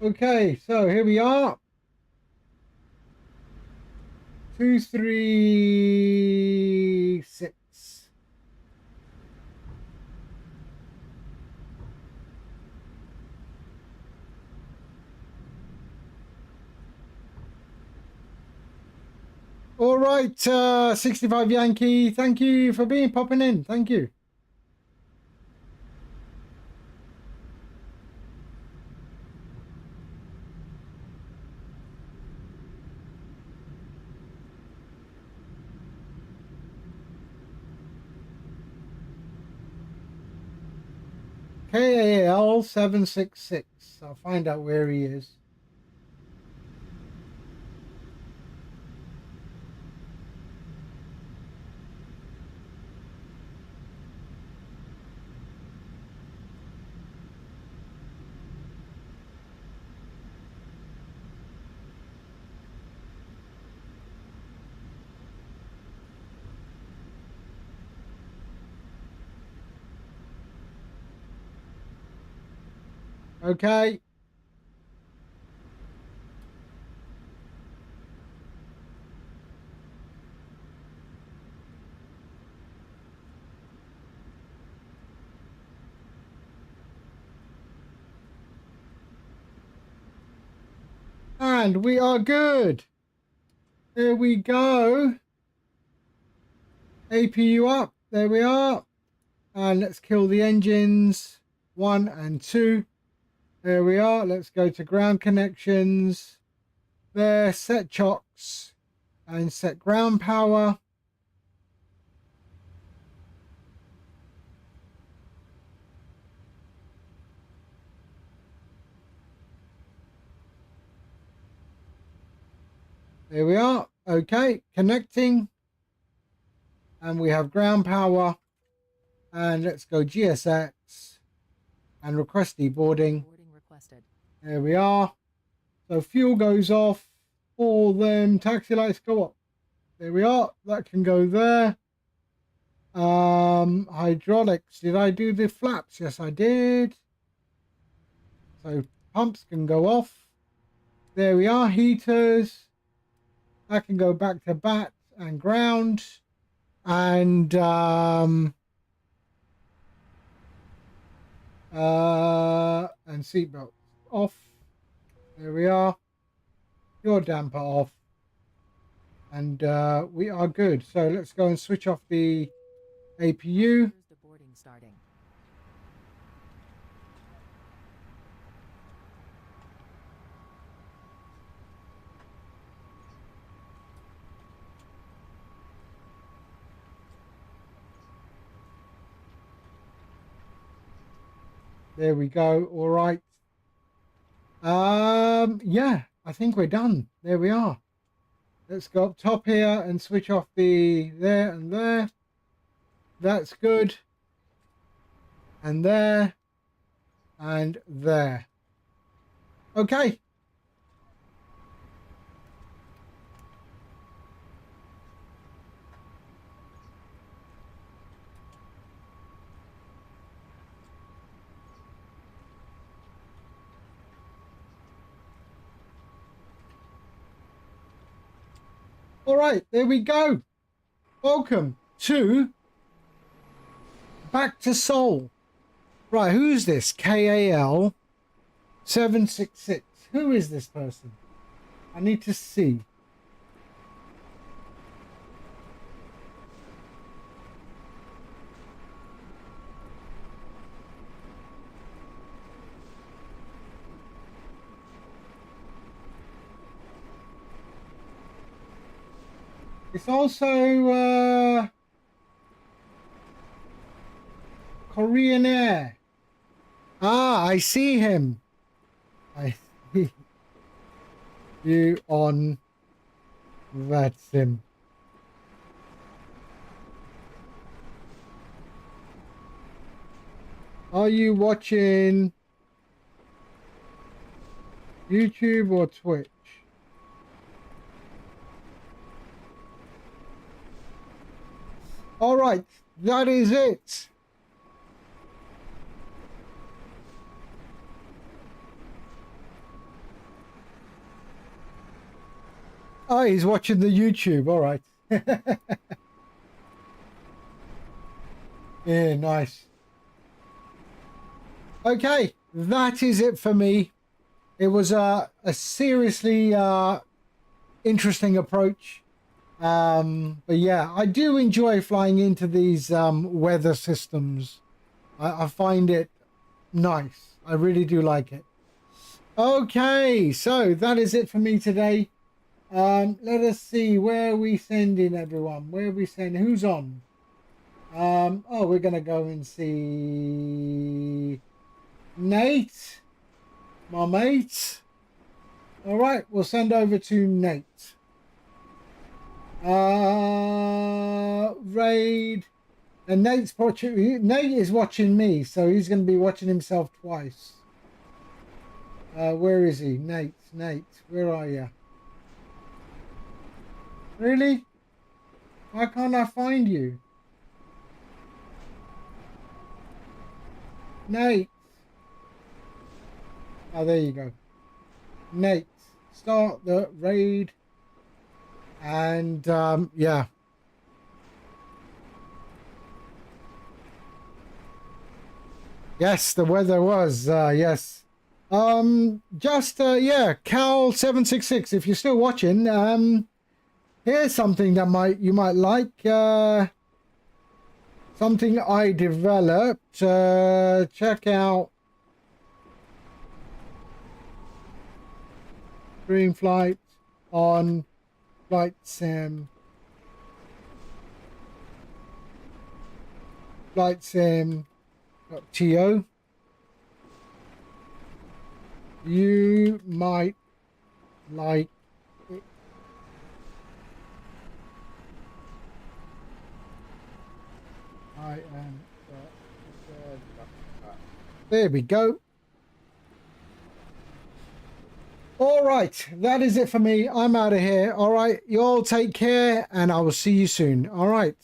Okay, so here we are. 236. right, 65 Yankee. Thank you for popping in. Thank you. KAL 766. I'll find out where he is. Okay. And we are good. There we go. APU up. There we are. And let's kill the engines. 1 and 2. There we are. Let's go to ground connections. There. Set chocks. And set ground power. There we are. Okay. Connecting. And we have ground power. And let's go GSX. And request deboarding. Boarding requested. There we are. So fuel goes off. All them taxi lights go up. There we are. That can go there. Hydraulics. Did I do the flaps? Yes, I did. So pumps can go off. There we are. Heaters. That can go back to bat and ground. And seatbelts off. There we are. Your damper off. And we are good. So let's go and switch off the APU. The boarding starting. There we go. All right. Yeah, I think we're done. There we are. Let's go up top here and switch off the there and there. That's good. And there. And there. Okay. All right, there we go. Welcome to Back to Seoul. Right, who's this? KAL 766. Who is this person? I need to see. It's also Korean Air. Ah, I see him. I see you on. That's him. Are you watching YouTube or Twitch? All right, that is it. Oh, he's watching the YouTube. All right. Yeah, nice. Okay, that is it for me. It was a seriously interesting approach. But yeah, I do enjoy flying into these weather systems. I find it nice. I really do like it. Okay, so that is it for me today. Let us see, where are we sending everyone? Where are we sending? Who's on? Oh, we're gonna go and see Nate, my mate. All right, we'll send over to Nate. Raid, and Nate is watching me, so he's going to be watching himself twice. Where is he? Nate, where are you? Really? Why can't I find you? Nate. Oh, there you go. Nate, start the raid. And yeah. Yes, the weather was yes. Yeah, Cal 766, if you're still watching, here's something that you might like. Something I developed. Check out StreamFlight on Flight Sim. FlightSim.to. You might like it. There we go. All right, that is it for me. I'm out of here. All right, you all take care, and I will see you soon. All right.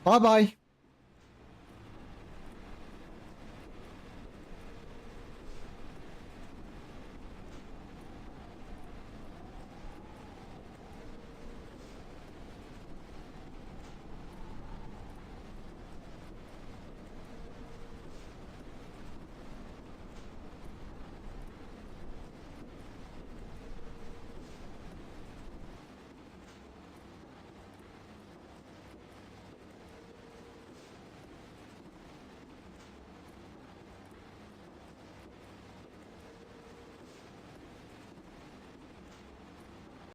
Bye-bye.